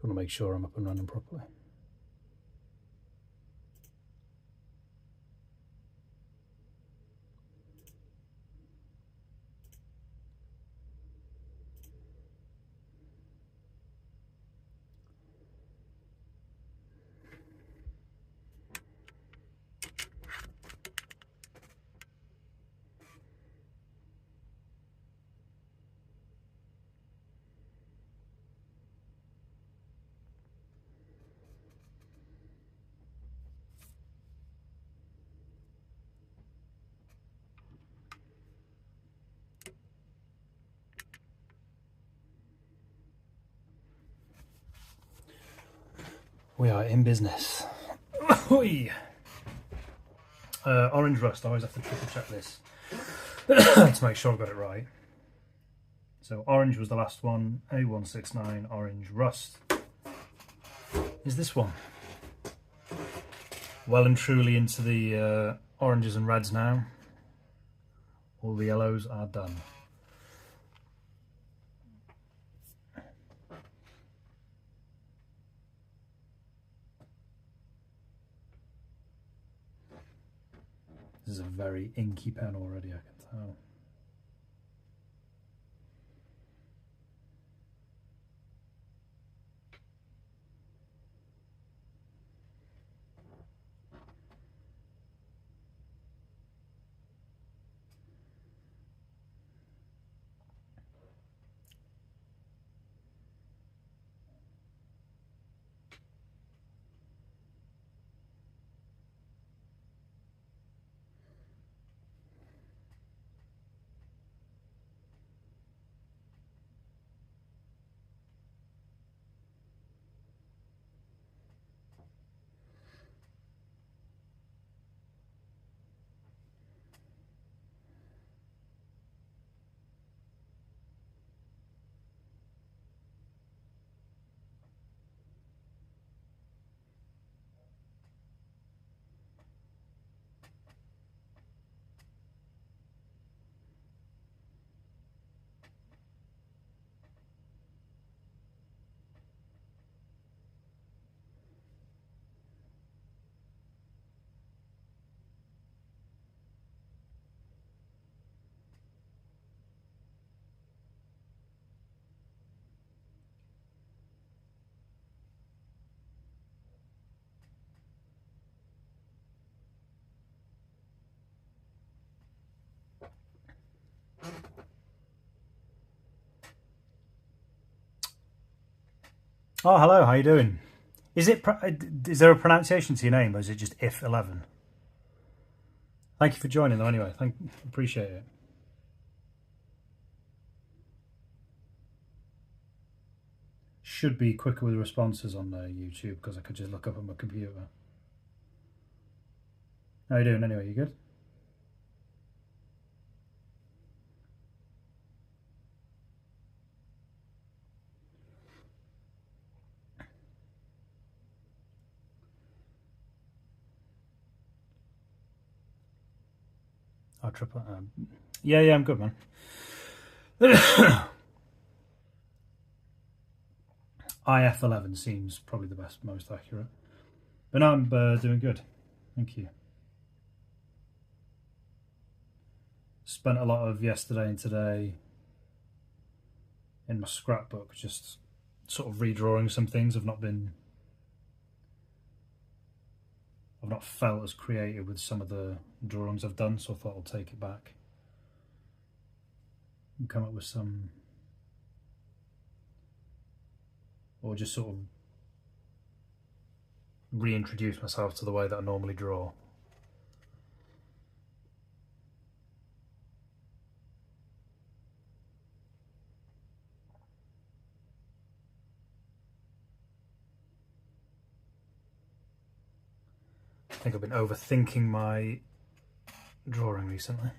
Just want to make sure I'm up and running properly. We are in business. Orange rust, I always have to triple check this to make sure I've got it right. So orange was the last one, A169 orange rust is this one. Well and truly into the oranges and reds now. All the yellows are done. This is a very inky pen already, I can tell. Oh, hello, how you doing? Is there a pronunciation to your name, or is it just if11? Thank you for joining though anyway, appreciate it. Should be quicker with responses on YouTube because I could just look up on my computer. How you doing anyway, you good? I'll triple. Yeah, I'm good, man. IF11 seems probably the best, most accurate. But no, I'm doing good. Thank you. Spent a lot of yesterday and today in my scrapbook, just sort of redrawing some things. I've not felt as creative with some of the drawings I've done, so I thought I'll take it back and come up with some, or just sort of reintroduce myself to the way that I normally draw. I think I've been overthinking my drawing recently.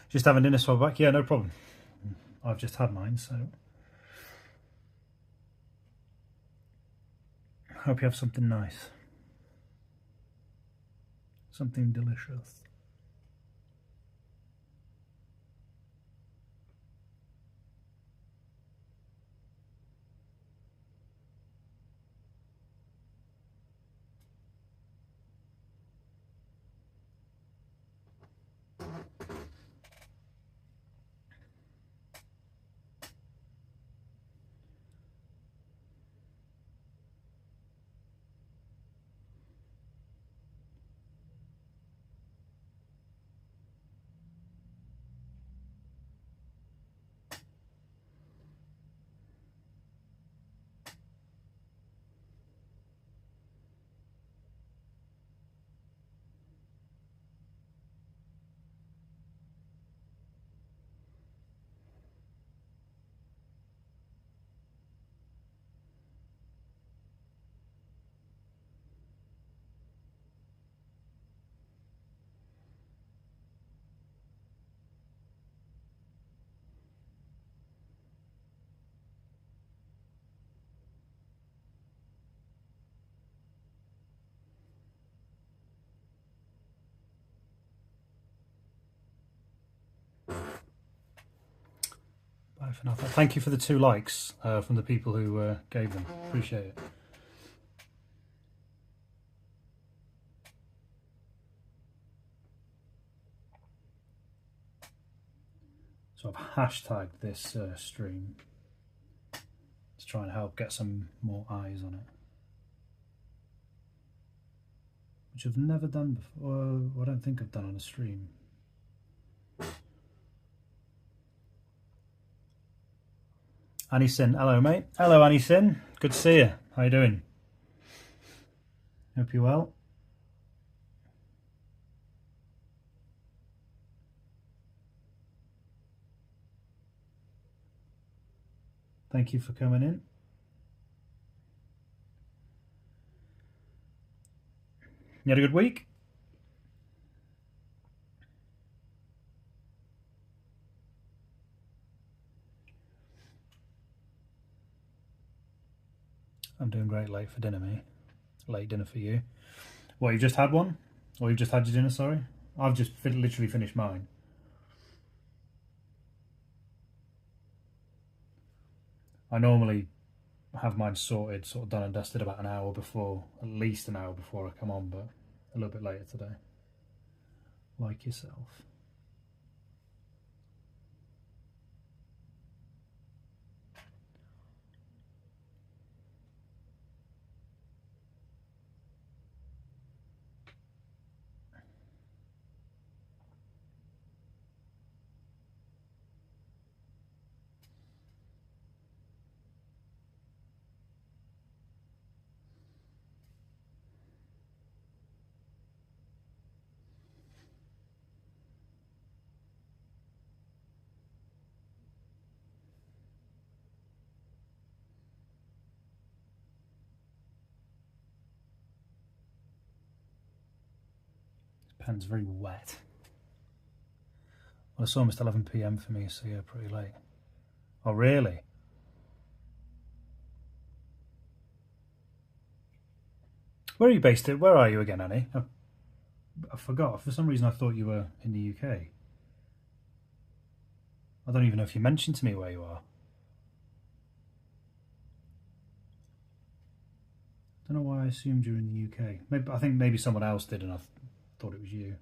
Just having dinner, so back. Yeah, no problem. I've just had mine, so hope you have something nice, something delicious. Bye for now. Thank you for the 2 likes from the people who gave them. Appreciate it. So I've hashtagged this stream to try and help get some more eyes on it, which I've never done before. I don't think I've done on a stream. Annie Sin, hello mate. Hello Annie Sin, good to see you. How you doing? Hope you're well. Thank you for coming in. You had a good week? I'm doing great. Late for dinner, me. Late dinner for you. What, you've just had one? Or you've just had your dinner, sorry? I've just literally finished mine. I normally have mine sorted, sort of done and dusted about an hour before, at least an hour before I come on, but a little bit later today. Like yourself. Pen's very wet. Well, it's almost 11 PM for me, so yeah, pretty late. Oh, really? Where are you based at? Where are you again, Annie? I forgot. For some reason, I thought you were in the UK. I don't even know if you mentioned to me where you are. I don't know why I assumed you were in the UK. I think maybe someone else did, and I thought it was you.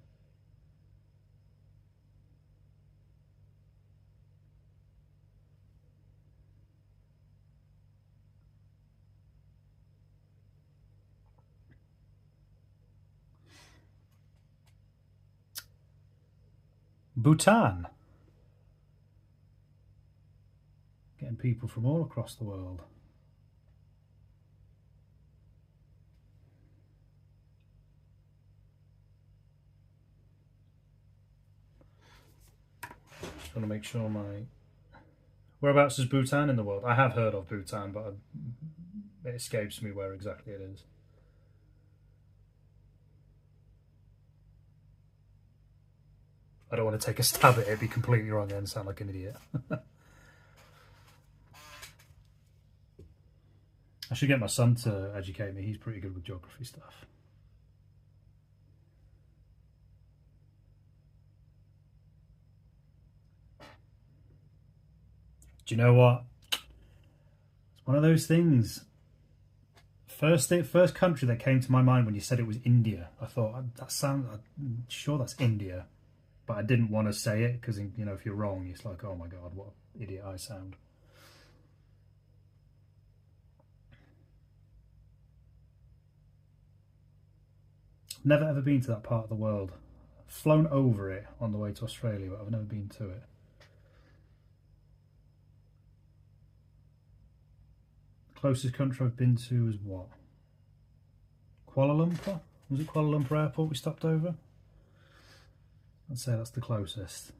Bhutan. Getting people from all across the world. Just want to make sure my... Whereabouts is Bhutan in the world? I have heard of Bhutan, but it escapes me where exactly it is. I don't want to take a stab at it, be completely wrong and sound like an idiot. I should get my son to educate me. He's pretty good with geography stuff. Do you know what? It's one of those things. First country that came to my mind when you said it was India. I thought I'm sure that's India, but I didn't want to say it because, you know, if you're wrong, it's like, oh my god, what an idiot I sound. I've never ever been to that part of the world. I've flown over it on the way to Australia, but I've never been to it. The closest country I've been to is what? Kuala Lumpur? Was it Kuala Lumpur Airport we stopped over? I'd say that's the closest.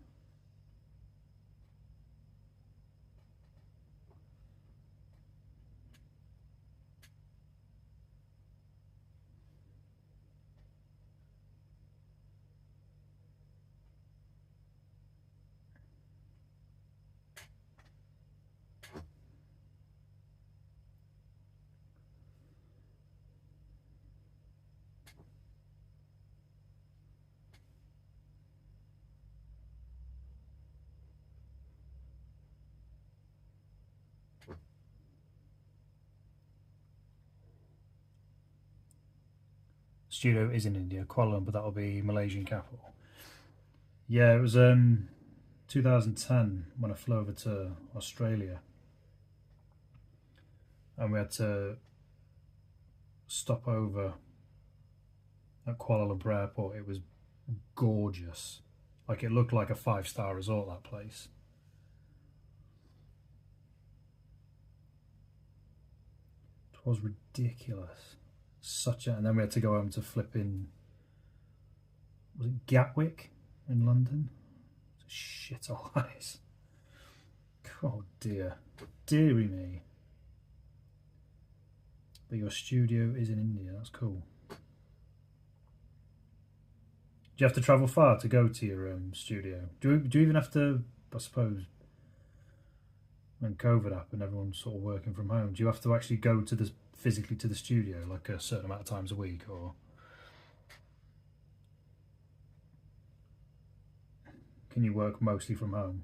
studio is in India, Kuala Lumpur. That'll be Malaysian capital. Yeah, it was 2010 when I flew over to Australia, and we had to stop over at Kuala Lumpur airport. It was gorgeous. Like, it looked like a 5-star resort, that place. It was ridiculous. And then we had to go home to flipping, was it Gatwick in London? Shit all eyes. Oh dear. Deary me. But your studio is in India, that's cool. Do you have to travel far to go to your studio? Do you even have to, I suppose, when COVID happened, everyone's sort of working from home, do you have to actually go to physically to the studio like a certain amount of times a week, or can you work mostly from home?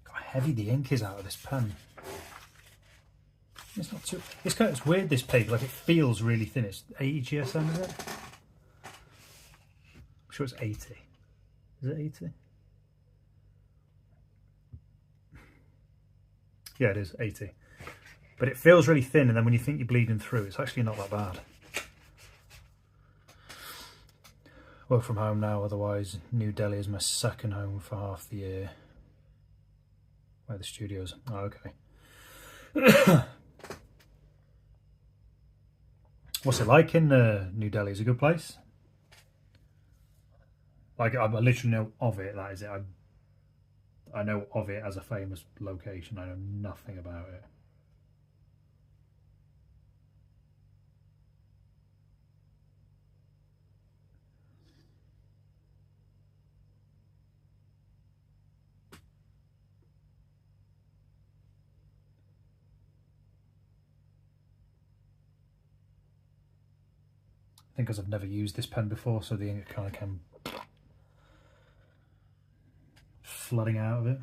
How heavy the ink is out of this pen. It's not too. It's weird, this paper. Like, it feels really thin. It's 80 GSM, is it? I'm sure it's 80. Is it 80? Yeah, it is 80. But it feels really thin, and then when you think you're bleeding through, it's actually not that bad. Work from home now. Otherwise, New Delhi is my second home for half the year. Where the studios? Oh, okay. What's it like in New Delhi? Is it a good place? Like, I literally know of it. That is it. I know of it as a famous location. I know nothing about it. I think because I've never used this pen before, so the ink kind of came flooding out of it.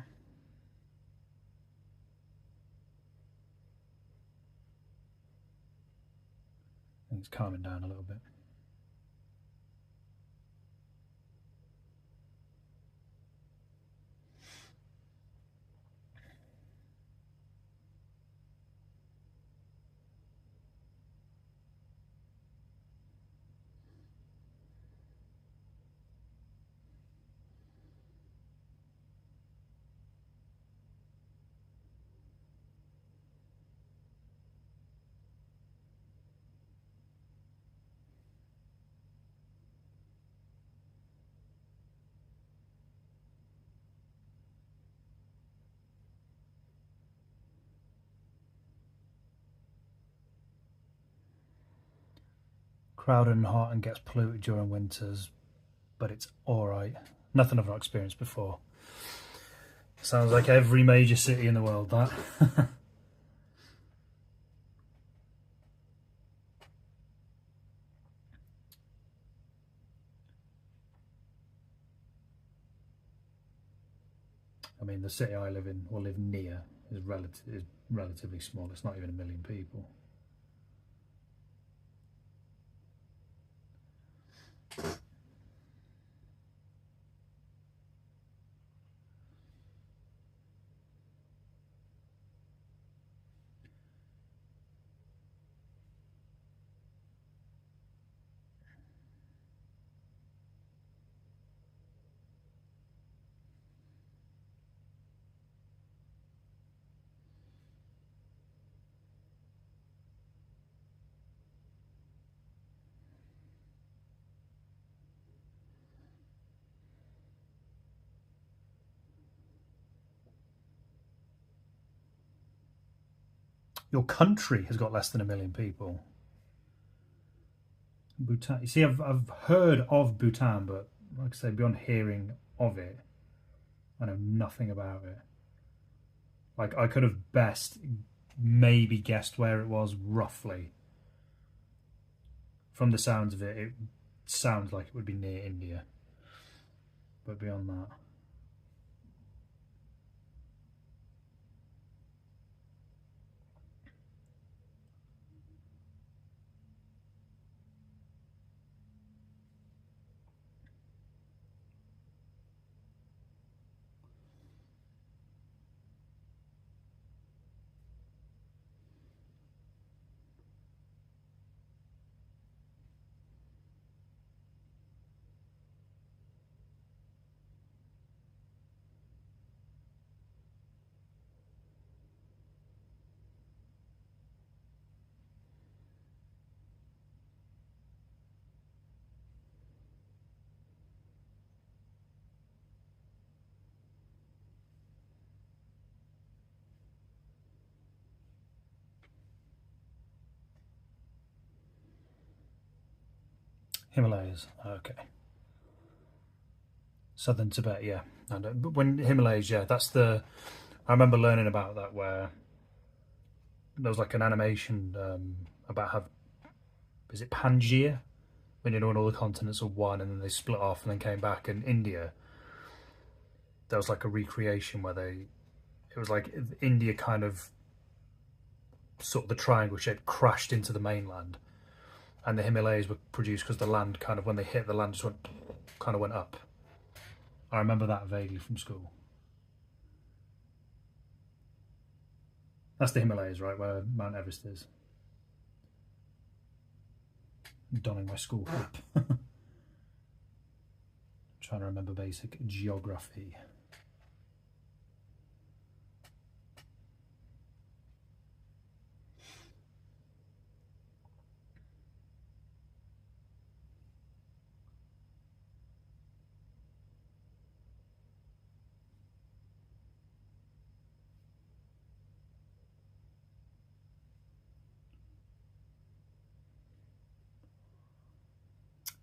I think it's calming down a little bit. Crowded and hot and gets polluted during winters, but it's alright. Nothing I've not experienced before. Sounds like every major city in the world, that. I mean, the city I live in, or live near, is relatively small. It's not even 1 million people. Your country has got less than 1 million people. Bhutan. You see, I've heard of Bhutan, but like I say, beyond hearing of it, I know nothing about it. Like, I could have best maybe guessed where it was roughly. From the sounds of it, it sounds like it would be near India. But beyond that... Himalayas, okay. Southern Tibet, yeah. But when Himalayas, yeah, that's the... I remember learning about that, where there was like an animation about how... Is it Pangaea? When, you know, when all the continents are one and then they split off and then came back. And India, there was like a recreation where they... It was like India kind of... Sort of the triangle shape crashed into the mainland. And the Himalayas were produced because the land kind of, when they hit the land, just went, kind of went up. I remember that vaguely from school. That's the Himalayas, right, where Mount Everest is. I'm donning my school cap. Trying to remember basic geography.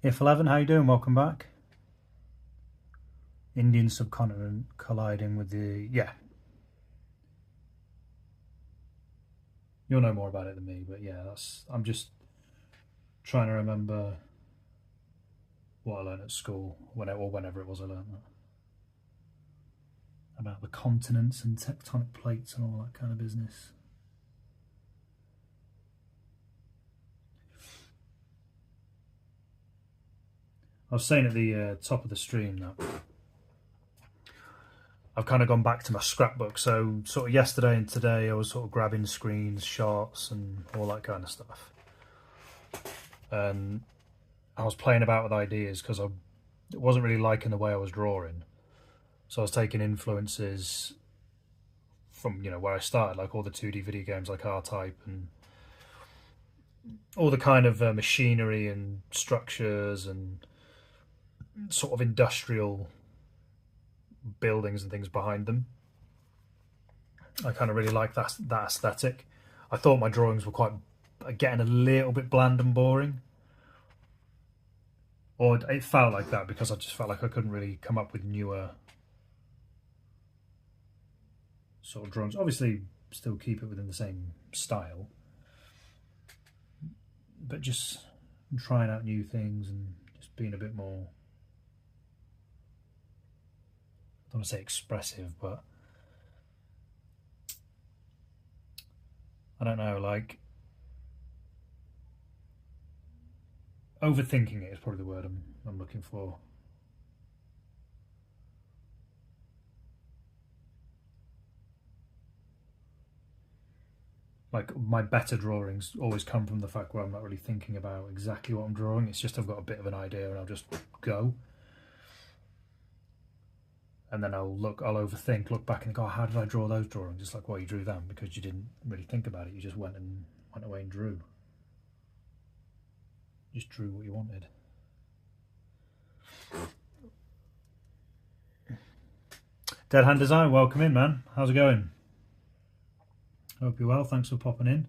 If 11, how you doing? Welcome back. Indian subcontinent colliding with the... Yeah. You'll know more about it than me, but yeah, that's... I'm just trying to remember what I learned at school, or whenever it was I learned that. About the continents and tectonic plates and all that kind of business. I was saying at the top of the stream that I've kind of gone back to my scrapbook. So sort of yesterday and today I was sort of grabbing screens, shots and all that kind of stuff. And I was playing about with ideas because I wasn't really liking the way I was drawing. So I was taking influences from, you know, where I started, like all the 2D video games like R-Type and all the kind of machinery and structures and sort of industrial buildings and things behind them. I kind of really like that aesthetic. I thought my drawings were quite getting a little bit bland and boring. Or it felt like that because I just felt like I couldn't really come up with newer sort of drawings. Obviously still keep it within the same style, but just trying out new things and just being a bit more, I don't want to say expressive, but I don't know, like overthinking it is probably the word I'm looking for. Like my better drawings always come from the fact where I'm not really thinking about exactly what I'm drawing. It's just I've got a bit of an idea and I'll just go. And then I'll overthink, look back and go, oh, how did I draw those drawings? It's like, well, you drew them because you didn't really think about it. You just went away and drew. Just drew what you wanted. Dead Hand Design, welcome in, man. How's it going? Hope you're well. Thanks for popping in.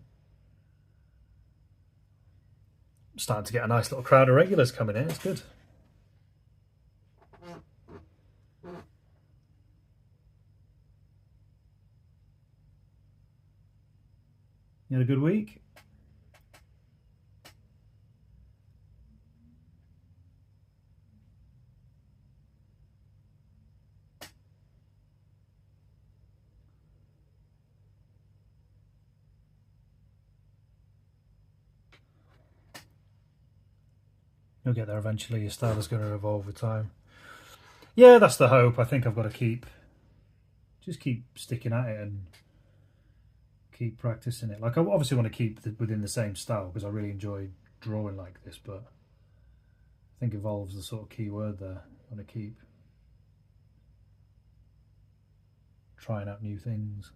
Starting to get a nice little crowd of regulars coming in. It's good. You had a good week? You'll get there eventually. Your style is going to evolve with time. Yeah, that's the hope. I think I've got to just keep sticking at it and keep practicing it. Like, I obviously want to keep within the same style because I really enjoy drawing like this, but I think evolve's the sort of key word there. I want to keep trying out new things.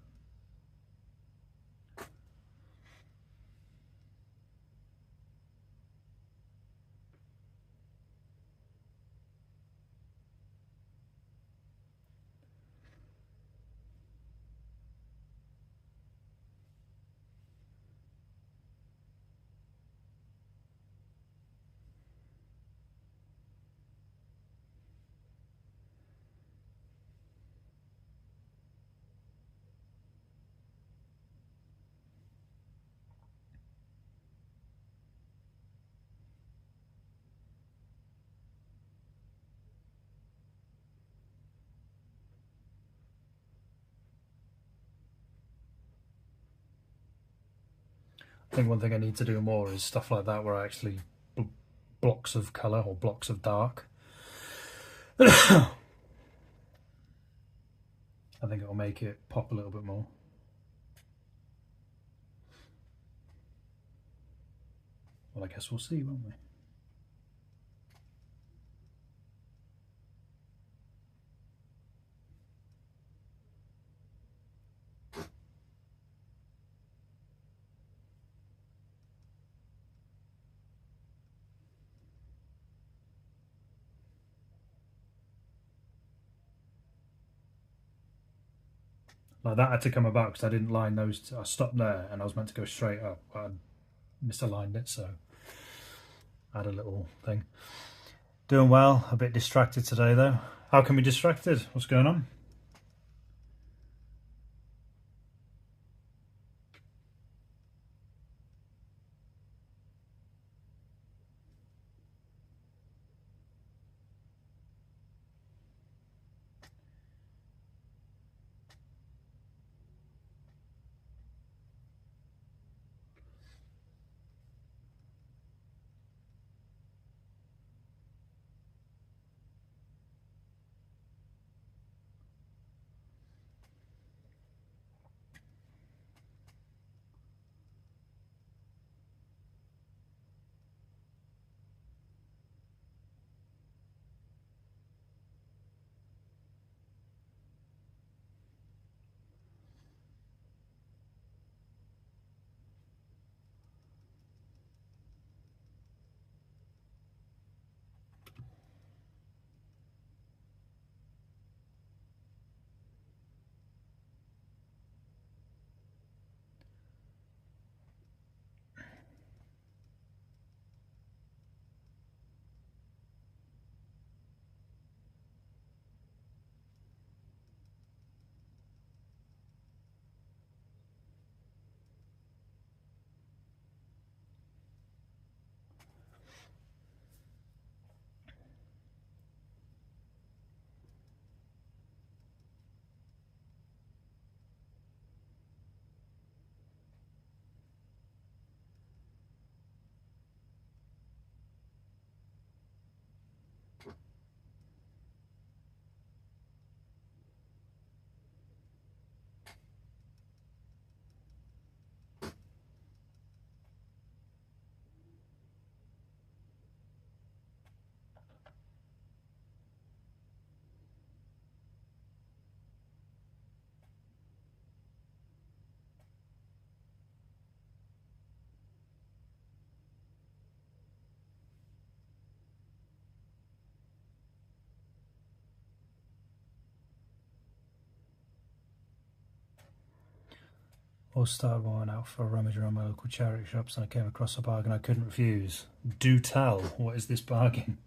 I think one thing I need to do more is stuff like that where I actually blocks of colour or blocks of dark. I think it'll make it pop a little bit more. Well, I guess we'll see, won't we? Like that had to come about because I didn't line those. I stopped there and I was meant to go straight up. I misaligned it, so I had a little thing. Doing well. A bit distracted today though. How can we be distracted? What's going on? I started going out for a rummage around my local charity shops and I came across a bargain I couldn't refuse. Do tell, what is this bargain?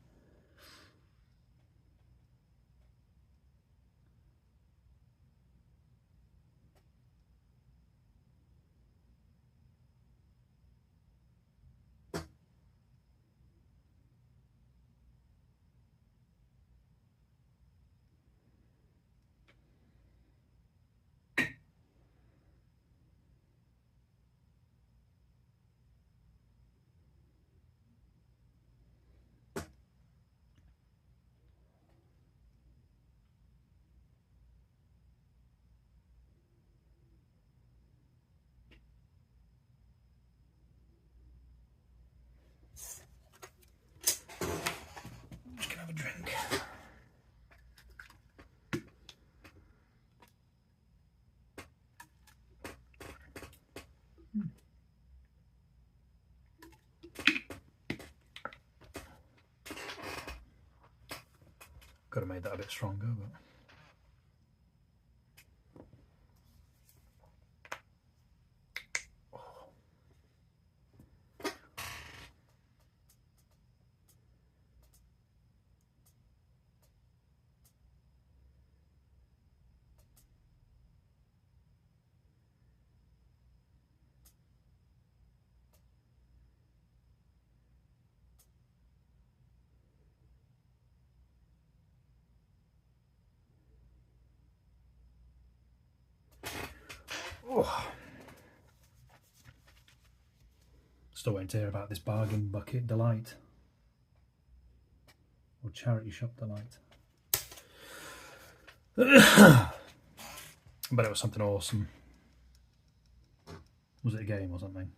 Could have made that a bit stronger, but. Oh. Still waiting to hear about this bargain bucket delight. Or charity shop delight. But it was something awesome. Was it a game or something?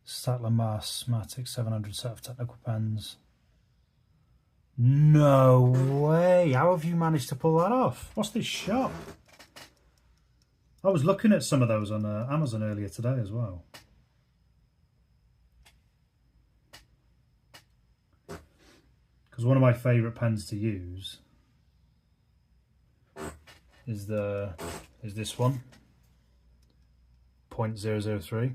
Statler Mass Matic 700 set of technical pens. No way! How have you managed to pull that off? What's this shop? I was looking at some of those on Amazon earlier today as well. Because one of my favourite pens to use is this one, 0.003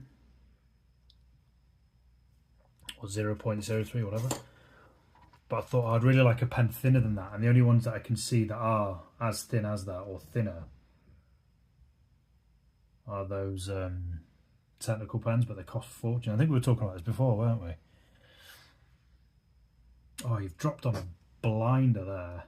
or 0.03, whatever. But I thought I'd really like a pen thinner than that, and the only ones that I can see that are as thin as that or thinner are those technical pens, but they cost a fortune. I think we were talking about this before, weren't we? Oh, you've dropped on a blinder there.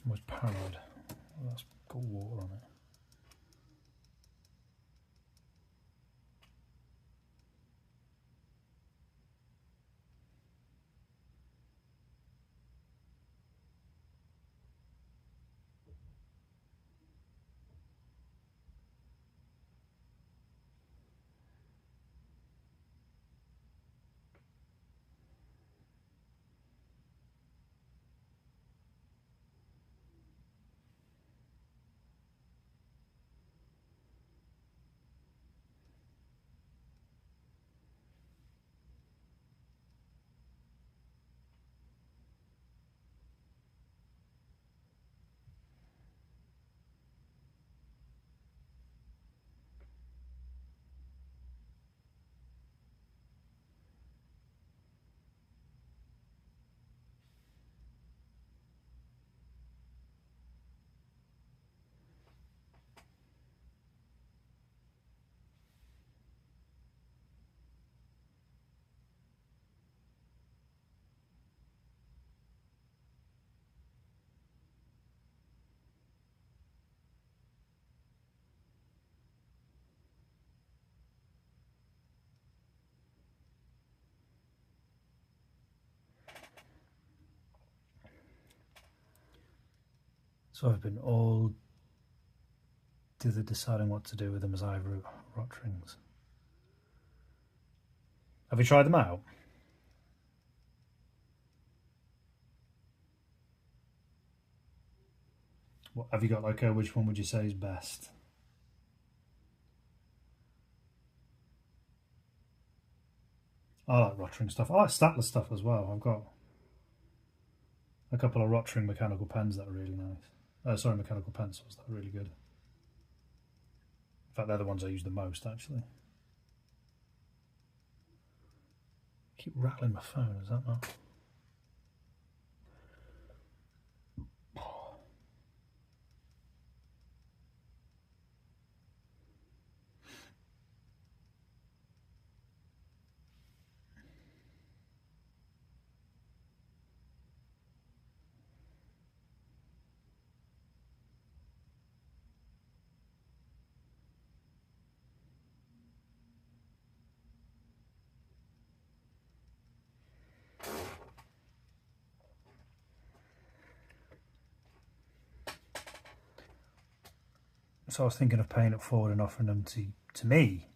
I was paranoid. Oh, that's got water on it. So I've been all deciding what to do with them as ivory rot rings. Have you tried them out? What have you got? Like, which one would you say is best? I like rot ring stuff. I like Statler stuff as well. I've got a couple of rot ring mechanical pens that are really nice. Sorry, mechanical pencils that are really good. In fact, they're the ones I use the most, actually. I keep rattling my phone, is that not? So I was thinking of paying it forward and offering them to me.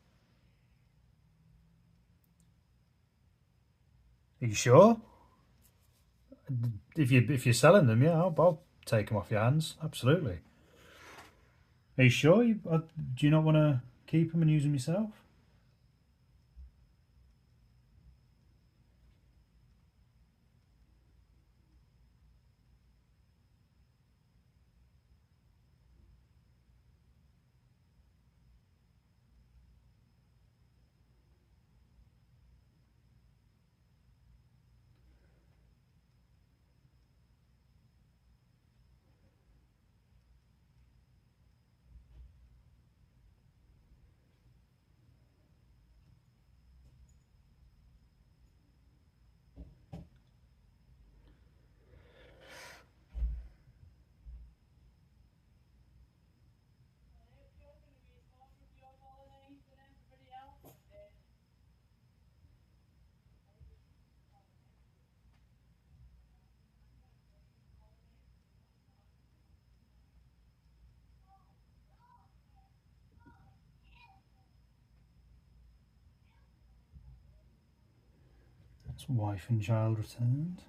Are you sure? If you're selling them, yeah, I'll take them off your hands. Absolutely. Are you sure? Do you not want to keep them and use them yourself? That's wife and child returned.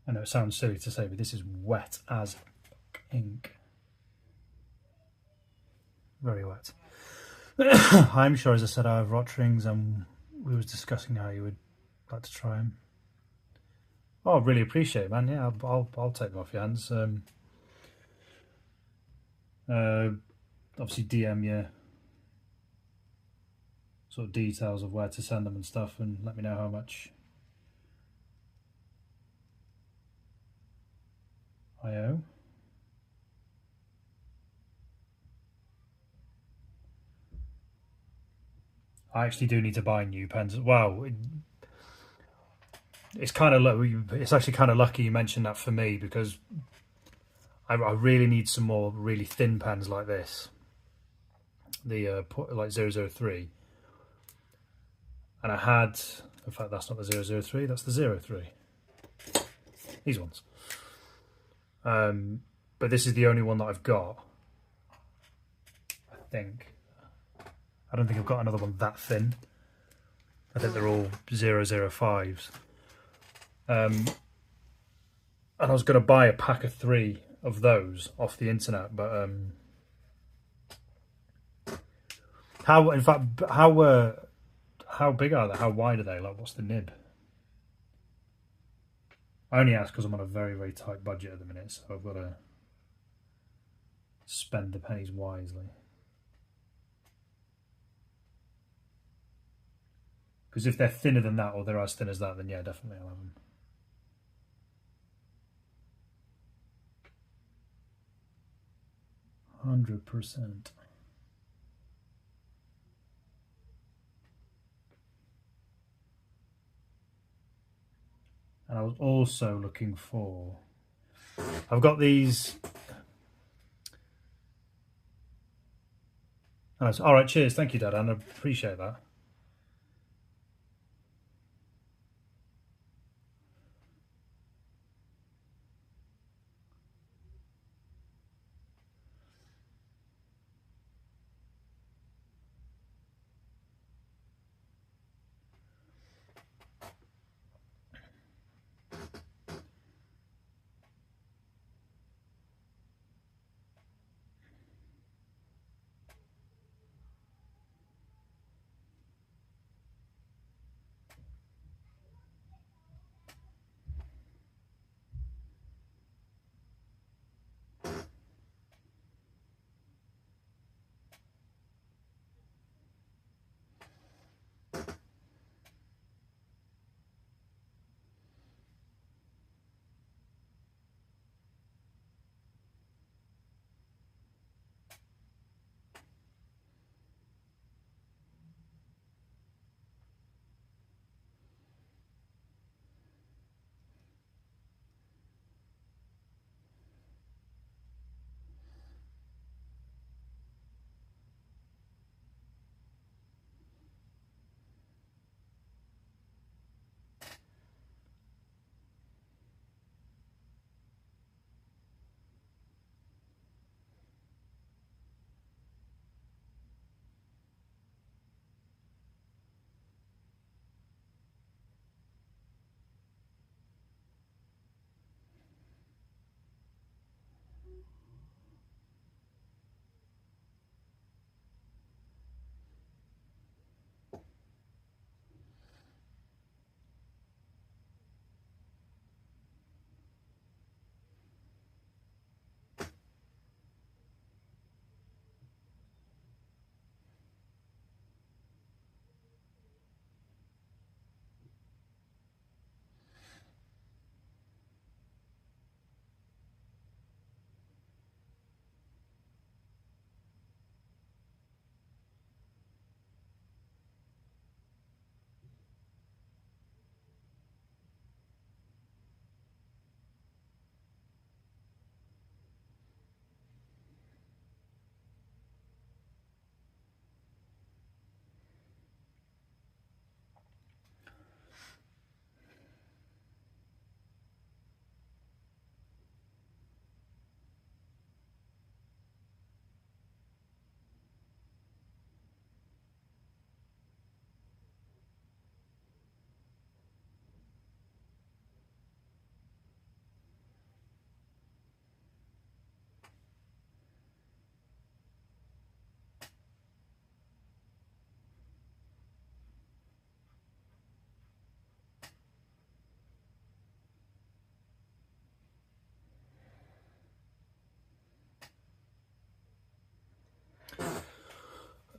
I know it sounds silly to say, but this is wet as ink. Very wet. I'm sure, as I said, I have rot rings, and we was discussing how you would like to try them. Oh, I really appreciate it, man. Yeah, I'll take them off your hands. Obviously DM you sort of details of where to send them and stuff, and let me know how much I owe. I actually do need to buy new pens. Wow, it's kind of low. It's actually kind of lucky you mentioned that for me, because I really need some more really thin pens like this. The like 003. And I had, in fact, that's not the 003, that's the 03. These ones. But this is the only one that I've got, I think. I don't think I've got another one that thin. I think they're all 005s. And I was going to buy a pack of 3 of those off the internet, but how big are they? How wide are they? Like, what's the nib? I only ask because I'm on a very, very tight budget at the minute, so I've got to spend the pennies wisely. Because if they're thinner than that, or they're as thin as that, then yeah, definitely I'll have them. %. And I was also looking for, I've got these. All right, cheers, thank you, Dad, and I appreciate that.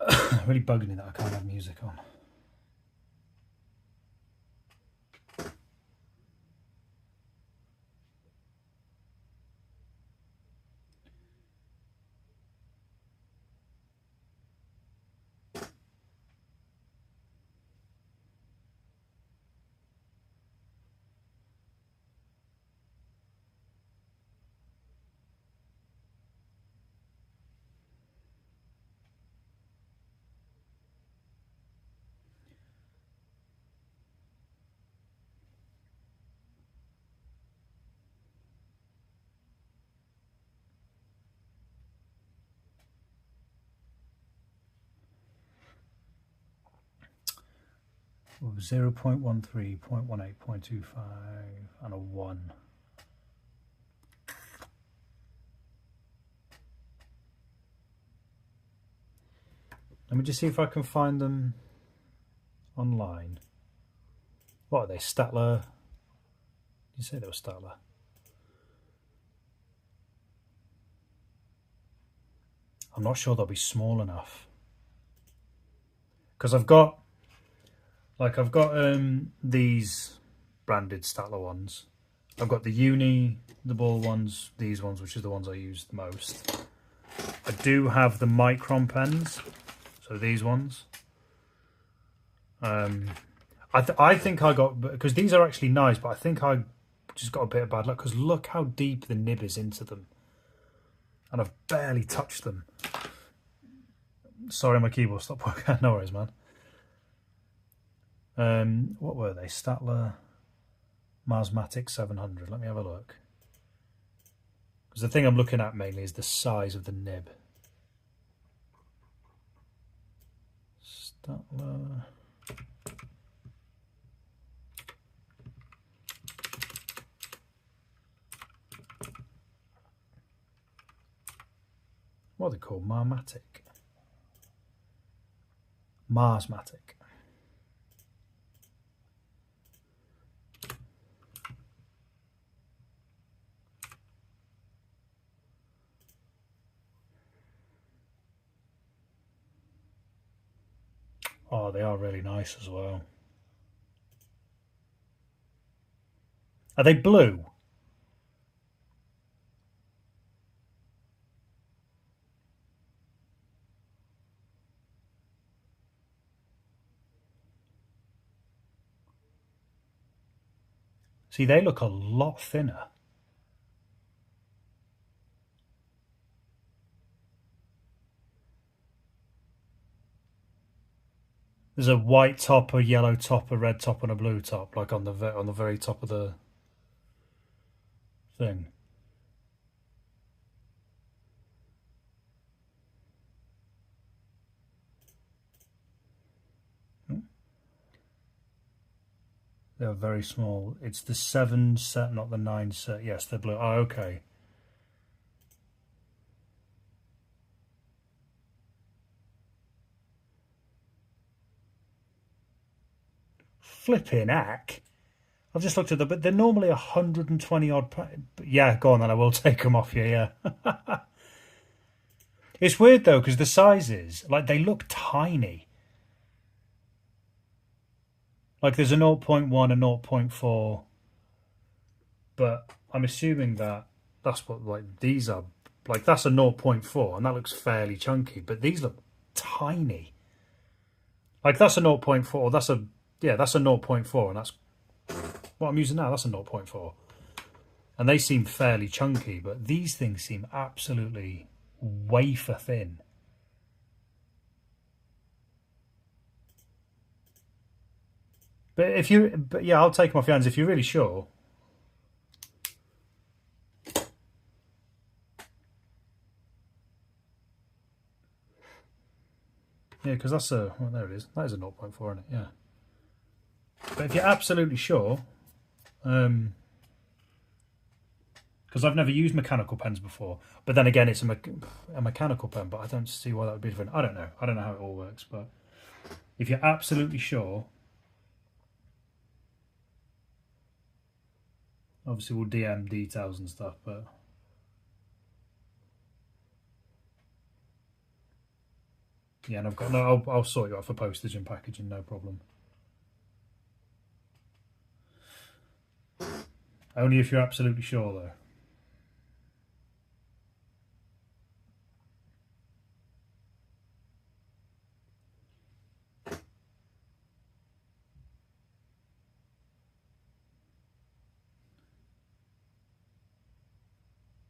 It really bugs me that I can't have music on. 0.13, 0.18, 0.25 and a 1. Let me just see if I can find them online. What are they, Statler? Did you say they were Statler? I'm not sure they'll be small enough. Because I've got these branded Statler ones. I've got the uni, the ball ones, these ones, which is the ones I use the most. I do have the micron pens, so these ones. I think I got, because these are actually nice, but I think I just got a bit of bad luck because look how deep the nib is into them. And I've barely touched them. Sorry, my keyboard stopped working. No worries, man. What were they? Statler Marsmatic 700. Let me have a look. Because the thing I'm looking at mainly is the size of the nib. Statler. What are they called? Marsmatic. Oh, they are really nice as well. Are they blue? See, they look a lot thinner. There's a white top, a yellow top, a red top, and a blue top, like on the very top of the thing. They're very small. It's the 7 set, not the 9 set. Yes, they're blue. Oh, okay. Flipping heck. I've just looked at them, but they're normally 120 odd. Yeah, go on then. I will take them off you. Yeah. It's weird though, because the sizes, like, they look tiny. Like there's a 0.1, a 0.4, but I'm assuming that that's what, like, these are. Like that's a 0.4 and that looks fairly chunky, but these look tiny. Like that's a 0.4, that's a 0.4, and that's what I'm using now. That's a 0.4. And they seem fairly chunky, but these things seem absolutely wafer thin. But yeah, I'll take them off your hands if you're really sure. Yeah, because that's well, there it is. That is a 0.4, isn't it? Yeah. But if you're absolutely sure, because I've never used mechanical pens before, but then again, it's a mechanical pen, but I don't see why that would be different. I don't know how it all works, but if you're absolutely sure, obviously we'll DM details and stuff, but yeah, and I've got I'll sort you out for postage and packaging, no problem. Only if you're absolutely sure, though.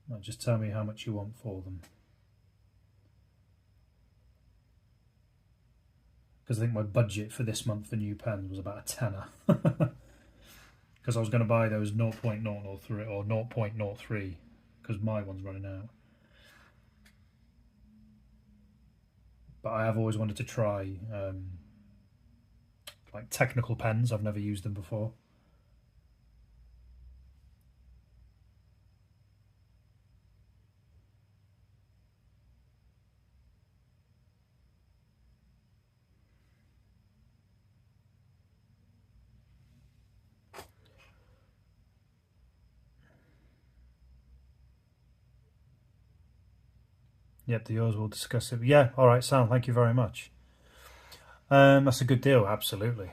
Well, just tell me how much you want for them. Because I think my budget for this month for new pens was about a tenner. Because I was going to buy those 0.003 or 0.03 because my one's running out. But I have always wanted to try like technical pens. I've never used them before. Yep, the yours will discuss it. Yeah, all right, Sam. Thank you very much. That's a good deal. Absolutely.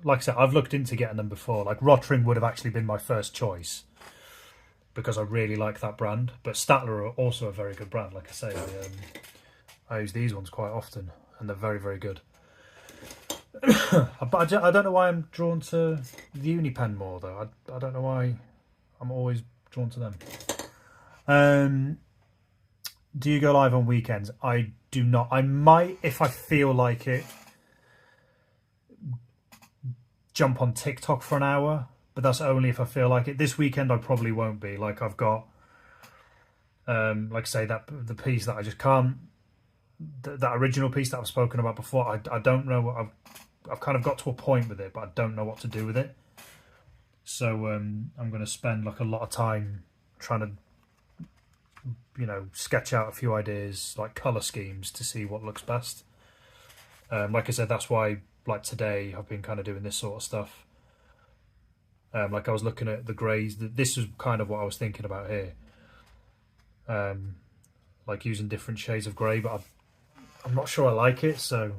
Like I said, I've looked into getting them before. Like Rotring would have actually been my first choice because I really like that brand. But Statler are also a very good brand. Like I say, I use these ones quite often, and they're very, very good. But I don't know why I'm drawn to the Unipen more, though. I don't know why I'm always drawn to them. Do you go live on weekends? I do not. I might, if I feel like it, jump on TikTok for an hour, but that's only if I feel like it. This weekend I probably won't be. Like I've got, like I say, that the piece that I just can't, that original piece that I've spoken about before. I don't know what I've kind of got to a point with it, but I don't know what to do with it. So I'm going to spend like a lot of time trying to, sketch out a few ideas, like colour schemes, to see what looks best. Like I said, that's why, like today, I've been kind of doing this sort of stuff. Like I was looking at the greys. This is kind of what I was thinking about here. Like using different shades of grey, but I'm not sure I like it, so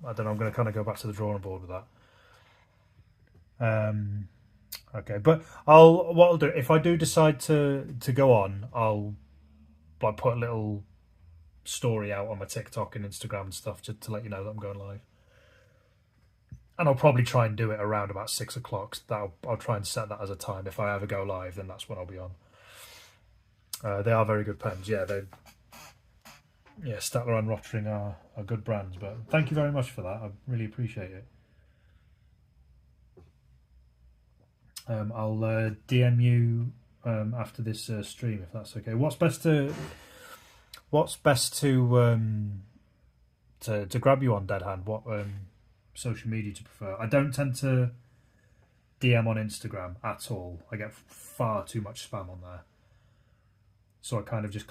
I don't know. I'm going to kind of go back to the drawing board with that. Okay, but what I'll do, if I do decide to go on, I'll like put a little story out on my TikTok and Instagram and stuff to let you know that I'm going live. And I'll probably try and do it around about 6 o'clock. I'll try and set that as a time. If I ever go live, then that's when I'll be on. They are very good pens. Yeah, Statler and Rotring are good brands. But thank you very much for that. I really appreciate it. I'll DM you after this stream if that's okay. What's best to grab you on, Dead Hand? What social media to prefer? I don't tend to DM on Instagram at all. I get far too much spam on there, so I kind of just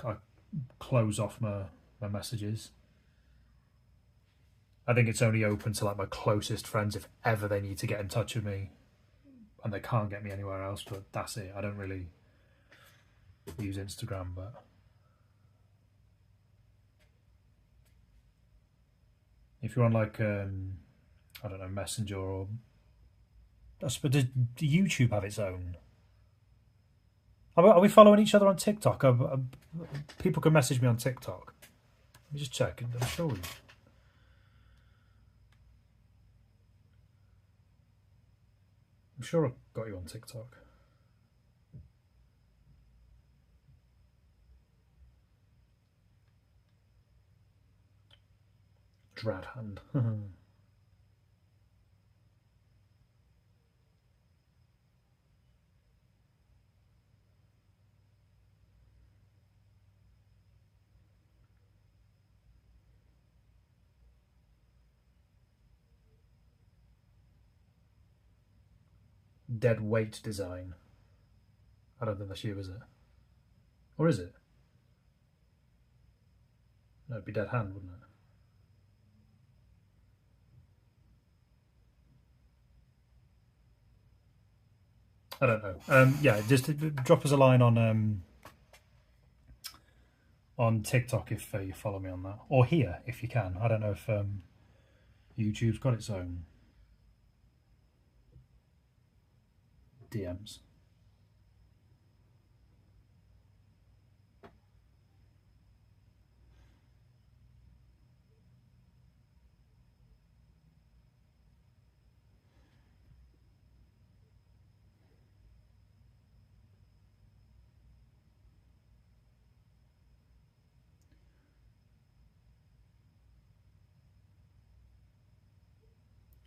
close off my messages. I think it's only open to like my closest friends if ever they need to get in touch with me and they can't get me anywhere else, but that's it. I don't really use Instagram, but if you're on like I don't know, Messenger, or does YouTube have its own? Are we following each other on TikTok? People can message me on TikTok. Let me just check. I'm sure I've got you on TikTok. Dread Hand. Dead Weight Design. I don't think that's you, is it? Or is it? No, it'd be Dead Hand, wouldn't it? I don't know. Yeah, just drop us a line on TikTok if you follow me on that, or here if you can. I don't know if YouTube's got its own DMs.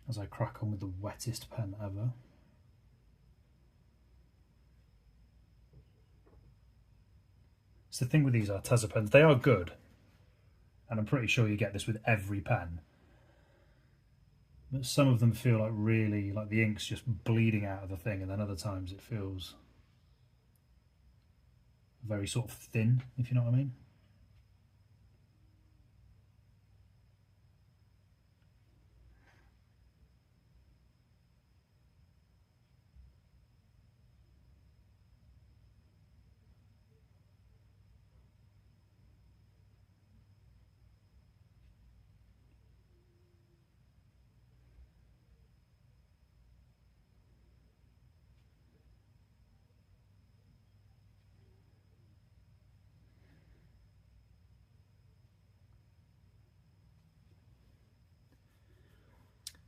As I crack on with the wettest pen ever. It's the thing with these ARTEZA pens, they are good, and I'm pretty sure you get this with every pen. but some of them feel like really, like the ink's just bleeding out of the thing, and then other times it feels very sort of thin, if you know what I mean.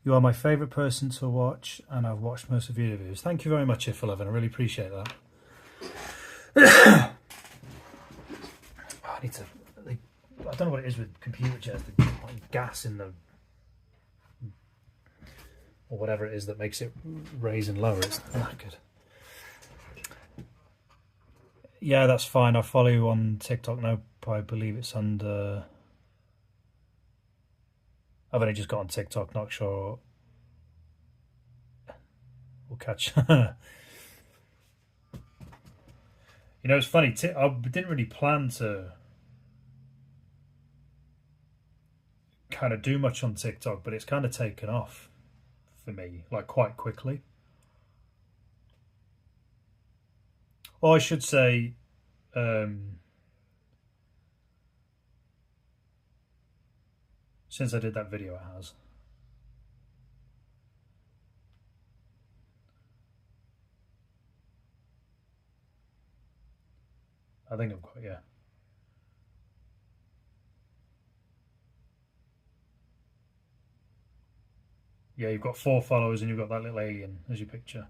You are my favourite person to watch, and I've watched most of your videos. Thank you very much, If11. I really appreciate that. I need to. I don't know what it is with computer chairs. The gas in the, or whatever it is that makes it raise and lower. It's not good. Yeah, that's fine. I follow you on TikTok now. I believe it's under. I've only just got on TikTok, not sure. We'll catch. You know, it's funny. I didn't really plan to kind of do much on TikTok, but it's kind of taken off for me, like quite quickly. Or I should say, since I did that video, it has. I think I've got, yeah. Yeah, you've got 4 followers and you've got that little alien as your picture.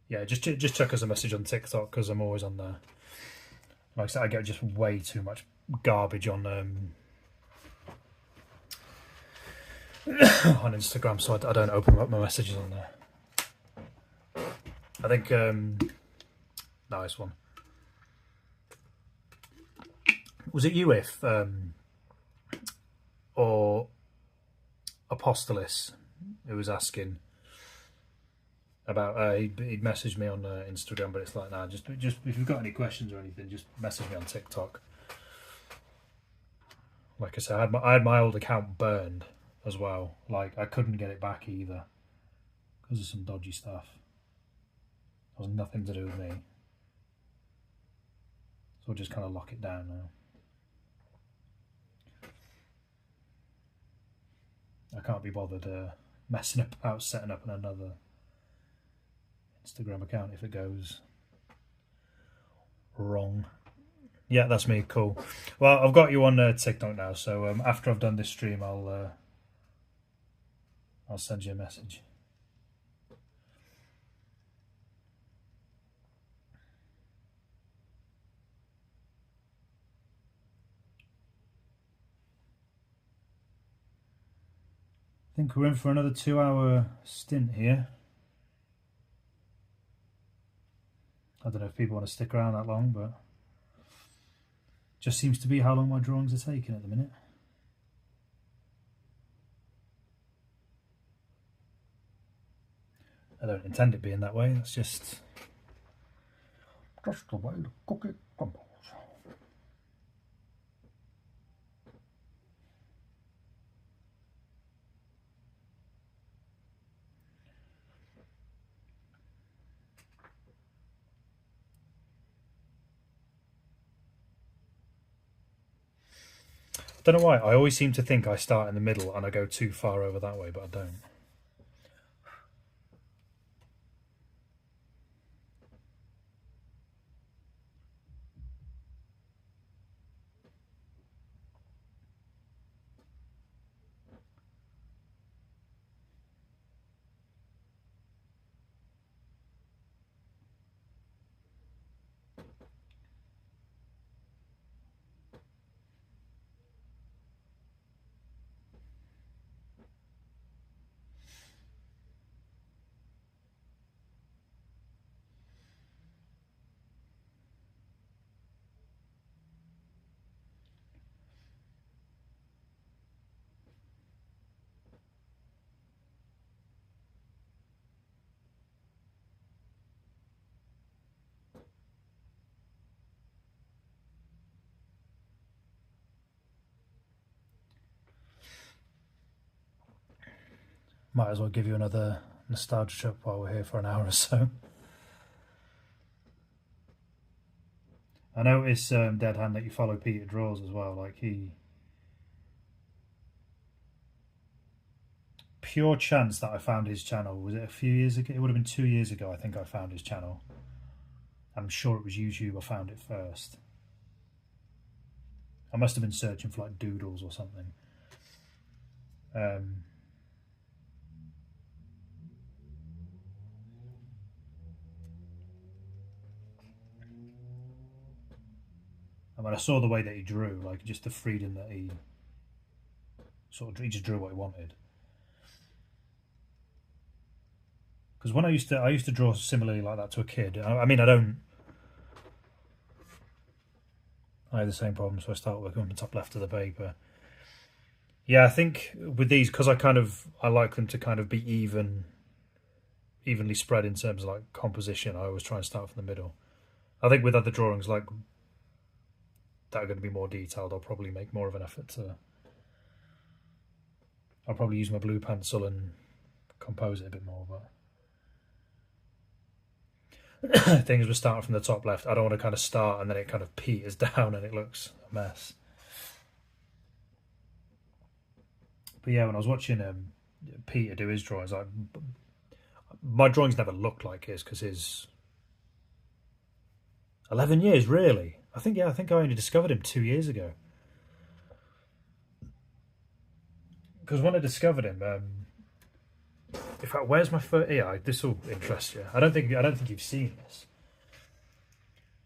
Yeah, just check us a message on TikTok because I'm always on there. Like I said, I get just way too much garbage on on Instagram, so I don't open up my messages on there. I think nice one. Was it you, If or Apostolis, who was asking about? He'd messaged me on Instagram, but it's like, nah, just if you've got any questions or anything, just message me on TikTok. Like I said, I had my old account burned as well. Like I couldn't get it back either because of some dodgy stuff. It was nothing to do with me, so we'll just kind of lock it down now. I can't be bothered messing about setting up another Instagram account if it goes wrong. Yeah, that's me. Cool. Well, I've got you on TikTok now, so after I've done this stream, I'll send you a message. I think we're in for another 2-hour stint here. I don't know if people want to stick around that long, but just seems to be how long my drawings are taking at the minute. I don't intend it being that way, that's just the way the cookie crumbles. Don't know why, I always seem to think I start in the middle and I go too far over that way, but I don't. Might as well give you another nostalgia trip while we're here for an hour or so. I notice Dead Hand that you follow Peter Draws as well. Like pure chance that I found his channel. Was it a few years ago? It would have been 2 years ago, I think I found his channel. I'm sure it was YouTube I found it first. I must have been searching for like doodles or something. And when I saw the way that he drew, like just the freedom that he just drew what he wanted. Because when I used to draw similarly like that to a kid. I mean, I had the same problem, so I started working on the top left of the paper. Yeah, I think with these, because I like them to kind of be evenly spread in terms of like composition. I always try and start from the middle. I think with other drawings like that are going to be more detailed, I'll probably make more of an effort to. I'll probably use my blue pencil and compose it a bit more, but. Things were starting from the top left. I don't want to kind of start and then it kind of peters down and it looks a mess. But yeah, when I was watching Peter do his drawings, like my drawings never looked like his because his 11 years really. I think I only discovered him 2 years ago. Because when I discovered him, in fact, where's my first? Yeah, this will interest you. I don't think you've seen this.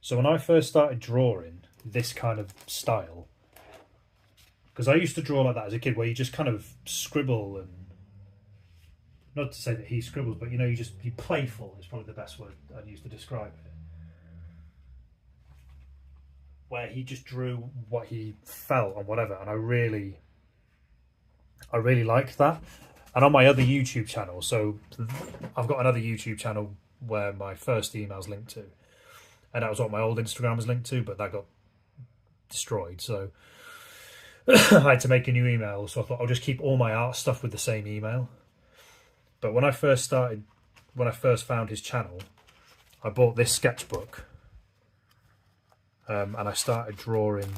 So when I first started drawing this kind of style, because I used to draw like that as a kid, where you just kind of scribble and not to say that he scribbles, but you know, you playful is probably the best word I'd use to describe it. Where he just drew what he felt and whatever, and I really liked that. And on my other YouTube channel, so I've got another YouTube channel where my first email's linked to, and that was what my old Instagram was linked to, but that got destroyed. So I had to make a new email. So I thought I'll just keep all my art stuff with the same email. But when I first found his channel, I bought this sketchbook, and I started drawing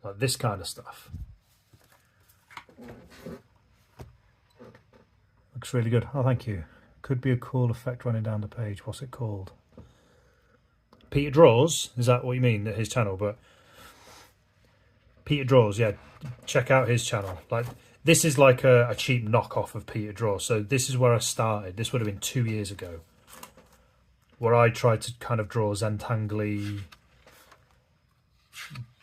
like this kind of stuff. Looks really good. Oh, thank you. Could be a cool effect running down the page. What's it called? Peter Draws? Is that what you mean? His channel? But Peter Draws, yeah. Check out his channel. Like this is like a cheap knockoff of Peter Draws. So this is where I started. This would have been 2 years ago, where I tried to kind of draw Zentangly,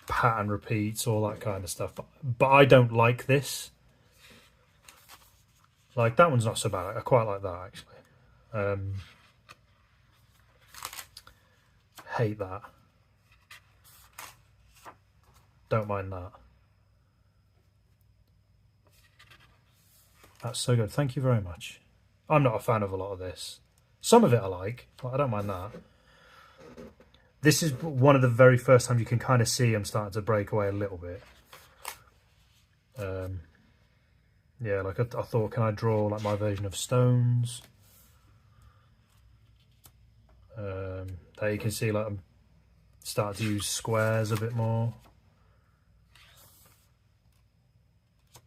pattern repeats, all that kind of stuff. But I don't like this. Like that one's not so bad. I quite like that actually. Hate that. Don't mind that. That's so good. Thank you very much. I'm not a fan of a lot of this. Some of it I like, but I don't mind that. This is one of the very first times you can kind of see I'm starting to break away a little bit. Yeah, like I thought, can I draw like my version of stones? There you can see like I'm starting to use squares a bit more.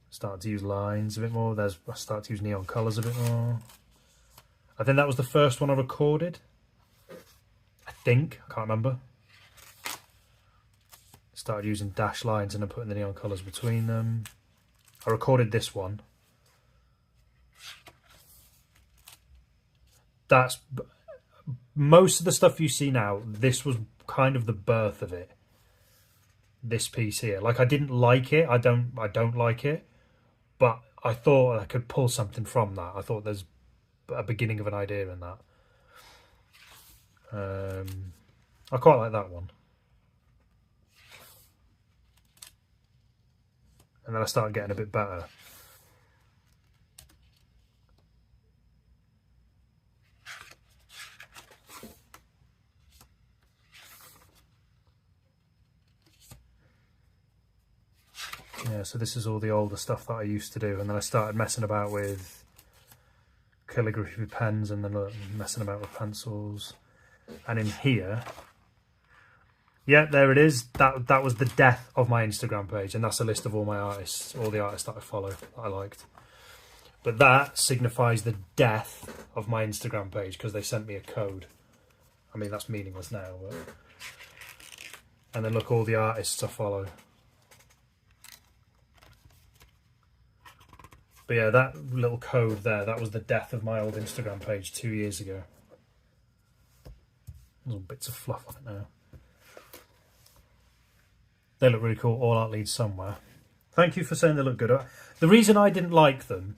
Starting to use lines a bit more. I start to use neon colours a bit more. I think that was the first one I recorded. I think, I can't remember. Started using dash lines and then putting the neon colours between them. I recorded this one. That's most of the stuff you see now. This was kind of the birth of it. This piece here, like I didn't like it. I don't like it, but I thought I could pull something from that. I thought there's a beginning of an idea in that. I quite like that one. And then I started getting a bit better. Yeah, so this is all the older stuff that I used to do, and then I started messing about with calligraphy pens, and then messing about with pencils. And in here, yeah, there it is. That was the death of my Instagram page, and that's a list of all my artists, all the artists that I follow that I liked. But that signifies the death of my Instagram page because they sent me a code. I mean, that's meaningless now, but... And then look, all the artists I follow. But yeah, that little code there, that was the death of my old Instagram page 2 years ago. Little bits of fluff on it now. They look really cool. All art leads somewhere. Thank you for saying they look good. The reason I didn't like them,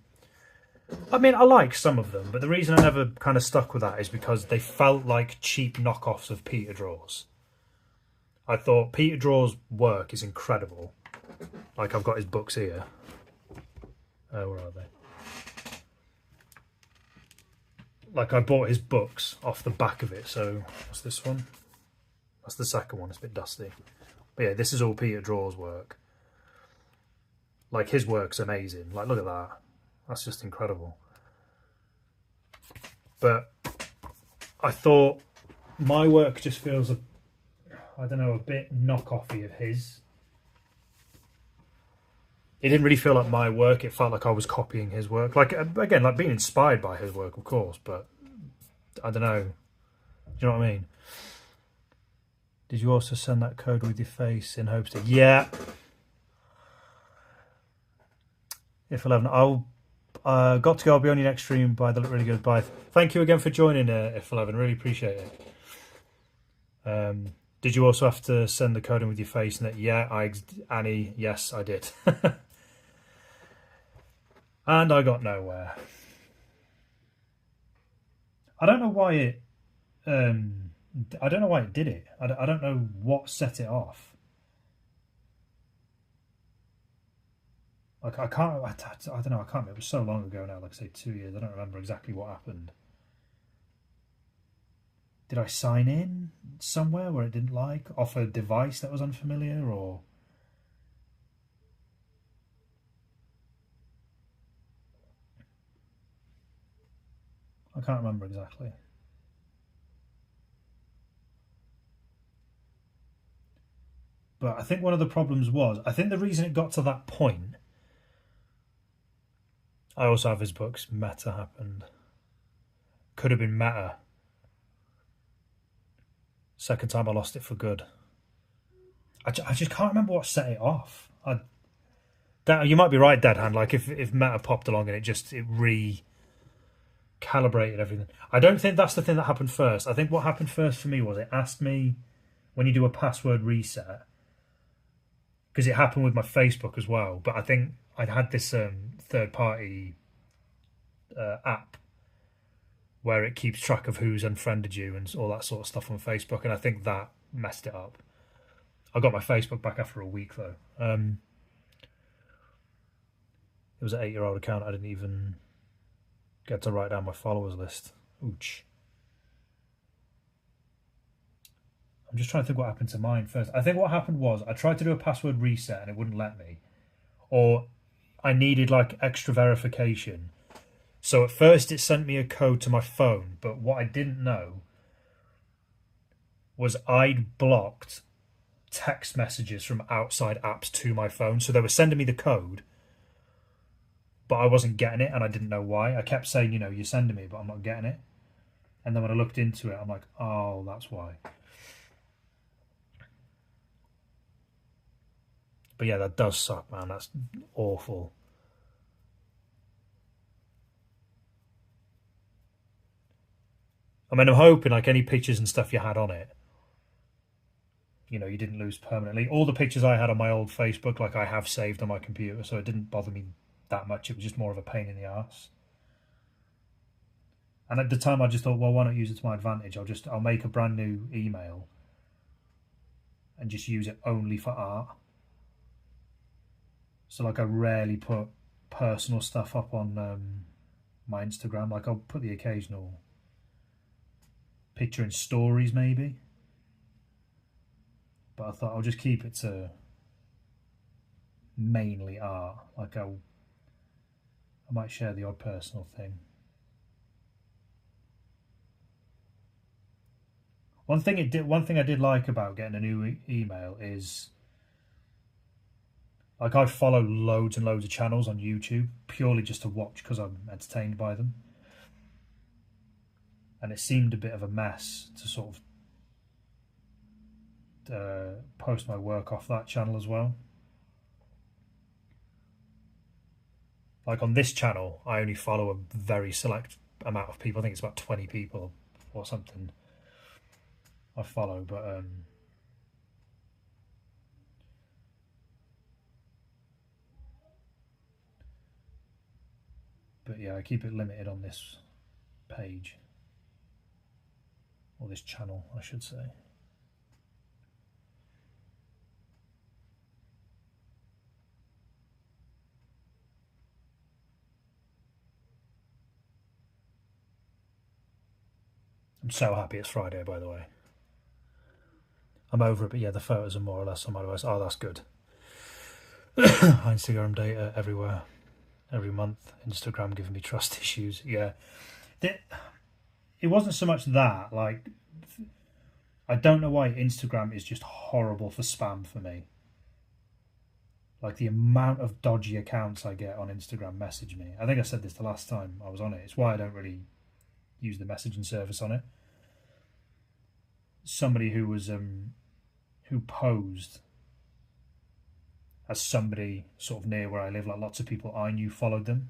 I mean, I like some of them, but the reason I never kind of stuck with that is because they felt like cheap knockoffs of Peter Draws. I thought Peter Draws' work is incredible. Like, I've got his books here. Where are they? Like, I bought his books off the back of it. So, what's this one? That's the second one. It's a bit dusty. But yeah, this is all Peter Draws' work. Like, his work's amazing. Like, look at that. That's just incredible. But I thought my work just feels, I don't know, a bit knockoffy of his. It didn't really feel like my work. It felt like I was copying his work. Like, again, like being inspired by his work, of course, but I don't know. Do you know what I mean? Did you also send that code with your face in hopes to... Yeah. If 11, I'll... got to go. I'll be on your next stream. Bye. They look really good. Bye. Thank you again for joining, if 11. Really appreciate it. Did you also have to send the code in with your face? And that? Yeah, Annie. Yes, I did. And I got nowhere. I don't know why it. I don't know why it did it. I don't know what set it off. Like, I can't. I don't know. I can't. It was so long ago now. Like I say, 2 years. I don't remember exactly what happened. Did I sign in somewhere where it didn't like off a device that was unfamiliar, or? I can't remember exactly. But I think one of the problems was, I think the reason it got to that point, I also have his books, Meta happened. Could have been Meta. Second time I lost it for good. I just can't remember what set it off. You might be right, Dead Hand. Like, if Meta popped along and it recalibrated everything. I don't think that's the thing that happened first. I think what happened first for me was it asked me, when you do a password reset, because it happened with my Facebook as well, but I think I'd had this third-party app where it keeps track of who's unfriended you and all that sort of stuff on Facebook, and I think that messed it up. I got my Facebook back after a week, though. It was an 8-year-old account. I didn't even get to write down my followers list. Ouch. I'm just trying to think what happened to mine first. I think what happened was I tried to do a password reset and it wouldn't let me. Or I needed like extra verification. So at first it sent me a code to my phone, but what I didn't know was I'd blocked text messages from outside apps to my phone. So they were sending me the code, but I wasn't getting it and I didn't know why. I kept saying, you know, you're sending me, but I'm not getting it. And then when I looked into it, I'm like, oh, that's why. But yeah, that does suck, man. That's awful. I mean, I'm hoping like any pictures and stuff you had on it, you know, you didn't lose permanently. All the pictures I had on my old Facebook, like I have saved on my computer, so it didn't bother me that much. It was just more of a pain in the arse. And at the time, I just thought, well, why not use it to my advantage? I'll make a brand new email and just use it only for art. So like I rarely put personal stuff up on my Instagram. Like I'll put the occasional picture in stories maybe. But I thought I'll just keep it to mainly art. Like I might share the odd personal thing. One thing I did like about getting a new email is, like, I follow loads and loads of channels on YouTube purely just to watch because I'm entertained by them. And it seemed a bit of a mess to sort of post my work off that channel as well. Like on this channel, I only follow a very select amount of people. I think it's about 20 people or something I follow, but yeah, I keep it limited on this page, or this channel, I should say. I'm so happy it's Friday, by the way. I'm over it, but yeah, the photos are more or less on my device. Oh, that's good. Instagram data everywhere, every month. Instagram giving me trust issues. Yeah, it wasn't so much that. Like, I don't know why Instagram is just horrible for spam for me. Like the amount of dodgy accounts I get on Instagram message me. I think I said this the last time I was on it. It's why I don't really use the messaging service on it. Somebody who posed as somebody sort of near where I live, like lots of people I knew followed them.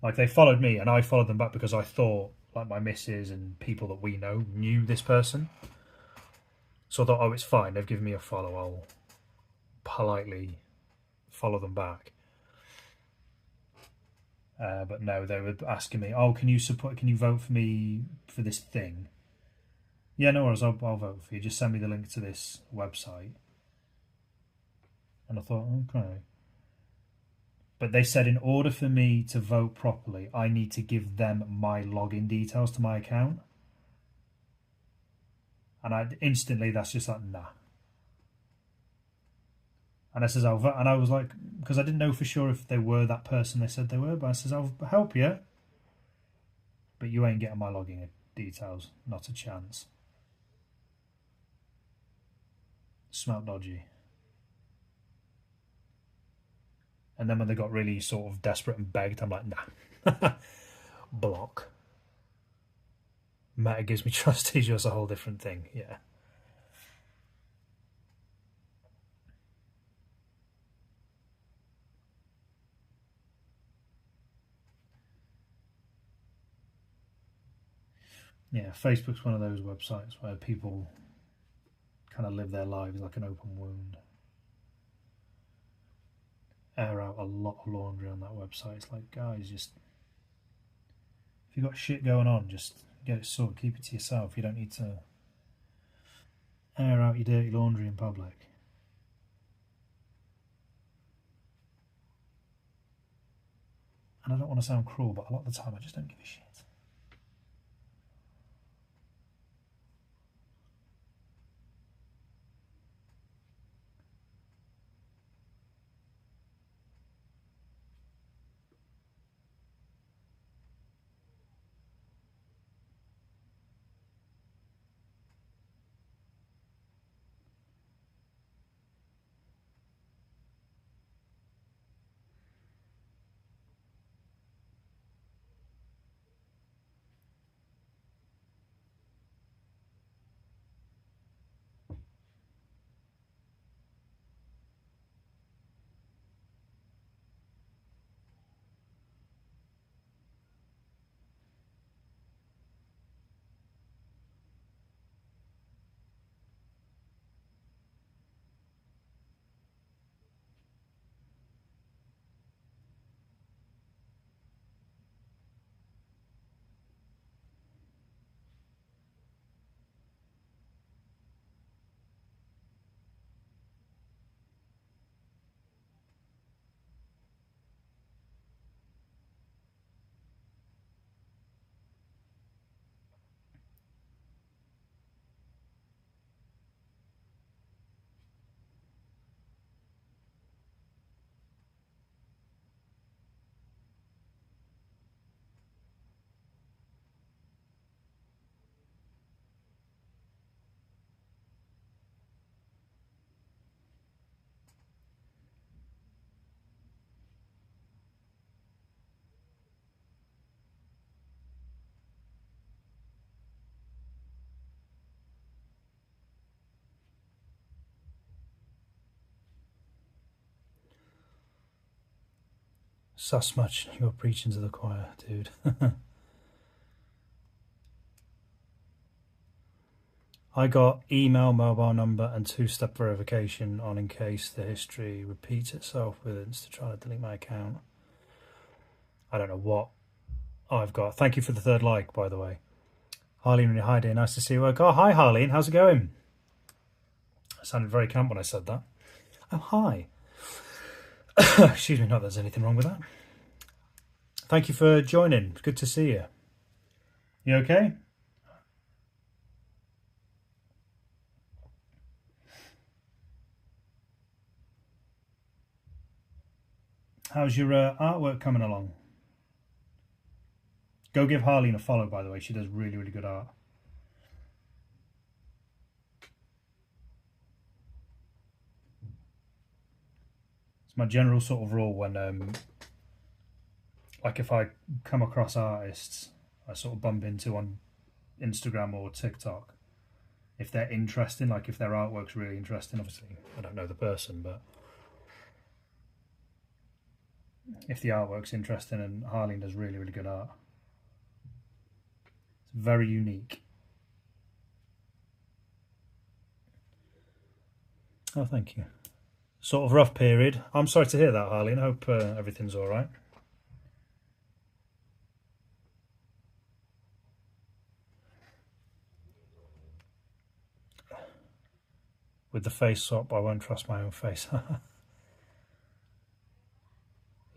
Like they followed me and I followed them back because I thought like my missus and people that we know knew this person. So I thought, oh, it's fine. They've given me a follow. I'll politely follow them back. But no, they were asking me, oh, can you vote for me for this thing? Yeah, no worries, I'll vote for you. Just send me the link to this website. And I thought, okay. But they said in order for me to vote properly, I need to give them my login details to my account. And that's just like, nah. And I says, I'll vote. And I was like, because I didn't know for sure if they were that person they said they were, but I says, I'll help you. But you ain't getting my login details. Not a chance. Smelt dodgy. And then when they got really sort of desperate and begged, I'm like, nah. Block. Meta gives me trust issues, a whole different thing. Yeah. Yeah, Facebook's one of those websites where people kind of live their lives like an open wound. Air out a lot of laundry on that website. It's like, guys, just if you've got shit going on, just get it sorted. Keep it to yourself. You don't need to air out your dirty laundry in public. And I don't want to sound cruel, but a lot of the time I just don't give a shit. Sus much. You're preaching to the choir, dude. I got email, mobile number, and two-step verification on in case the history repeats itself with Insta trying to delete my account. I don't know what I've got. Thank you for the third like, by the way. Harleen, hi dear, nice to see you work. Oh, hi Harleen, how's it going? I sounded very camp when I said that. Oh, hi. Excuse me, not that there's anything wrong with that. Thank you for joining. It's good to see you. You okay? How's your artwork coming along? Go give Harleen a follow, by the way. She does really, really good art. It's my general sort of rule when, like if I come across artists I sort of bump into on Instagram or TikTok, if they're interesting, like if their artwork's really interesting, obviously I don't know the person, but if the artwork's interesting, and Harleen does really, really good art. It's very unique. Oh, thank you. Sort of rough period. I'm sorry to hear that, Harleen. I hope everything's all right. With the face swap, I won't trust my own face.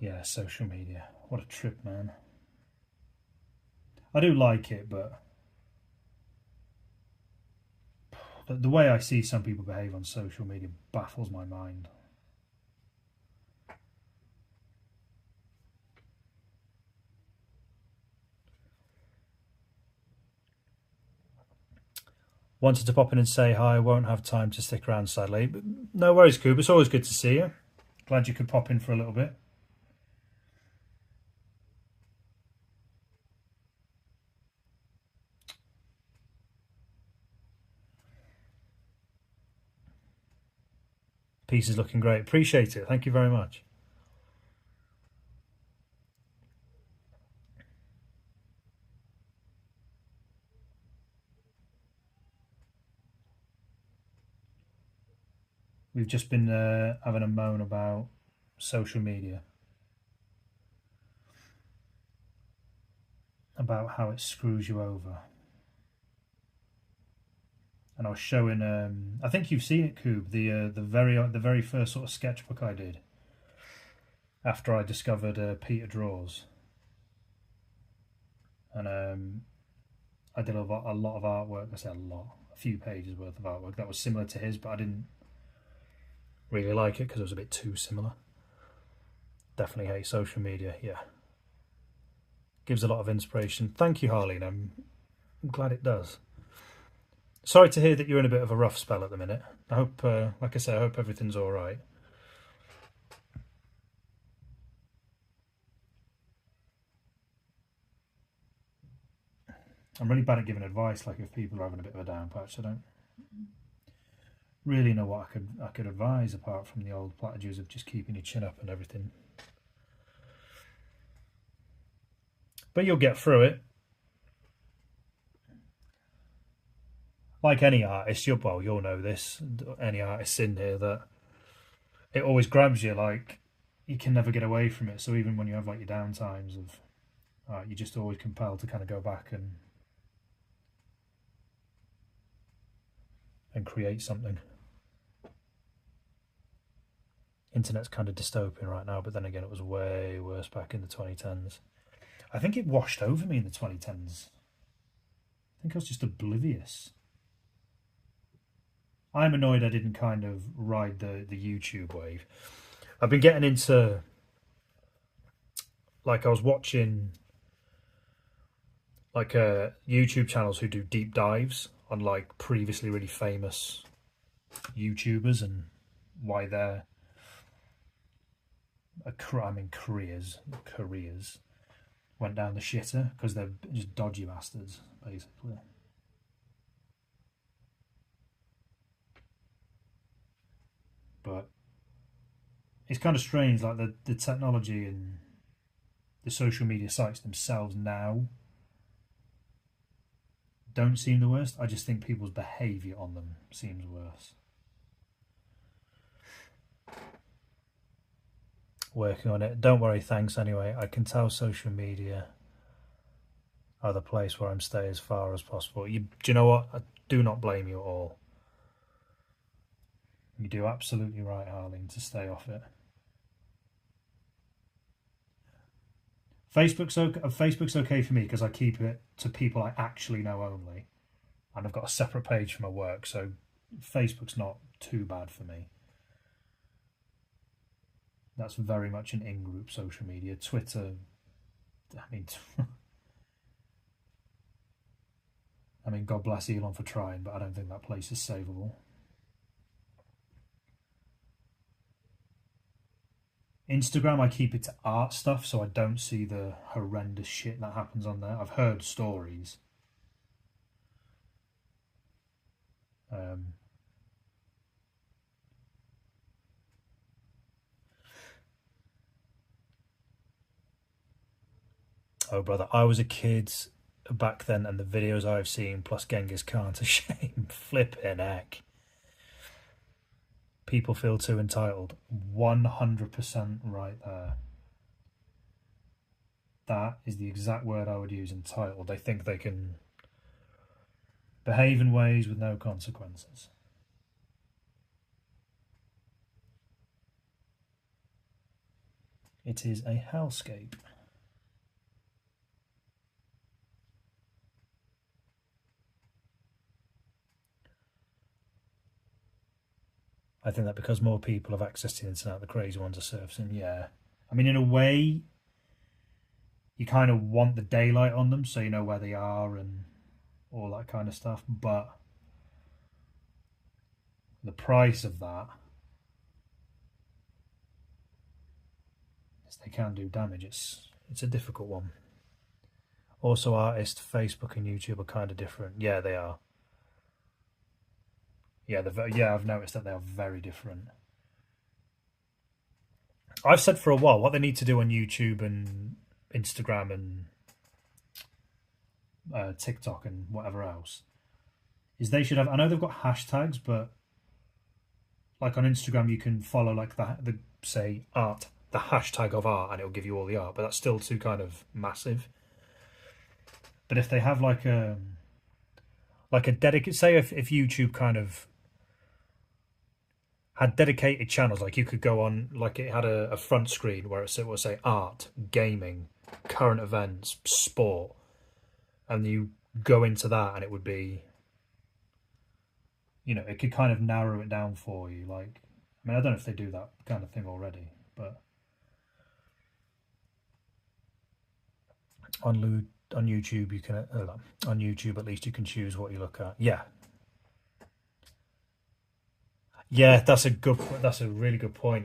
Yeah, social media. What a trip, man. I do like it, but the way I see some people behave on social media baffles my mind. Wanted to pop in and say hi. Won't have time to stick around, sadly. But no worries, Coop. It's always good to see you. Glad you could pop in for a little bit. Piece is looking great. Appreciate it. Thank you very much. We've just been having a moan about social media, about how it screws you over. And I was showing. I think you've seen it, Coob. The very first sort of sketchbook I did after I discovered Peter Draws, and I did a lot of artwork. I say a few pages worth of artwork that was similar to his, but I didn't really like it because it was a bit too similar. Definitely hate social media. Yeah, gives a lot of inspiration. Thank you, Harleen. I'm glad it does. Sorry to hear that you're in a bit of a rough spell at the minute. I hope, like I say, I hope everything's all right. I'm really bad at giving advice. Like if people are having a bit of a down patch, I don't really know what I could advise apart from the old platitudes of just keeping your chin up and everything. But you'll get through it. Like any artist, you'll know this. Any artist in here, that it always grabs you. Like you can never get away from it. So even when you have like your down times of, you're just always compelled to kind of go back and create something. Internet's kind of dystopian right now, but then again, it was way worse back in the 2010s. I think it washed over me in the 2010s. I think I was just oblivious. I'm annoyed I didn't kind of ride the YouTube wave. I've been getting into, like, I was watching like YouTube channels who do deep dives on like previously really famous YouTubers and why they're careers went down the shitter because they're just dodgy bastards, basically. But it's kind of strange, like the technology and the social media sites themselves now don't seem the worst. I just think people's behaviour on them seems worse. Working on it. Don't worry, thanks anyway. I can tell social media are the place where I'm staying as far as possible. Do you know what? I do not blame you at all. You do absolutely right, Harleen, to stay off it. Facebook's okay for me because I keep it to people I actually know only, and I've got a separate page for my work, so Facebook's not too bad for me. That's very much an in-group social media. Twitter, I mean, God bless Elon for trying, but I don't think that place is savable. Instagram, I keep it to art stuff, so I don't see the horrendous shit that happens on there. I've heard stories. Oh, brother, I was a kid back then, and the videos I've seen, plus Genghis Khan's a shame. Flipping heck. People feel too entitled. 100% right there. That is the exact word I would use, entitled. They think they can behave in ways with no consequences. It is a hellscape. I think that because more people have access to the internet, the crazy ones are surfacing. Yeah. I mean, in a way, you kind of want the daylight on them so you know where they are and all that kind of stuff. But the price of that is they can do damage. It's a difficult one. Also, artists, Facebook and YouTube are kind of different. Yeah, they are. Yeah, I've noticed that they are very different. I've said for a while what they need to do on YouTube and Instagram and TikTok and whatever else is they should have. I know they've got hashtags, but like on Instagram, you can follow like the say art, the hashtag of art, and it'll give you all the art. But that's still too kind of massive. But if they have like a dedicated, say if YouTube kind of had dedicated channels, like you could go on, like it had a front screen where it would say art, gaming, current events, sport, and you go into that and it would be, you know, it could kind of narrow it down for you. Like, I mean, I don't know if they do that kind of thing already, but on YouTube you can on YouTube at least you can choose what you look at. Yeah, that's a really good point.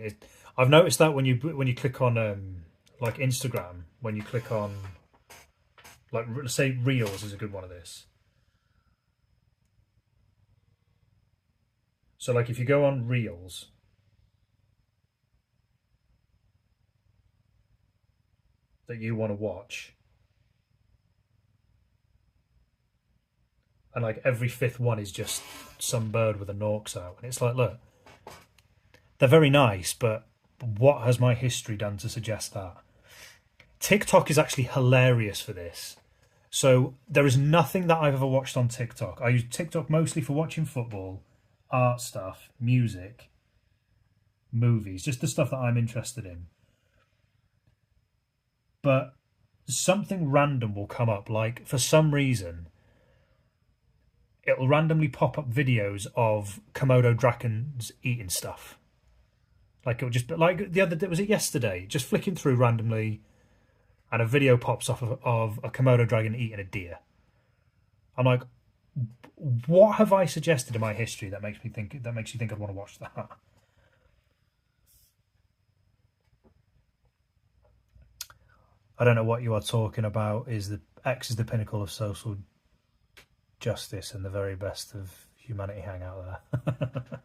I've noticed that when you click on like Instagram, when you click on like say Reels is a good one of this. So like if you go on Reels, that you want to watch, and like every fifth one is just some bird with a Norks out, and it's like, look, they're very nice, but what has my history done to suggest that? TikTok is actually hilarious for this. So there is nothing that I've ever watched on TikTok. I use TikTok mostly for watching football, art stuff, music, movies, just the stuff that I'm interested in. But something random will come up, like for some reason it'll randomly pop up videos of Komodo dragons eating stuff. Like it would just, like the other day, was it yesterday? Just flicking through randomly, and a video pops off of a Komodo dragon eating a deer. I'm like, what have I suggested in my history that makes you think I'd want to watch that? I don't know what you are talking about. X is the pinnacle of social justice and the very best of humanity hang out there.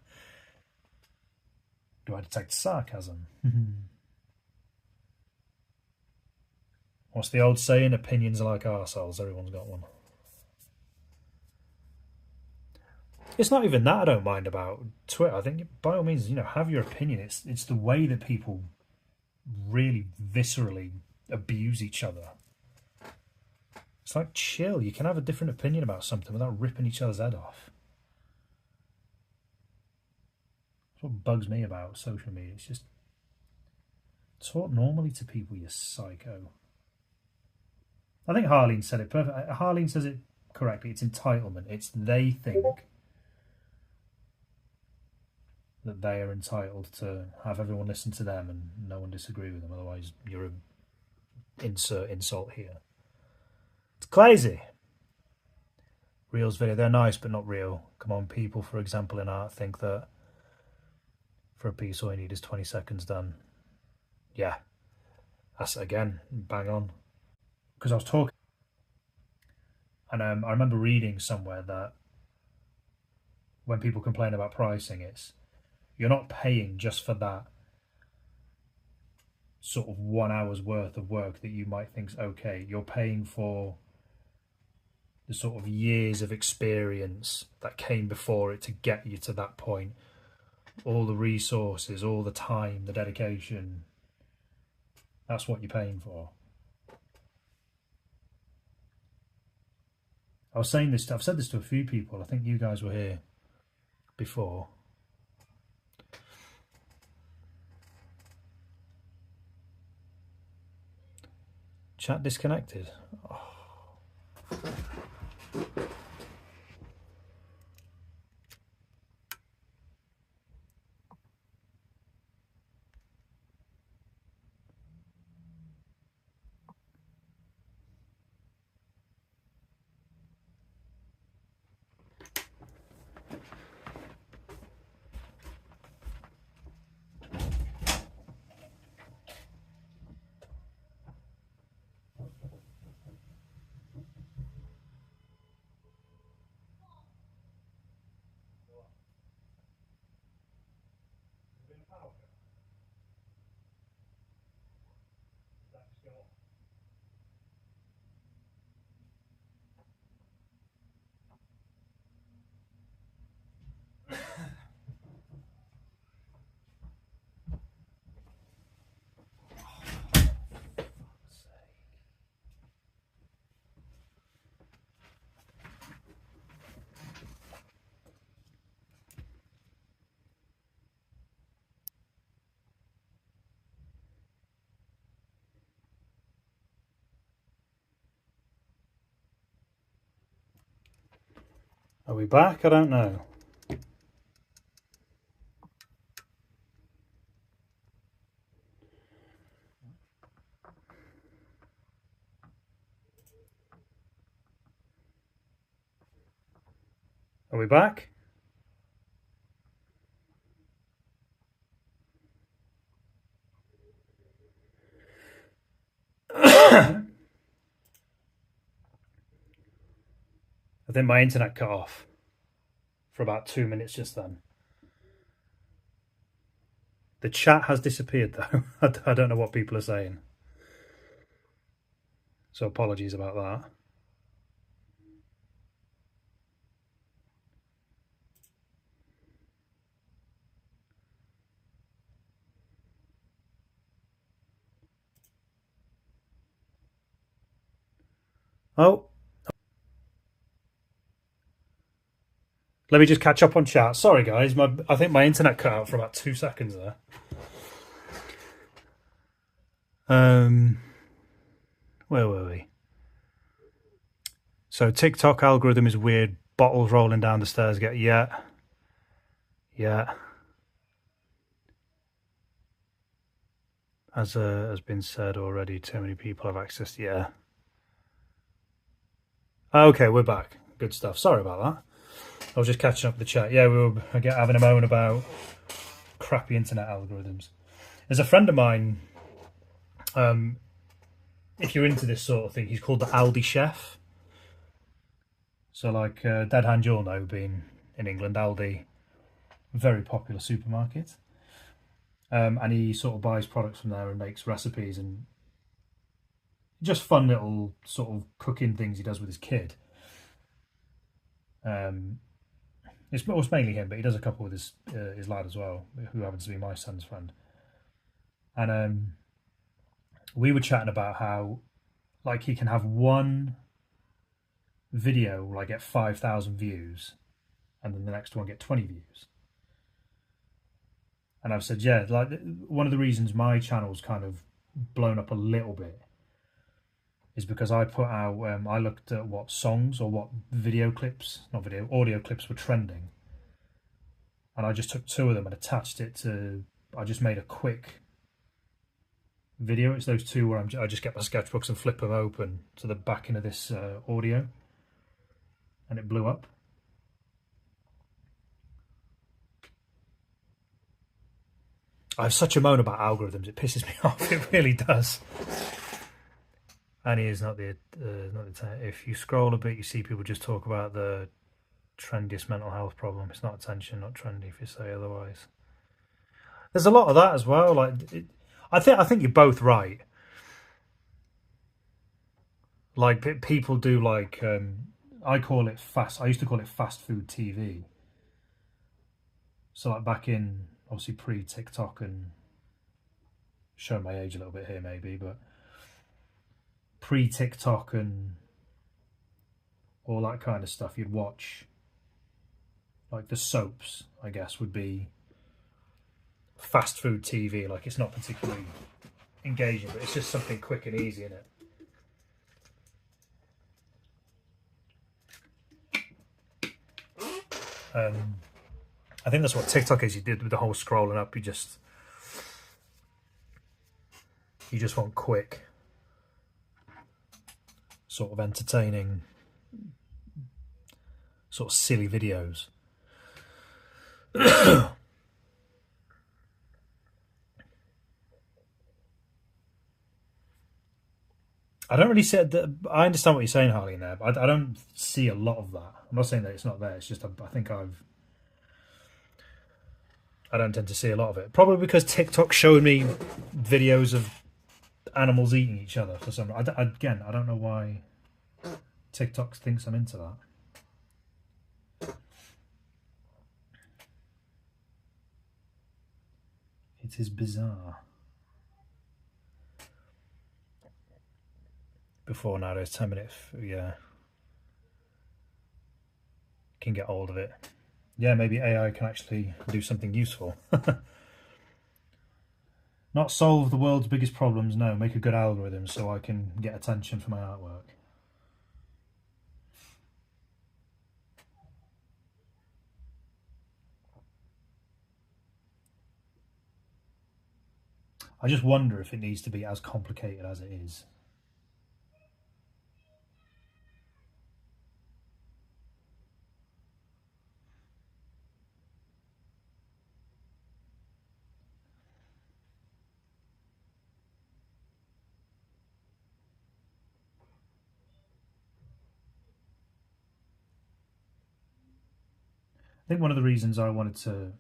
Do I detect sarcasm? What's the old saying? Opinions are like arseholes. Everyone's got one. It's not even that I don't mind about Twitter. I think by all means, have your opinion. It's the way that people really viscerally abuse each other. It's like, chill. You can have a different opinion about something without ripping each other's head off. That's what bugs me about social media. It's just talk normally to people, you psycho. I think Harleen said it perfect. Harleen says it correctly. It's entitlement. It's they think that they are entitled to have everyone listen to them and no one disagree with them. Otherwise, you're a insert insult here. It's crazy. Reels video, they're nice but not real. Come on, people, for example, in art think that for a piece all you need is 20 seconds done. Yeah, that's again, bang on. Because I was talking, and I remember reading somewhere that when people complain about pricing, it's you're not paying just for that sort of 1 hour's worth of work that you might think's okay. You're paying for the sort of years of experience that came before it to get you to that point. All the resources, all the time, the dedication. That's what you're paying for. I was saying this, I've said this to a few people. I think you guys were here before. Chat disconnected. Oh. Are we back? I don't know. Are we back? I think my internet cut off for about 2 minutes just then. The chat has disappeared though. I don't know what people are saying. So apologies about that. Oh. Let me just catch up on chat. Sorry guys, I think my internet cut out for about 2 seconds there. Where were we? So TikTok algorithm is weird. Bottles rolling down the stairs. Yeah. As has been said already, too many people have access to, yeah. Okay, we're back. Good stuff. Sorry about that. I was just catching up the chat. Yeah, we were having a moan about crappy internet algorithms. There's a friend of mine, if you're into this sort of thing, he's called the Aldi Chef. So like Dead Hand, you'll know, being in England, Aldi, very popular supermarket. And he sort of buys products from there and makes recipes, and just fun little sort of cooking things he does with his kid. It's mainly him, but he does a couple with his lad as well, who happens to be my son's friend. And we were chatting about how like he can have one video like get 5,000 views, and then the next one get 20 views. And I've said, yeah, like one of the reasons my channel's kind of blown up a little bit is because I put out, I looked at what songs or what video clips, not video, audio clips were trending. And I just took 2 of them and attached it to, I just made a quick video. It's those 2 where I just get my sketchbooks and flip them open to the backing of this audio. And it blew up. I have such a moan about algorithms, it pisses me off, it really does. And he is not the if you scroll a bit, you see people just talk about the trendiest mental health problem. It's not attention, not trendy if you say otherwise. There's a lot of that as well. Like, I think you're both right. Like people do like, I used to call it fast food TV. So like back in, obviously pre-TikTok, and showing my age a little bit here maybe, but pre-TikTok and all that kind of stuff, you'd watch like the soaps, I guess, would be fast food TV. Like, it's not particularly engaging, but it's just something quick and easy in it. I think that's what TikTok is. You did with the whole scrolling up. You just want quick, sort of entertaining, sort of silly videos. I don't really see it. I understand what you're saying, Harley, in there, but I don't see a lot of that. I'm not saying that it's not there. It's just I think I don't tend to see a lot of it. Probably because TikTok showed me videos of animals eating each other for some. Again, I don't know why TikTok thinks I'm into that. It is bizarre. Before now, there's 10 minutes. Yeah, can get hold of it. Yeah, maybe AI can actually do something useful. Not solve the world's biggest problems, no. Make a good algorithm so I can get attention for my artwork. I just wonder if it needs to be as complicated as it is. I think one of the reasons I wanted to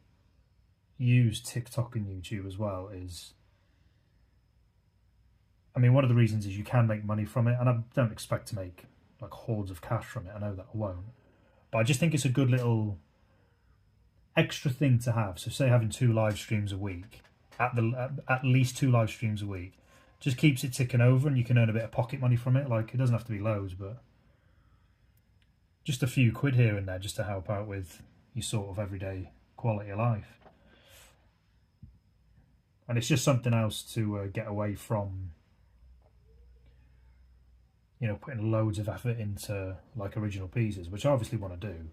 use TikTok and YouTube as well is, I mean, one of the reasons is you can make money from it, and I don't expect to make like hordes of cash from it. I know that I won't, but I just think it's a good little extra thing to have. So say having 2 live streams a week, at least 2 live streams a week, just keeps it ticking over, and you can earn a bit of pocket money from it. Like, it doesn't have to be loads, but just a few quid here and there just to help out with your sort of everyday quality of life. And it's just something else to get away from, you know, putting loads of effort into like original pieces, which I obviously want to do.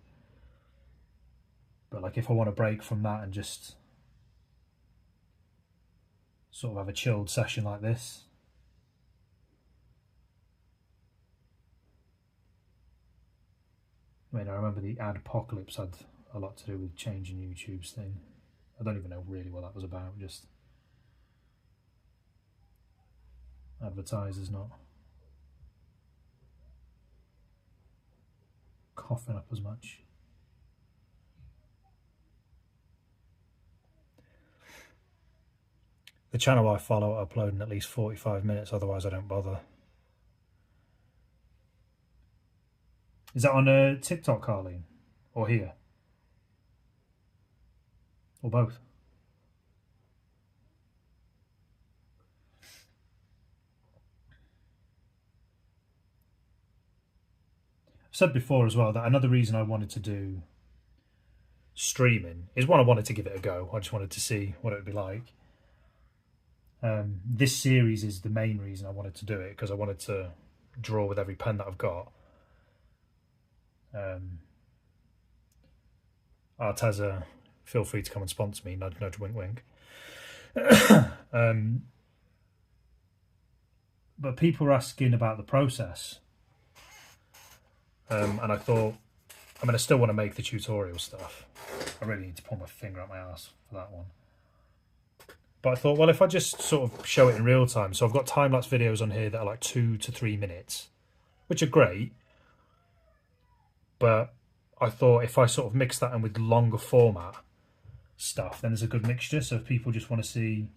But like, if I want to break from that and just sort of have a chilled session like this, I mean, I remember the Adpocalypse had a lot to do with changing YouTube's thing. I don't even know really what that was about, just advertisers not coughing up as much. The channel I follow upload in at least 45 minutes, otherwise I don't bother. Is that on a TikTok, Carleen? Or here? Or both? I've said before as well that another reason I wanted to do streaming is one, I wanted to give it a go. I just wanted to see what it would be like. This series is the main reason I wanted to do it, because I wanted to draw with every pen that I've got. ARTEZA, feel free to come and sponsor me. Nudge, nudge, wink, wink. But people were asking about the process, and I thought, I mean, I still want to make the tutorial stuff. I really need to pull my finger out my ass for that one. But I thought, well, if I just sort of show it in real time, so I've got time-lapse videos on here that are like 2 to 3 minutes, which are great. But I thought if I sort of mix that in with longer format stuff, then there's a good mixture. So if people just want to see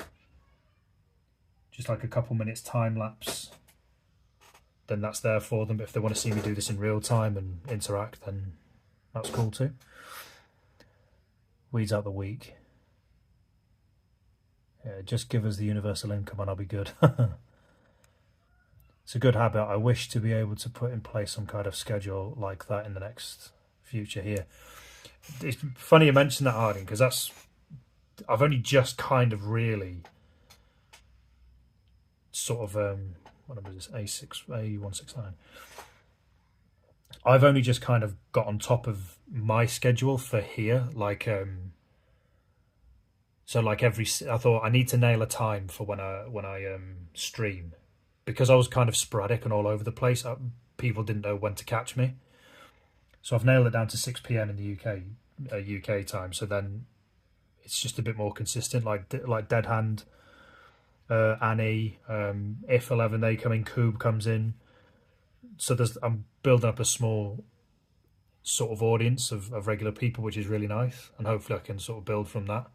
just like a couple minutes time-lapse, then that's there for them. But if they want to see me do this in real time and interact, then that's cool too. Weeds out the week. Yeah, just give us the universal income and I'll be good. It's a good habit. I wish to be able to put in place some kind of schedule like that in the next future here. It's funny you mentioned that, Harding, because I've only just kind of really sort of what number is this? A169. I've only just kind of got on top of my schedule for here, like so like I thought I need to nail a time for when I stream, because I was kind of sporadic and all over the place. People didn't know when to catch me, so I've nailed it down to 6 p.m. in the UK time. So then it's just a bit more consistent, like Dead Hand, Annie, if 11 they come in, Coob comes in. So I'm building up a small sort of audience of regular people, which is really nice, and hopefully I can sort of build from that,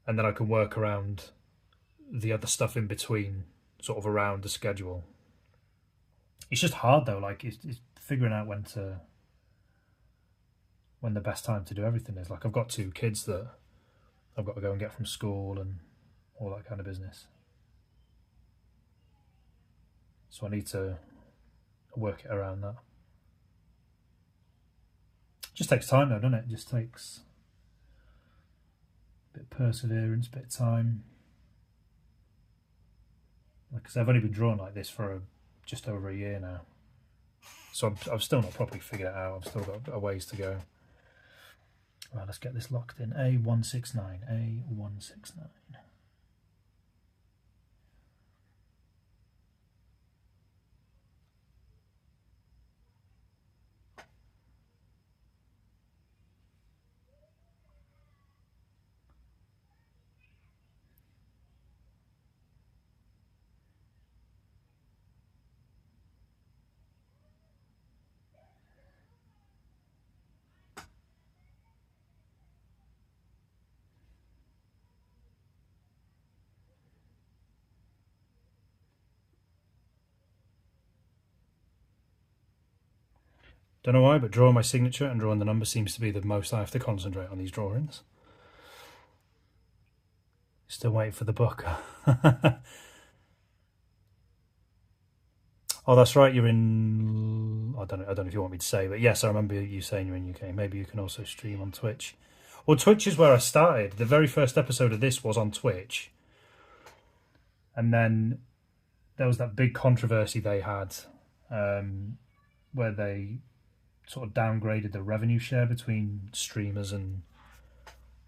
and then I can work around the other stuff in between, sort of around the schedule. It's just hard though, like it's figuring out when the best time to do everything is. Like I've got 2 kids that I've got to go and get from school and all that kind of business, so I need to work it around that. It just takes time though, doesn't it? It just takes a bit of perseverance, a bit of time. Like I said, I've only been drawing like this for just over a year now, so I've still not properly figured it out. I've still got a ways to go. Right, let's get this locked in. A169, A169. Don't know why, but drawing my signature and drawing the number seems to be the most I have to concentrate on these drawings. Still waiting for the book. Oh, that's right, you're in... I don't know if you want me to say, but yes, I remember you saying you're in UK. Maybe you can also stream on Twitch. Well, Twitch is where I started. The very first episode of this was on Twitch. And then there was that big controversy they had, where they sort of downgraded the revenue share between streamers and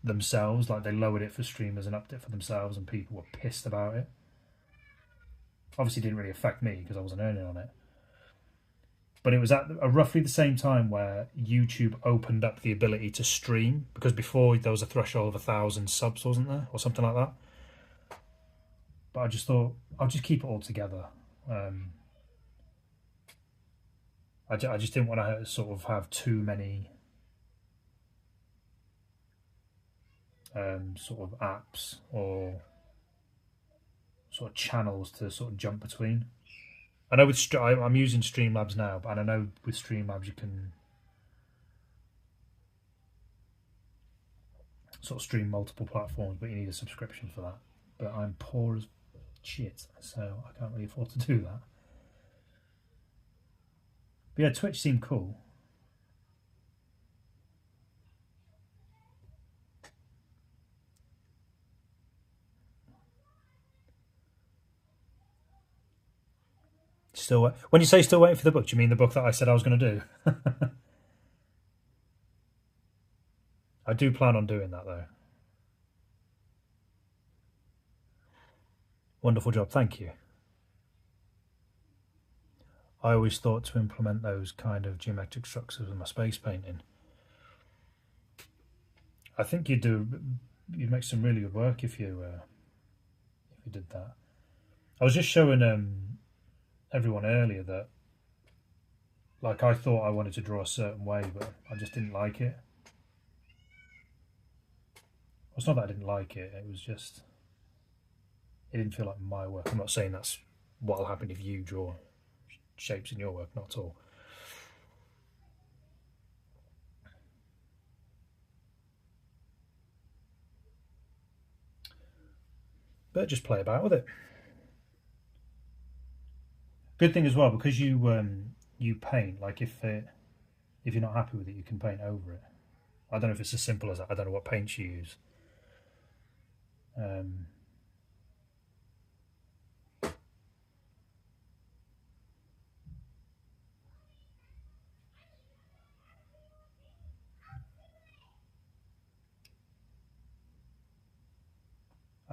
themselves. Like they lowered it for streamers and upped it for themselves, and people were pissed about it. Obviously, it didn't really affect me because I wasn't earning on it. But it was at roughly the same time where YouTube opened up the ability to stream, because before there was a threshold of 1,000 subs, wasn't there, or something like that. But I just thought I'll just keep it all together. I just didn't want to sort of have too many sort of apps or sort of channels to sort of jump between. I know with I'm using Streamlabs now, and I know with Streamlabs you can sort of stream multiple platforms, but you need a subscription for that. But I'm poor as shit, so I can't really afford to do that. But yeah, Twitch seemed cool. Still, when you say still waiting for the book, do you mean the book that I said I was going to do? I do plan on doing that though. Wonderful job, thank you. I always thought to implement those kind of geometric structures with my space painting. I think you'd make some really good work if you did that. I was just showing everyone earlier that, like, I thought I wanted to draw a certain way, but I just didn't like it. Well, it's not that I didn't like it, it was just, it didn't feel like my work. I'm not saying that's what'll happen if you draw shapes in your work, not at all. But just play about with it. Good thing as well, because you paint, like if you're not happy with it, you can paint over it. I don't know if it's as simple as that. I don't know what paints you use. I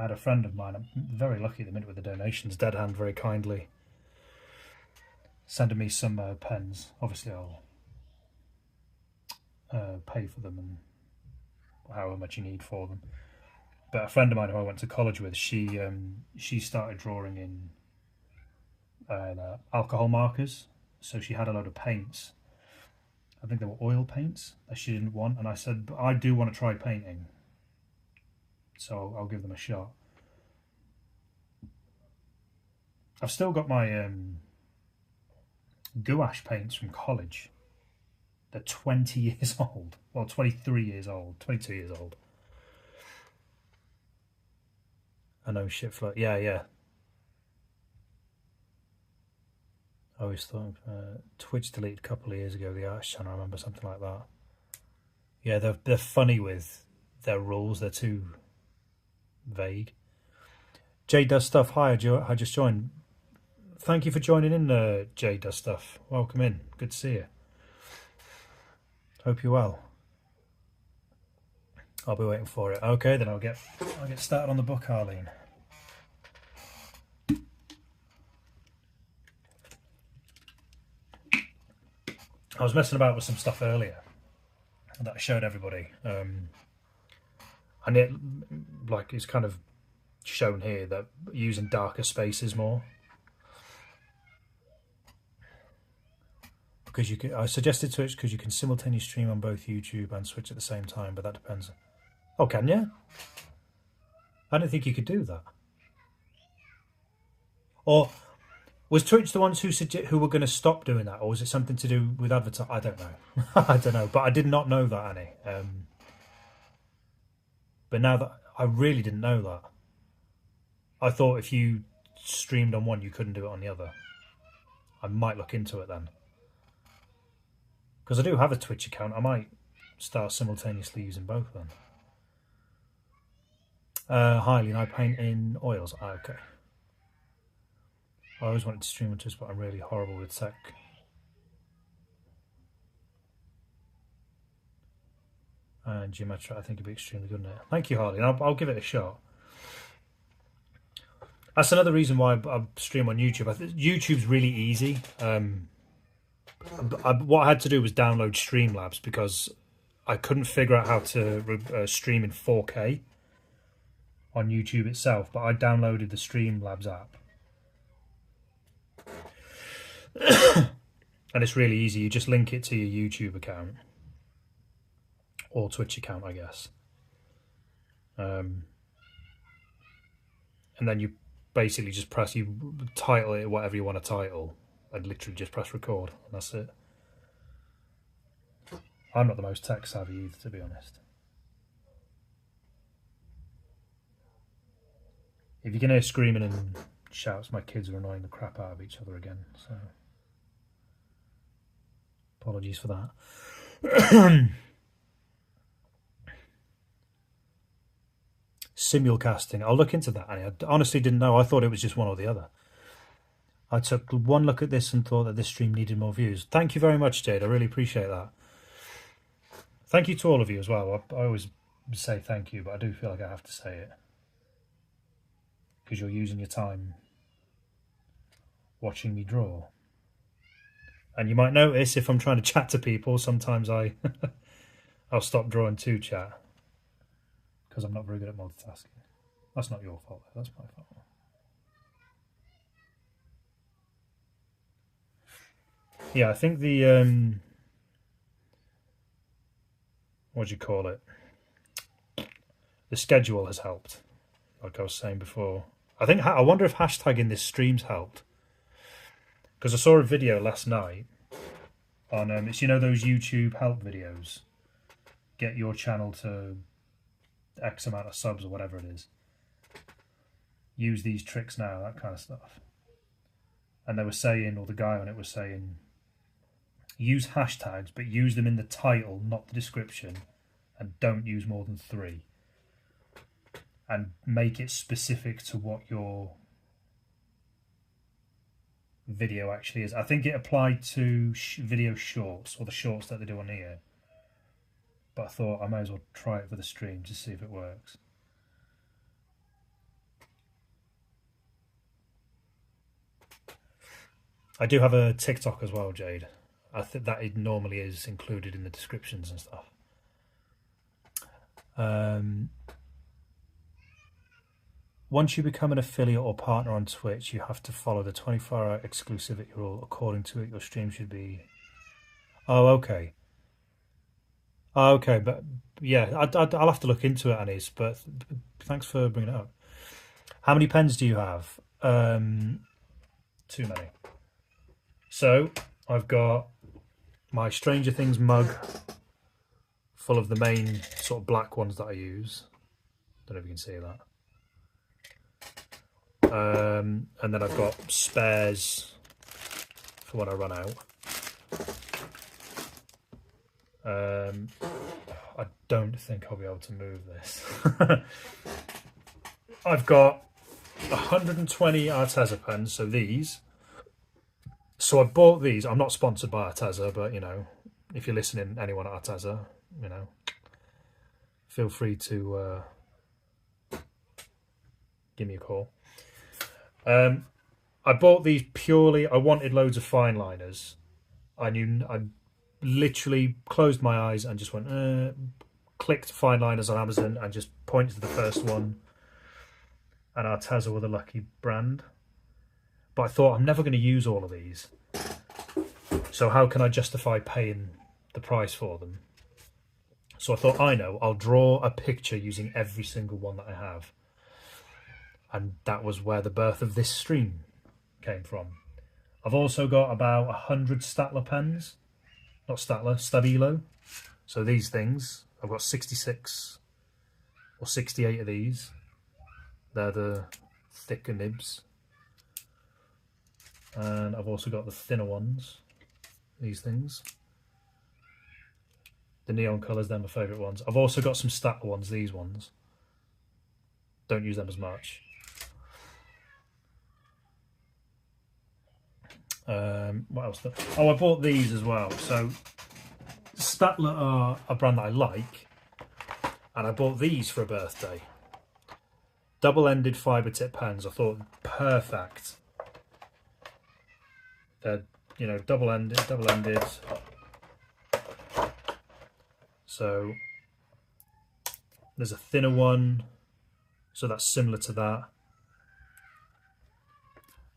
had a friend of mine, I'm very lucky at the minute with the donations, Dead Hand very kindly sending me some pens. Obviously I'll pay for them and however much you need for them. But a friend of mine who I went to college with, she started drawing in alcohol markers. So she had a load of paints. I think they were oil paints that she didn't want, and I said, but I do want to try painting, so I'll give them a shot. I've still got my gouache paints from college. They're 20 years old. Well, 23 years old, 22 years old. I know, shit float. Yeah. I always thought Twitch deleted a couple of years ago the arts channel. I remember something like that. Yeah, they're funny with their rules. They're too vague. Jay Does Stuff. Hi, I just joined. Thank you for joining in, Jay Does Stuff. Welcome in. Good to see you. Hope you're well. I'll be waiting for it. Okay, then I'll get started on the book, Arlene. I was messing about with some stuff earlier that I showed everybody, and it, like, it's kind of shown here that using darker spaces more, because you can. I suggested Twitch because you can simultaneously stream on both YouTube and Switch at the same time, but that depends. Oh, can you? I didn't think you could do that. Or was Twitch the ones who were going to stop doing that, or was it something to do with advertising? I don't know. I don't know, but I did not know that, Annie. But now that I really didn't know that, I thought if you streamed on one, you couldn't do it on the other. I might look into it then, because I do have a Twitch account. I might start simultaneously using both then. Hi, Lean, I paint in oils. Okay. I always wanted to stream on Twitch, but I'm really horrible with tech. And geometry, I think it'd be extremely good in it. Thank you, Harley. I'll give it a shot. That's another reason why I stream on YouTube. I think YouTube's really easy. What I had to do was download Streamlabs because I couldn't figure out how to stream in 4K on YouTube itself, but I downloaded the Streamlabs app. And it's really easy. You just link it to your YouTube account or Twitch account, I guess. And then you basically just you title it whatever you want to title, I'd literally just press record and that's it. I'm not the most tech savvy either, to be honest. If you can hear screaming and shouts, my kids are annoying the crap out of each other again, so apologies for that. Simulcasting, I'll look into that, Annie. I honestly didn't know. I thought it was just one or the other. I took one look at this and thought that this stream needed more views. Thank you very much, Jade. I really appreciate that. Thank you to all of you as well. I always say thank you, but I do feel like I have to say it. Because you're using your time watching me draw. And you might notice if I'm trying to chat to people, sometimes I'll stop drawing to chat. Because I'm not very good at multitasking. That's not your fault, though. That's my fault. Yeah, I think the what do you call it? The schedule has helped. Like I was saying before, I wonder if hashtagging this stream's helped. Because I saw a video last night on it's, you know, those YouTube help videos. Get your channel to X amount of subs or whatever it is. Use these tricks now, that kind of stuff. And they were saying, or the guy on it was saying, use hashtags, but use them in the title, not the description, and don't use more than 3. And make it specific to what your video actually is. I think it applied to video shorts, or the shorts that they do on here. But I thought I might as well try it for the stream to see if it works. I do have a TikTok as well, Jade. I think that it normally is included in the descriptions and stuff. Once you become an affiliate or partner on Twitch, you have to follow the 24-hour exclusivity rule. According to it, your stream should be... Oh, okay. Oh, okay, but yeah, I'll have to look into it, Anis, but thanks for bringing it up. How many pens do you have? Too many. So, I've got my Stranger Things mug full of the main sort of black ones that I use. Don't know if you can see that. And then I've got spares for when I run out. I don't think I'll be able to move this. I've got 120 ARTEZA pens, so these. So I bought these. I'm not sponsored by ARTEZA, but you know, if you're listening, anyone at ARTEZA, you know, feel free to give me a call. I bought these purely, I wanted loads of fine liners. I literally closed my eyes and just went, clicked fine liners on Amazon and just pointed to the first one. And ARTEZA were the lucky brand. But I thought, I'm never going to use all of these. So how can I justify paying the price for them? So I thought, I know, I'll draw a picture using every single one that I have. And that was where the birth of this stream came from. I've also got about 100 Statler pens. Not Statler, Stabilo. So these things, I've got 66 or 68 of these. They're the thicker nibs. And I've also got the thinner ones, these things. The neon colours, they're my favourite ones. I've also got some Statler ones, these ones. Don't use them as much. What else? Oh, I bought these as well. So Statler are a brand that I like, and I bought these for a birthday. Double-ended fibre tip pens. I thought perfect. They're, you know, double-ended. So there's a thinner one, so that's similar to that.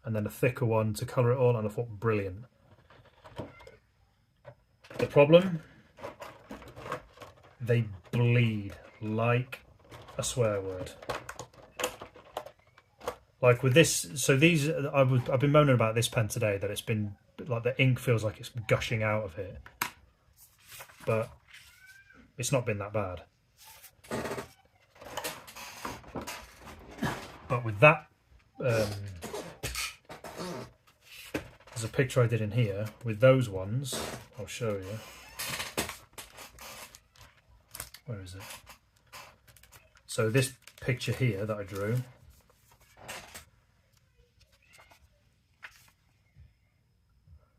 And then a thicker one to colour it all, and I thought brilliant. The problem? They bleed like a swear word. Like with this, so these, I've been moaning about this pen today, that it's been like the ink feels like it's gushing out of it, but it's not been that bad. But with that, there's a picture I did in here with those ones. I'll show you. Where is it? So this picture here that I drew,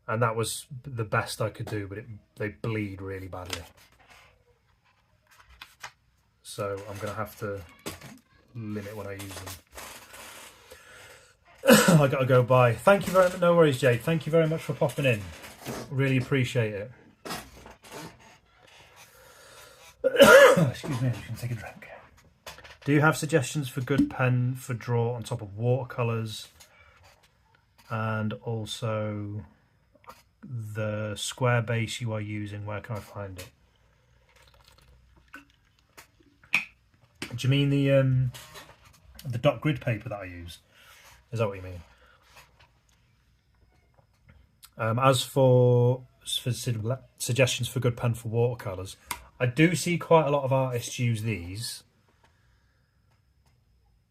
and that was the best I could do, but they bleed really badly. So I'm going to have to limit when I use them. I got to go bye. Thank you very much. No worries, Jade. Thank you very much for popping in. Really appreciate it. Excuse me, I'm just going to take a drink. Do you have suggestions for good pen for draw on top of watercolours? And also the square base you are using, where can I find it? Do you mean the dot grid paper that I use? Is that what you mean? As for suggestions for good pen for watercolours, I do see quite a lot of artists use these,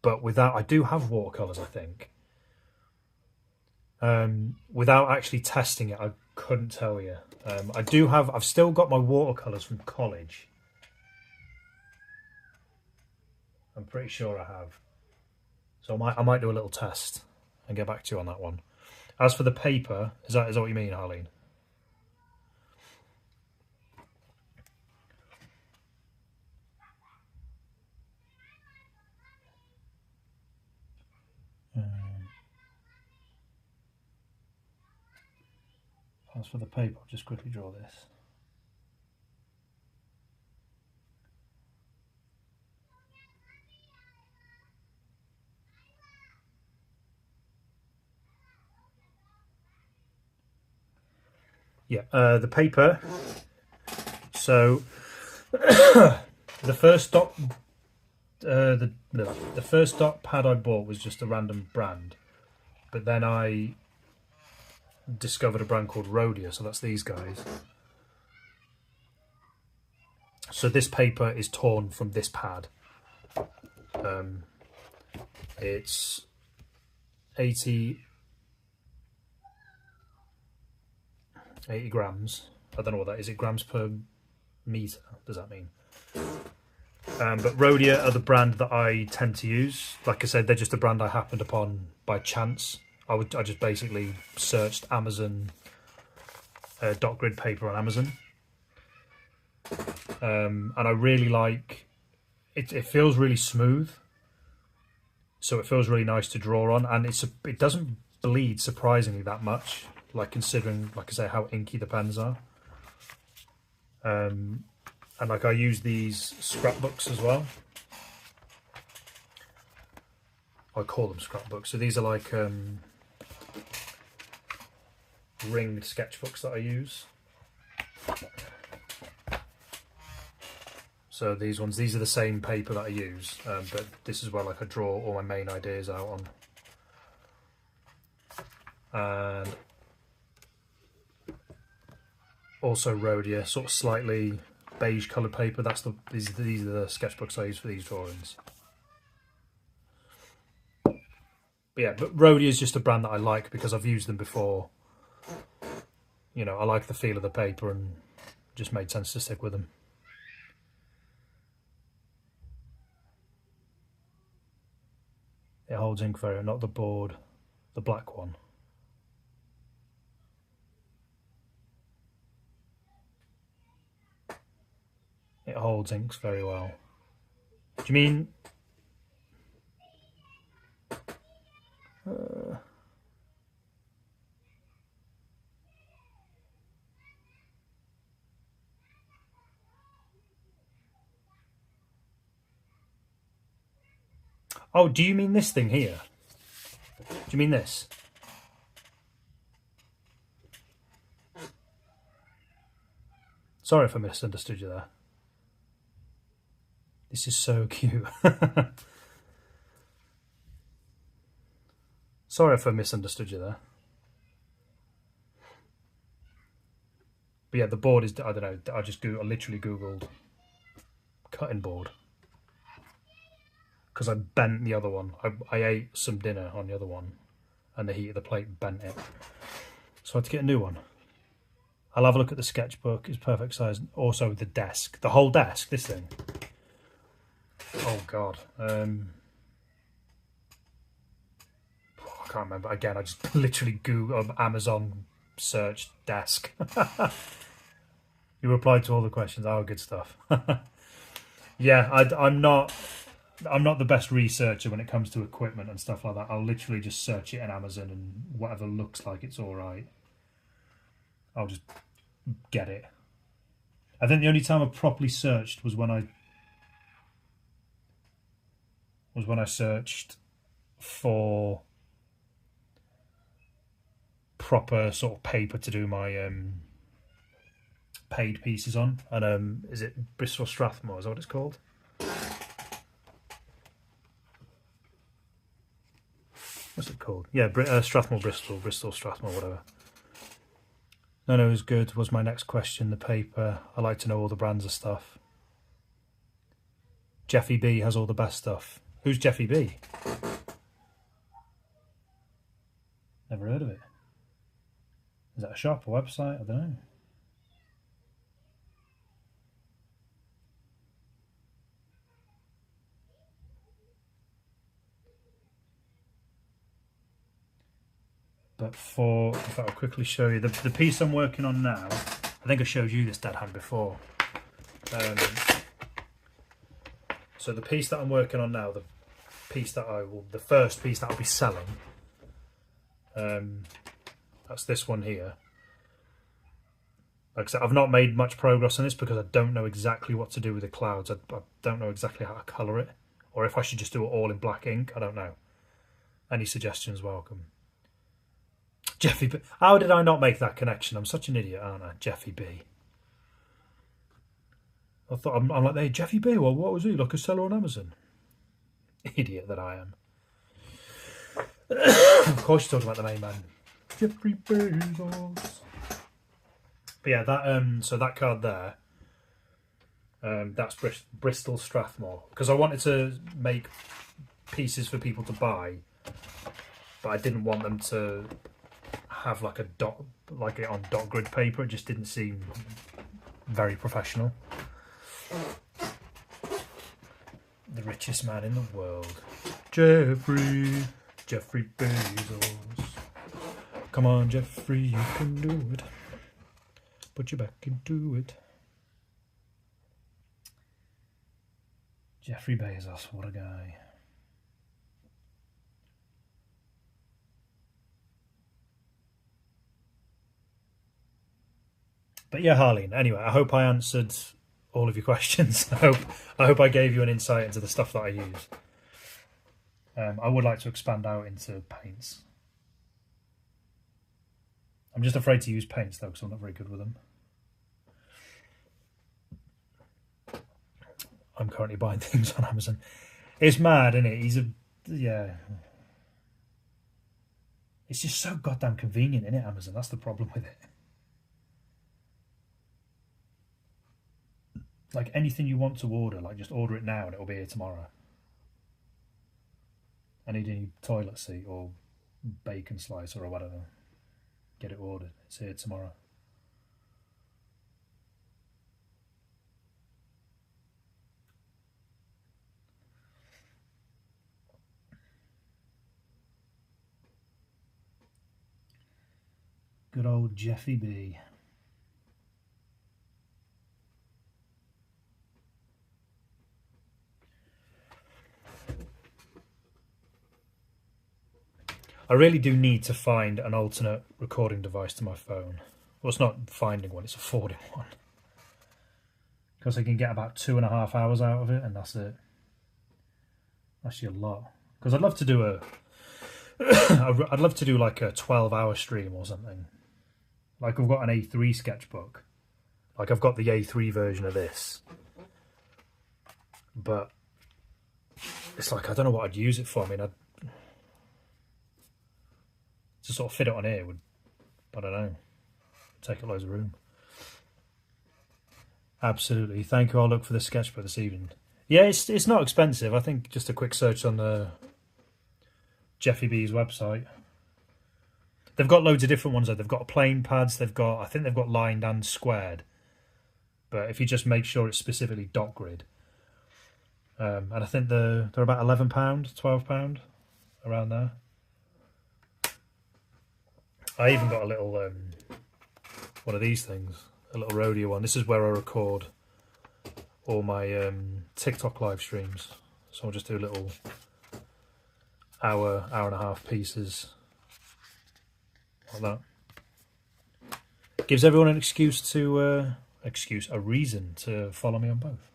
but without, I do have watercolours, I think. Without actually testing it, I couldn't tell you. I've still got my watercolours from college. I'm pretty sure I have. So I might do a little test and get back to you on that one. As for the paper, is that what you mean, Harleen? As for the paper, I'll just quickly draw this. Yeah, the paper. So the first dot, the first dot pad I bought was just a random brand, but then I discovered a brand called Rhodia. So that's these guys. So this paper is torn from this pad. It's 80 grams. I don't know what that is. It grams per meter, does that mean? But Rhodia are the brand that I tend to use. Like I said, they're just a brand I happened upon by chance. I just basically searched Amazon dot grid paper on Amazon, and I really like it. It feels really smooth, so it feels really nice to draw on, and it doesn't bleed surprisingly that much. Like, considering, like I say, how inky the pens are. And like, I use these scrapbooks as well. I call them scrapbooks. So these are like ringed sketchbooks that I use. So these are the same paper that I use, but this is where like I draw all my main ideas out on. And also Rhodia, sort of slightly beige coloured paper. These are the sketchbooks I use for these drawings. But yeah, but Rhodia is just a brand that I like because I've used them before. You know, I like the feel of the paper and it just made sense to stick with them. It holds ink very, not the board, the black one. It holds inks very well. Do you mean... Oh, do you mean this thing here? Do you mean this? Sorry if I misunderstood you there. This is so cute. Sorry if I misunderstood you there. But yeah, the board is, I don't know, I literally Googled cutting board. Because I bent the other one. I ate some dinner on the other one and the heat of the plate bent it. So I had to get a new one. I'll have a look at the sketchbook. It's perfect size. Also the desk. The whole desk, this thing. Oh God. I can't remember. Again, I just literally Googled Amazon search desk. You replied to all the questions. Oh, good stuff. Yeah, I'm not the best researcher when it comes to equipment and stuff like that. I'll literally just search it in Amazon and whatever looks like it's all right, I'll just get it. I think the only time I properly searched was when I searched for proper sort of paper to do my paid pieces on, and is it Bristol Strathmore? Is that what it's called? What's it called? Yeah, Strathmore Bristol Strathmore, whatever. No, it was good. Was my next question the paper? I like to know all the brands of stuff. Jeffy B has all the best stuff. Who's Jeffy B? Never heard of it. Is that a shop, a website? I don't know. But if I'll quickly show you the piece I'm working on now. I think I showed you this dead hand before. So the piece that I'm working on now, the first piece that I'll be selling, that's this one here. Like I said, I've not made much progress on this because I don't know exactly what to do with the clouds. I don't know exactly how to colour it, or if I should just do it all in black ink. I don't know. Any suggestions welcome. Jeffy B. How did I not make that connection? I'm such an idiot, aren't I? Jeffy B. I thought I'm like, hey, Jeffy B. Well, what was he? Like a seller on Amazon? Idiot that I am. Of course, you're talking about the main man, Jeffrey Bezos. But yeah, so that card there, that's Bristol Strathmore, because I wanted to make pieces for people to buy, but I didn't want them to have like it on dot grid paper. It just didn't seem very professional. The richest man in the world, Jeffrey Bezos. Come on, Jeffrey, you can do it. Put your back into it. Jeffrey Bezos, what a guy. But yeah, Harleen, anyway, I hope I answered all of your questions. I hope I gave you an insight into the stuff that I use. I would like to expand out into paints. I'm just afraid to use paints though, because I'm not very good with them. I'm currently buying things on Amazon. It's mad, isn't it? Yeah. It's just so goddamn convenient, isn't it, Amazon? That's the problem with it. Like anything you want to order, like just order it now and it'll be here tomorrow. I need a new toilet seat or bacon slicer or whatever. Get it ordered. It's here tomorrow. Good old Jeffy B. I really do need to find an alternate recording device to my phone. Well, it's not finding one, it's affording one. Because I can get about 2.5 hours out of it, and that's it. Actually a lot. Because I'd love to do I'd love to do like a 12-hour stream or something. Like I've got an A3 sketchbook. Like I've got the A3 version of this. But it's like, I don't know what I'd use it for. I mean, to sort of fit it on here would, I don't know, take up loads of room. Absolutely. Thank you. I'll look for the sketchbook this evening. Yeah, it's not expensive. I think just a quick search on the Jeffy B's website. They've got loads of different ones though. They've got plain pads. I think they've got lined and squared. But if you just make sure it's specifically dot grid, and I think they're about £11, £12, around there. I even got a little one of these things, a little rodeo one. This is where I record all my TikTok live streams. So I'll just do little hour and a half pieces like that. Gives everyone an a reason to follow me on both.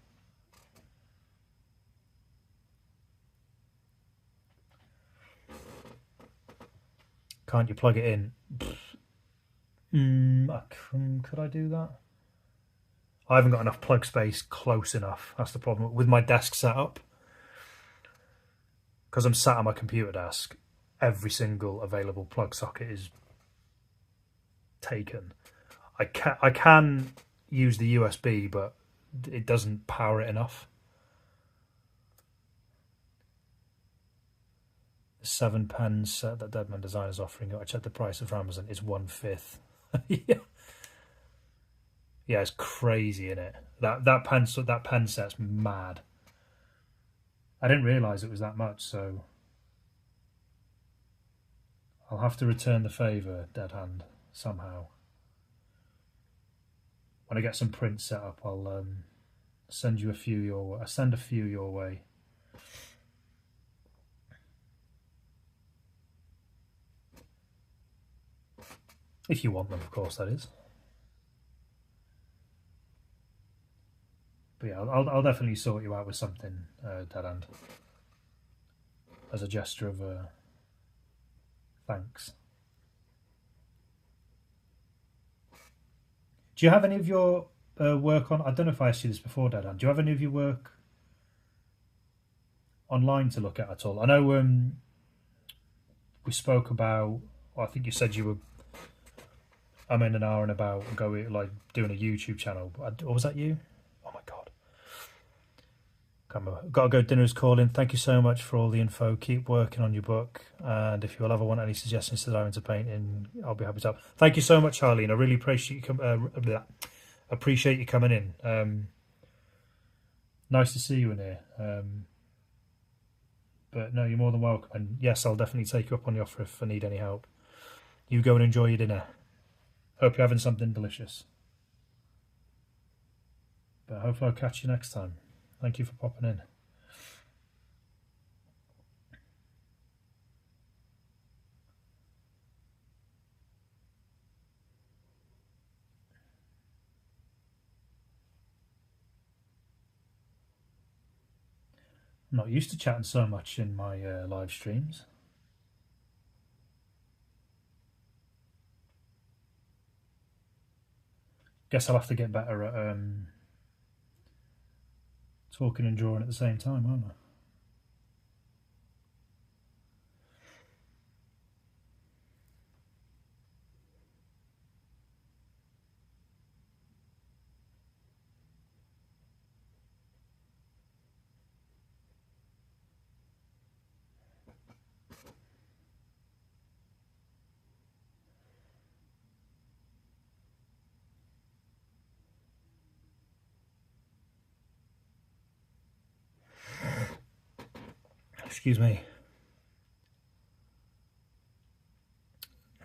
Can't you plug it in? Could I do that? I haven't got enough plug space close enough. That's the problem with my desk setup. Because I'm sat on my computer desk, every single available plug socket is taken. I can use the USB, but it doesn't power it enough. The 7 pen set that Deadman Design is offering, I checked the price of Amazon, is 1/5. Yeah. Yeah, it's crazy, isn't it? That pen set's mad. I didn't realise it was that much, so I'll have to return the favour, Dead Hand, somehow. When I get some prints set up, I'll send you a few your. I send a few your way. If you want them, of course, that is. But yeah, I'll definitely sort you out with something, Dead Hand, as a gesture of thanks. Do you have any of your work on? I don't know if I asked you this before, Dead Hand. Do you have any of your work online to look at all? I know we spoke about. Well, I think you said you were. I'm in an hour and about doing a YouTube channel. Or was that you? Oh my god! Gotta go. Dinner's calling. Thank you so much for all the info. Keep working on your book, and if you'll ever want any suggestions to dive into painting, I'll be happy to help. Thank you so much, Harleen. I really appreciate you appreciate you coming in. Nice to see you in here. But no, you're more than welcome. And yes, I'll definitely take you up on the offer if I need any help. You go and enjoy your dinner. Hope you're having something delicious. But hopefully I'll catch you next time. Thank you for popping in. I'm not used to chatting so much in my live streams. Guess I'll have to get better at talking and drawing at the same time, won't I? Excuse me.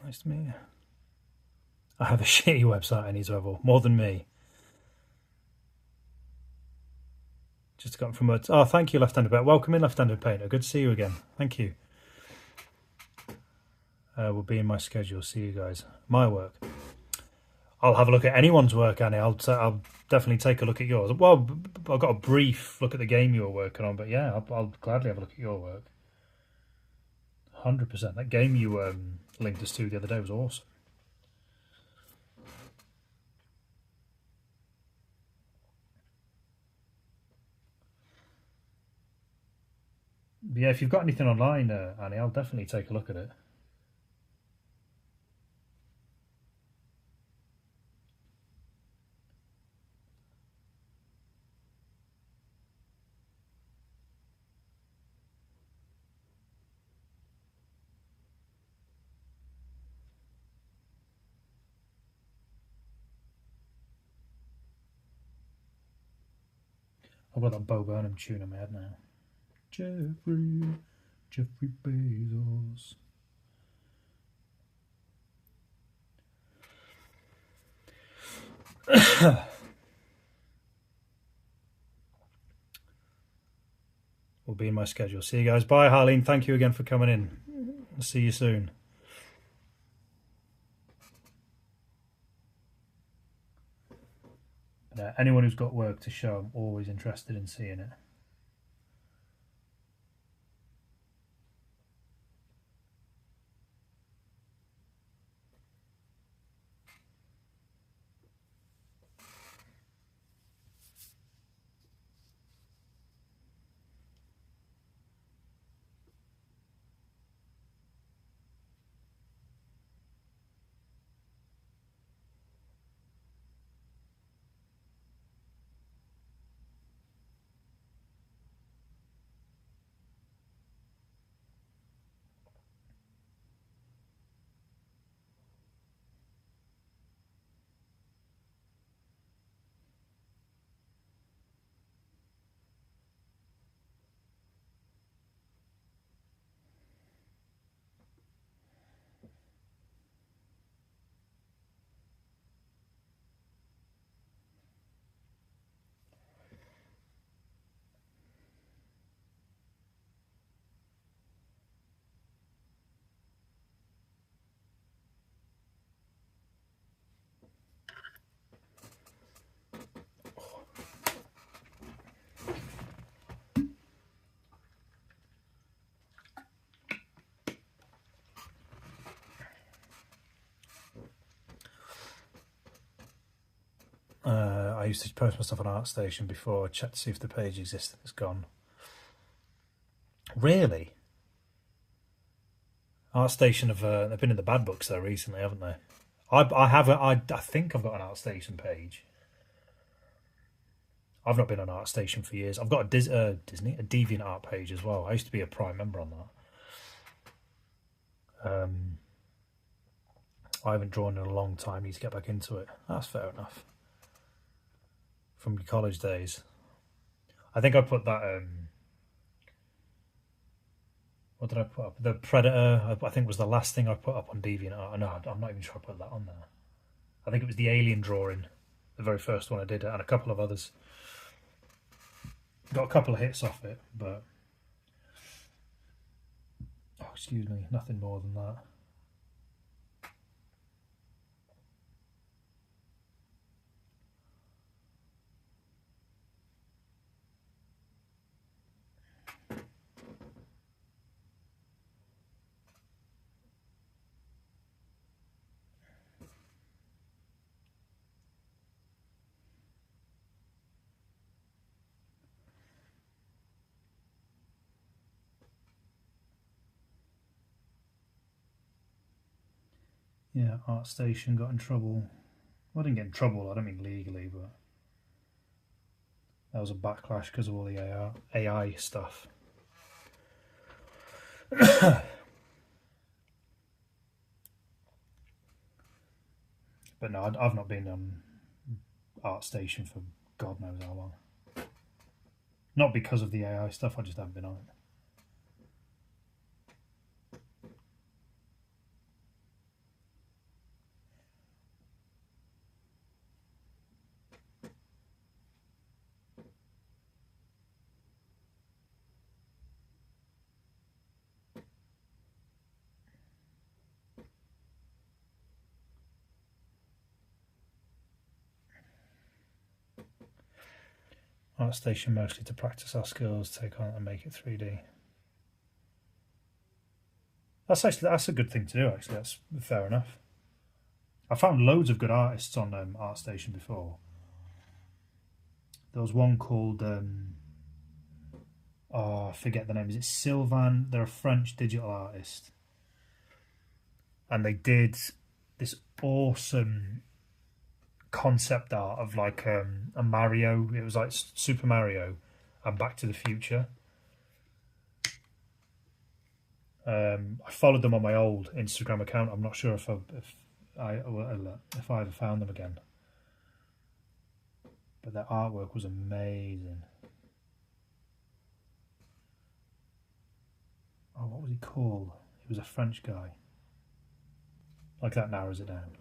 Nice to meet you. I have a shitty website I need to have more than me. Just got from a. Oh, thank you, Left-Handed Painter. Welcome in, Left-Handed Painter. Good to see you again. Thank you. Will be in my schedule. See you guys. My work. I'll have a look at anyone's work, Annie. I'll definitely take a look at yours. Well, I've got a brief look at the game you were working on, but yeah, I'll gladly have a look at your work. 100%. That game you linked us to the other day was awesome. But yeah, if you've got anything online, Annie, I'll definitely take a look at it. I've got that Bo Burnham tune in my head now. Jeffrey Bezos. Will be in my schedule. See you guys. Bye, Harleen. Thank you again for coming in. I'll see you soon. But, anyone who's got work to show, I'm always interested in seeing it. I used to post my stuff on ArtStation before. I checked to see if the page existed. It's gone. Really? ArtStation they've been in the bad books though recently, haven't they? I think I've got an ArtStation page. I've not been on ArtStation for years. I've got a DeviantArt page as well. I used to be a Prime member on that. I haven't drawn in a long time. Need to get back into it. That's fair enough. From your college days, I think I put that. What did I put up? The Predator. I think was the last thing I put up on DeviantArt. No, I'm not even sure I put that on there. I think it was the Alien drawing, the very first one I did, and a couple of others. Got a couple of hits off it, but excuse me, nothing more than that. Yeah, ArtStation got in trouble. Well, I didn't get in trouble, I don't mean legally, but that was a backlash because of all the AI stuff. But no, I've not been on ArtStation for God knows how long. Not because of the AI stuff, I just haven't been on it. ArtStation mostly to practice our skills, take on it and make it 3D. That's a good thing to do, actually. That's fair enough. I found loads of good artists on ArtStation before. There was one called I forget the name. Is it Sylvan? They're a French digital artist, and they did this awesome concept art of like a Mario. It was like Super Mario and Back to the Future. I followed them on my old Instagram account. I'm not sure if I ever found them again, but their artwork was amazing. call? He was a French guy. Like that narrows it down.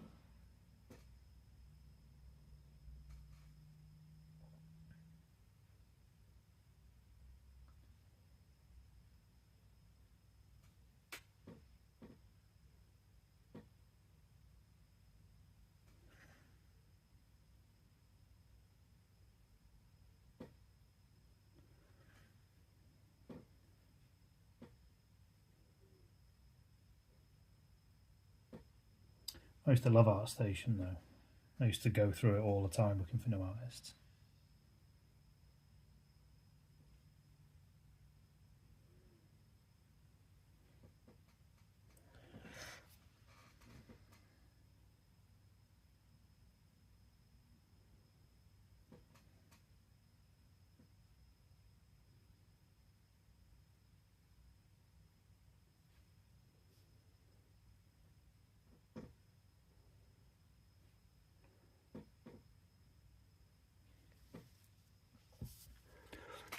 I used to love ArtStation though. I used to go through it all the time looking for new artists.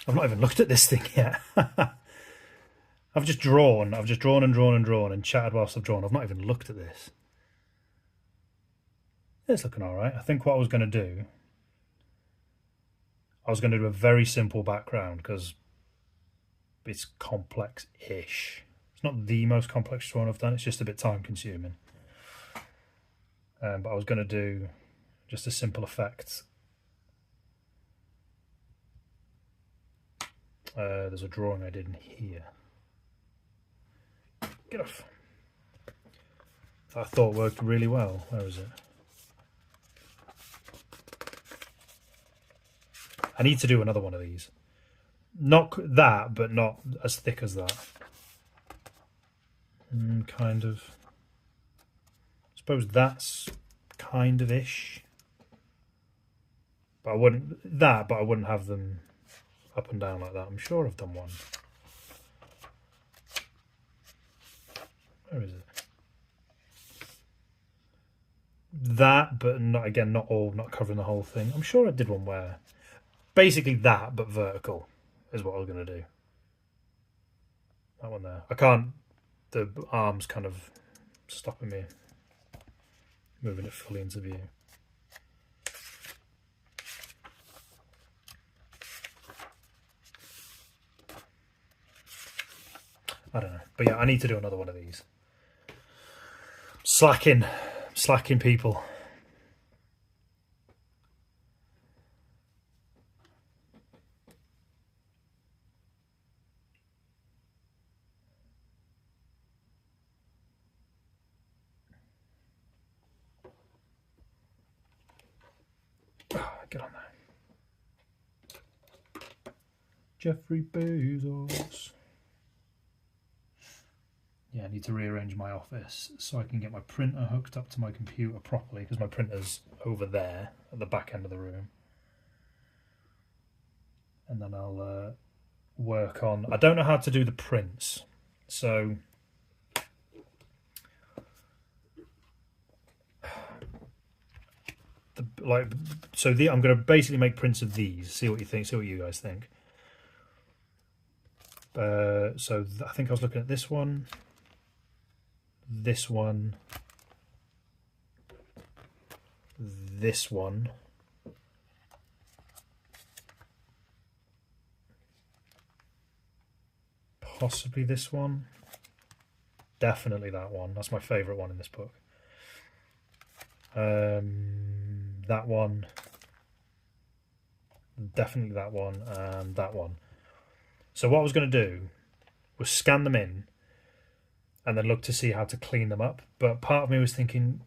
I've not even looked at this thing yet. I've just drawn and drawn and chatted whilst I've drawn. I've not even looked at this. It's looking alright. I think what I was going to do, I was going to do a very simple background because it's complex-ish. It's not the most complex drawing I've done, it's just a bit time consuming. But I was going to do just a simple effect. There's a drawing I did in here. Get off. That I thought worked really well. Where is it? I need to do another one of these. Not that, but not as thick as that. Kind of. I suppose that's kind of ish. But I wouldn't have them up and down like that. I'm sure I've done one. Where is it? That, but not again, not covering the whole thing. I'm sure I did one where basically that, but vertical is what I was going to do. That one there. I can't. The arm's kind of stopping me moving it fully into view. I don't know. But yeah, I need to do another one of these. Slacking people. Get on there. Jeffrey Bezos. Yeah, I need to rearrange my office so I can get my printer hooked up to my computer properly because my printer's over there at the back end of the room. And then I'll work on... I don't know how to do the prints, so... I'm going to basically make prints of these, see what you think, see what you guys think. So I think I was looking at this one, this one, this one, possibly this one, definitely that one. That's my favourite one in this book. That one, definitely that one, and that one. So what I was going to do was scan them in and then look to see how to clean them up. But part of me was thinking,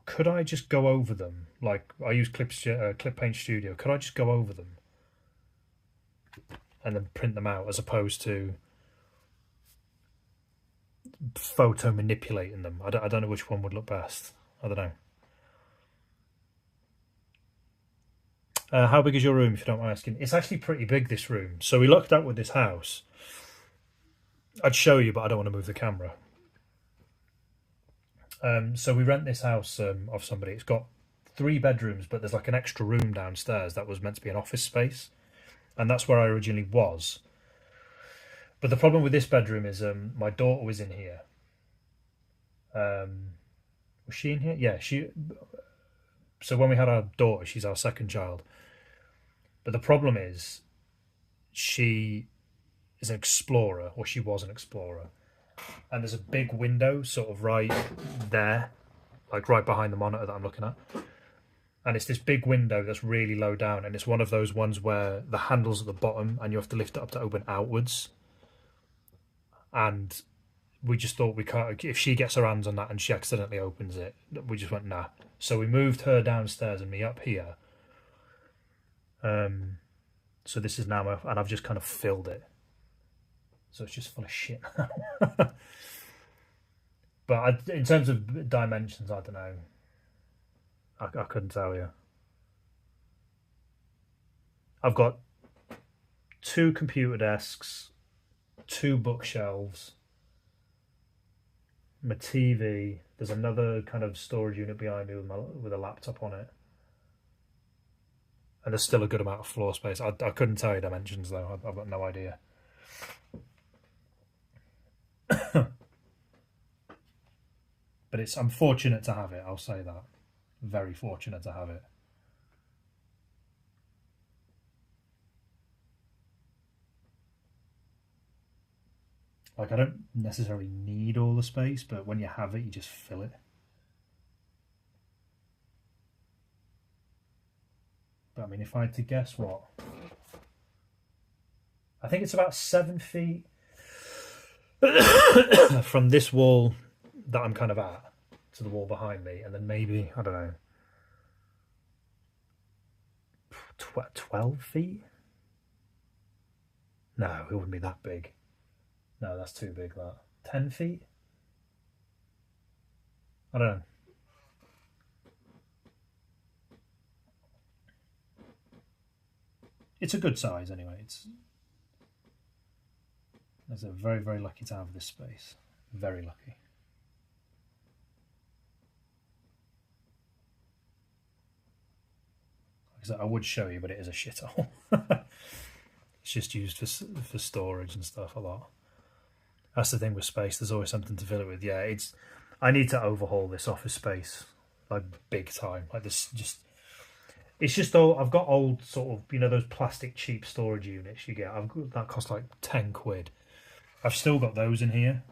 could I just go over them? Like, I use Clip Paint Studio. Could I just go over them and then print them out as opposed to photo manipulating them? I don't know which one would look best. I don't know. How big is your room, if you don't mind asking? It's actually pretty big, this room. So we lucked out with this house. I'd show you, but I don't want to move the camera. So we rent this house off somebody. It's got 3 bedrooms, but there's like an extra room downstairs that was meant to be an office space. And that's where I originally was. But the problem with this bedroom is my daughter was in here. Was she in here? Yeah, she. So when we had our daughter, she's our second child. But the problem is, she is an explorer, or she was an explorer, and there's a big window sort of right there, like right behind the monitor that I'm looking at. And it's this big window that's really low down, and it's one of those ones where the handle's at the bottom and you have to lift it up to open outwards. And we just thought we can't, if she gets her hands on that and she accidentally opens it, we just went nah. So we moved her downstairs and me up here. So this is now, and I've just kind of filled it. So it's just full of shit now. But in terms of dimensions, I don't know. I couldn't tell you. I've got 2 computer desks, 2 bookshelves, my TV. There's another kind of storage unit behind me with a laptop on it. And there's still a good amount of floor space. I couldn't tell you dimensions though. I've got no idea. But I'm fortunate to have it, I'll say that. Very fortunate to have it. Like, I don't necessarily need all the space, but when you have it, you just fill it. But I mean, if I had to guess what? I think it's about 7 feet from this wall that I'm kind of at to the wall behind me, and then maybe, I don't know, 12 feet? No, it wouldn't be that big. No, that's too big, that. 10 feet? I don't know. It's a good size anyway. It's very, very lucky to have this space. Very lucky. I would show you, but it is a shithole. It's just used for storage and stuff a lot. That's the thing with space. There's always something to fill it with. Yeah, I need to overhaul this office space like big time. Like this, it's just all. I've got old sort of those plastic cheap storage units you get. That cost like 10 quid. I've still got those in here,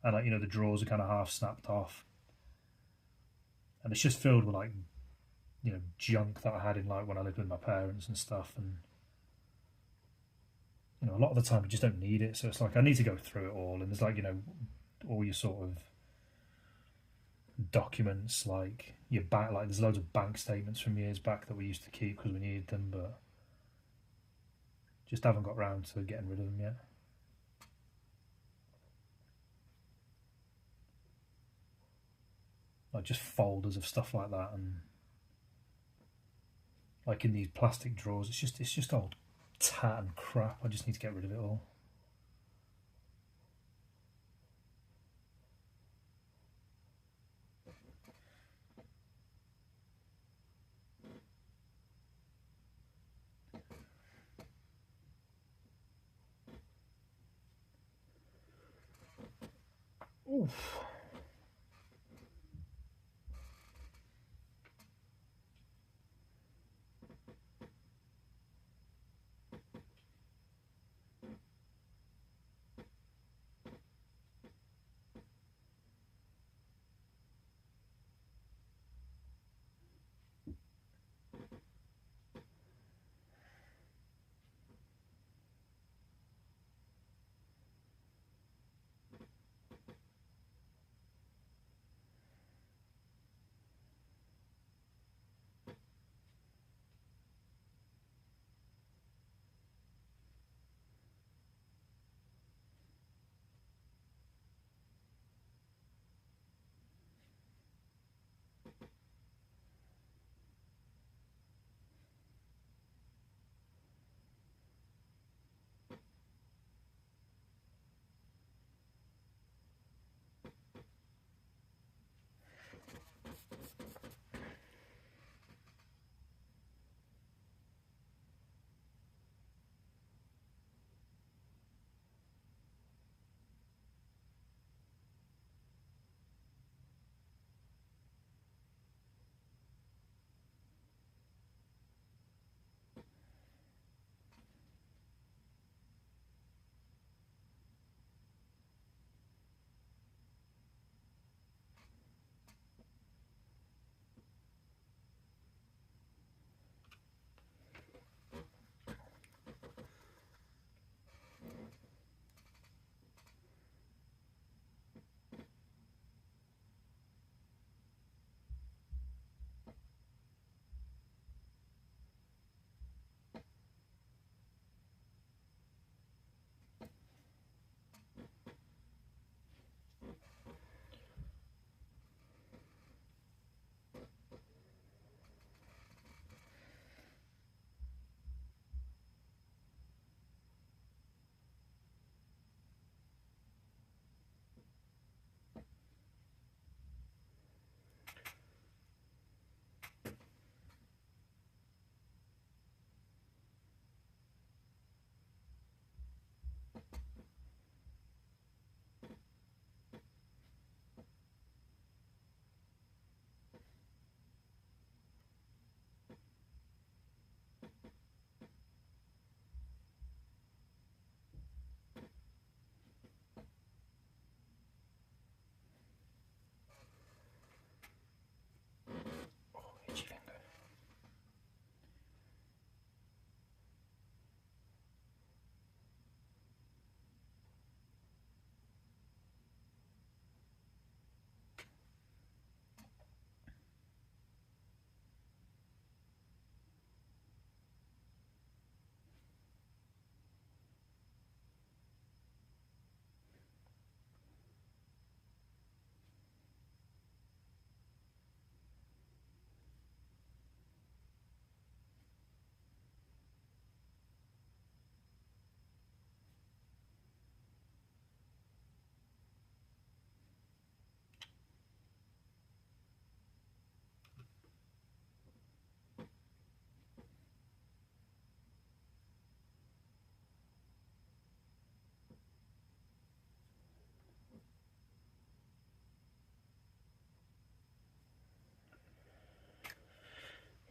and like the drawers are kind of half snapped off, and it's just filled with like junk that I had in like when I lived with my parents and stuff, and a lot of the time I just don't need it, so it's like I need to go through it all, and there's like all your sort of documents, like your bank, like there's loads of bank statements from years back that we used to keep because we needed them, but just haven't got round to getting rid of them yet. Like just folders of stuff like that, and like in these plastic drawers, it's just old tat and crap. I just need to get rid of it all. Oof.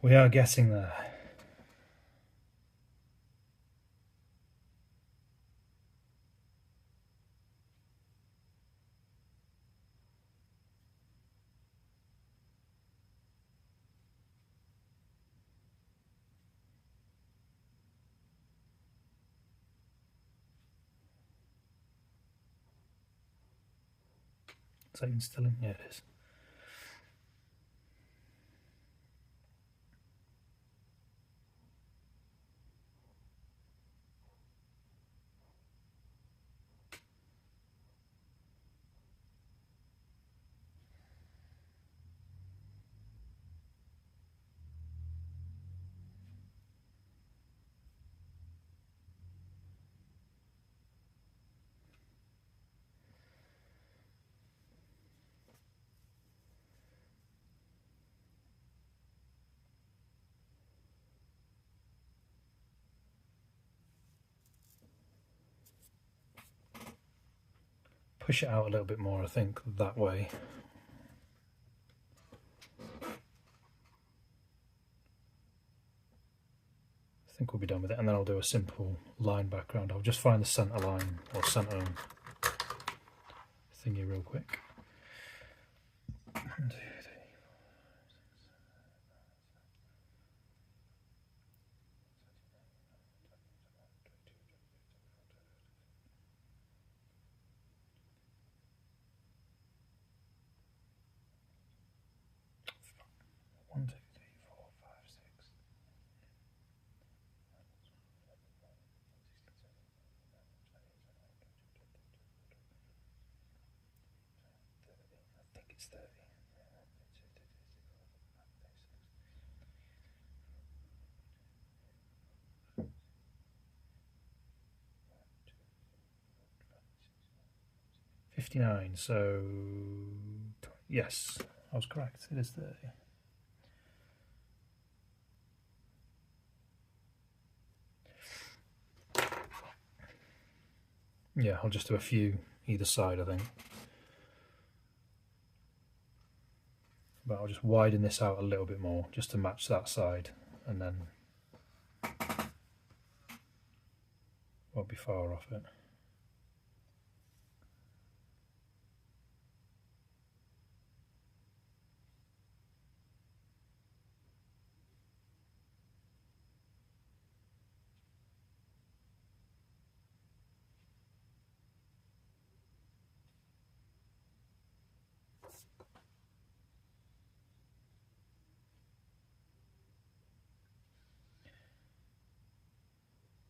We are getting there. Is that even still in? Yeah, it is. Push it out a little bit more, I think, that way. I think we'll be done with it, and then I'll do a simple line background. I'll just find the centre line or centre thingy real quick. 1, 2, 3, 4, 1, 2, 3, 4, 5, 6. 30. I think it's 30. 59, so yes, I was correct, it is 30. Yeah, I'll just do a few either side, I think. But I'll just widen this out a little bit more just to match that side, and then won't be far off it.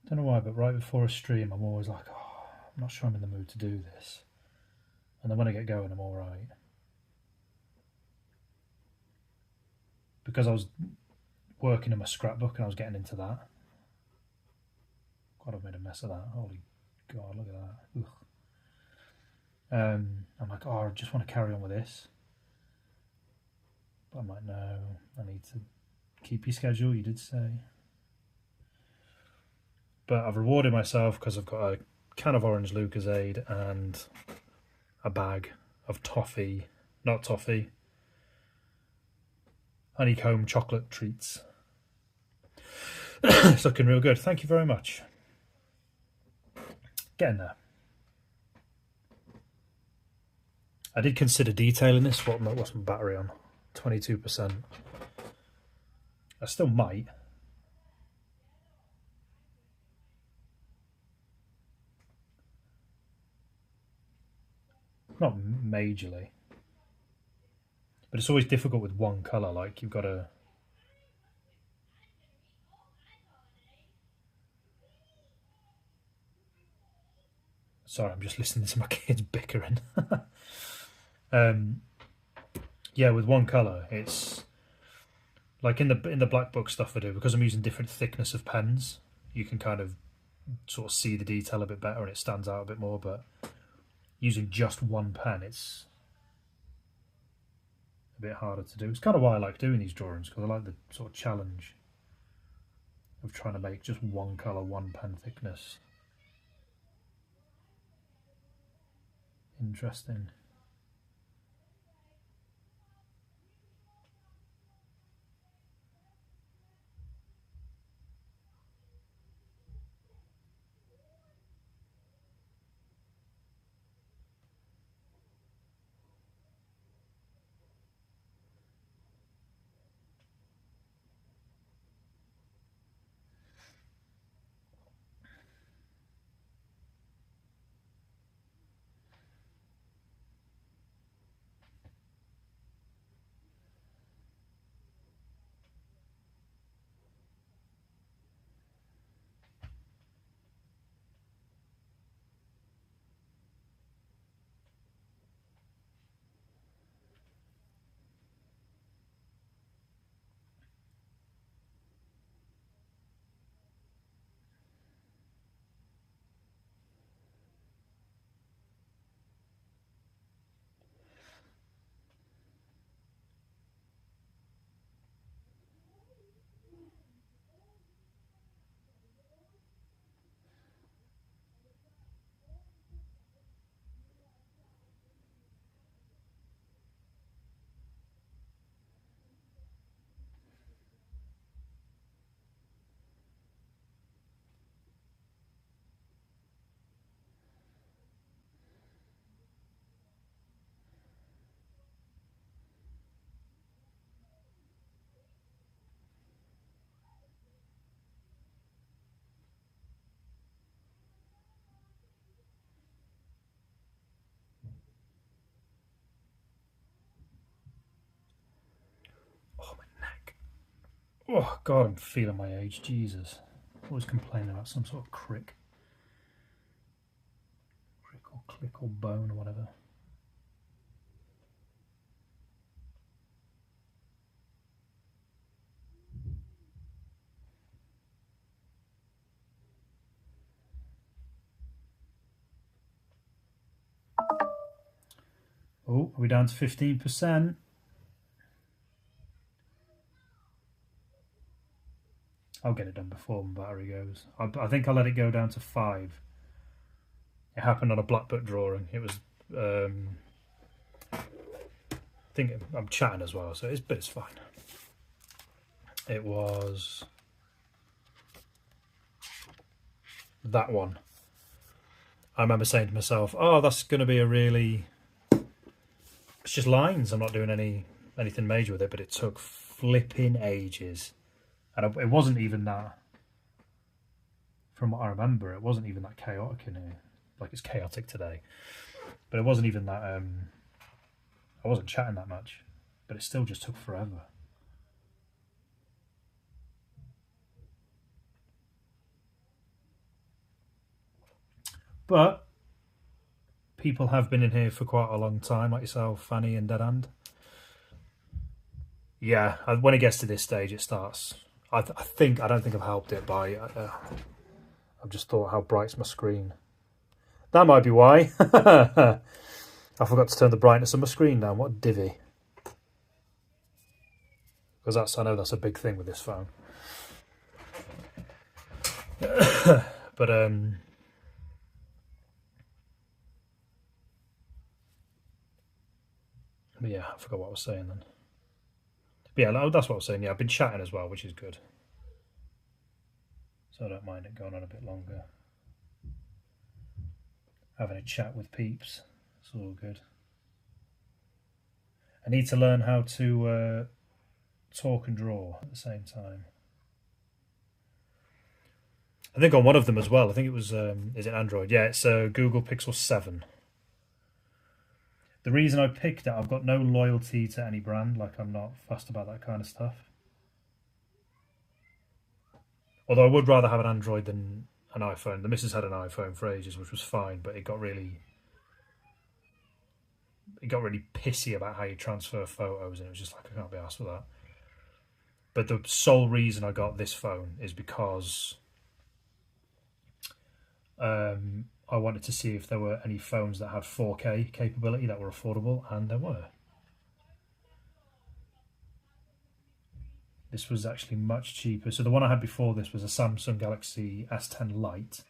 Don't know why, but right before a stream I'm always like, oh, I'm not sure I'm in the mood to do this. And then when I get going I'm alright. Because I was working in my scrapbook and I was getting into that. God, I've made a mess of that. Holy God, look at that. I'm like, oh, I just want to carry on with this. But I'm like, no, I need to keep your schedule, you did say. But I've rewarded myself because I've got a can of orange Lucozade and a bag of toffee, not toffee, honeycomb chocolate treats. It's looking real good. Thank you very much. Getting there. I did consider detailing this. What's my battery on? 22%. I still might. Not majorly. But it's always difficult with one colour. Like, you've got to... Sorry, I'm just listening to my kids bickering. Yeah, with one colour, it's... Like in the black book stuff I do, because I'm using different thickness of pens, you can kind of sort of see the detail a bit better and it stands out a bit more, but using just one pen, it's a bit harder to do. It's kind of why I like doing these drawings, because I like the sort of challenge of trying to make just one colour, one pen thickness. Interesting. Oh God, I'm feeling my age. Jesus, always complaining about some sort of crick or click or bone or whatever. Oh, are we down to 15%? I'll get it done before my battery goes. I think I'll let it go down to 5. It happened on a black book drawing. It was, I think I'm chatting as well, so but it's fine. It was that one. I remember saying to myself, "Oh, that's going to be a really." It's just lines. I'm not doing anything major with it, but it took flipping ages, and it wasn't even that. From what I remember, it wasn't even that chaotic in here. Like it's chaotic today, but it wasn't even that. I wasn't chatting that much, but it still just took forever. But people have been in here for quite a long time, like yourself, Fanny and Dead Hand. Yeah, when it gets to this stage, it starts. I don't think I've helped it by. I've just thought how bright's my screen. That might be why. I forgot to turn the brightness of my screen down. What a divvy. Because I know that's a big thing with this phone. But yeah, I forgot what I was saying then. But yeah, that's what I was saying. Yeah, I've been chatting as well, which is good. So I don't mind it going on a bit longer. Having a chat with peeps, it's all good. I need to learn how to talk and draw at the same time. I think on one of them as well. I think it was, is it Android? Yeah, it's Google Pixel 7. The reason I picked it, I've got no loyalty to any brand. Like I'm not fussed about that kind of stuff. Although I would rather have an Android than an iPhone. The missus had an iPhone for ages, which was fine, but it got really pissy about how you transfer photos, and it was just like I can't be asked for that. But the sole reason I got this phone is because I wanted to see if there were any phones that had 4K capability that were affordable, and there were. This was actually much cheaper. So the one I had before this was a Samsung Galaxy S10 Lite,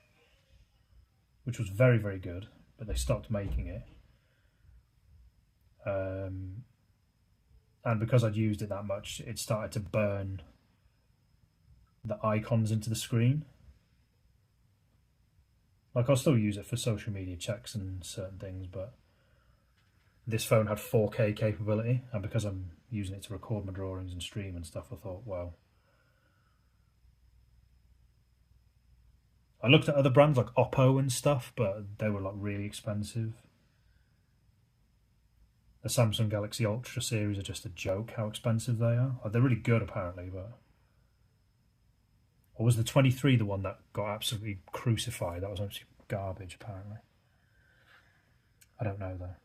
which was very, very good, but they stopped making it. And because I'd used it that much, it started to burn the icons into the screen. Like I'll still use it for social media checks and certain things, but this phone had 4K capability, and because I'm using it to record my drawings and stream and stuff, I thought, well, I looked at other brands like Oppo and stuff, but they were like really expensive. The Samsung Galaxy Ultra series are just a joke how expensive they are. They're really good apparently, but or was the 23 the one that got absolutely crucified? That was actually garbage apparently. I don't know though.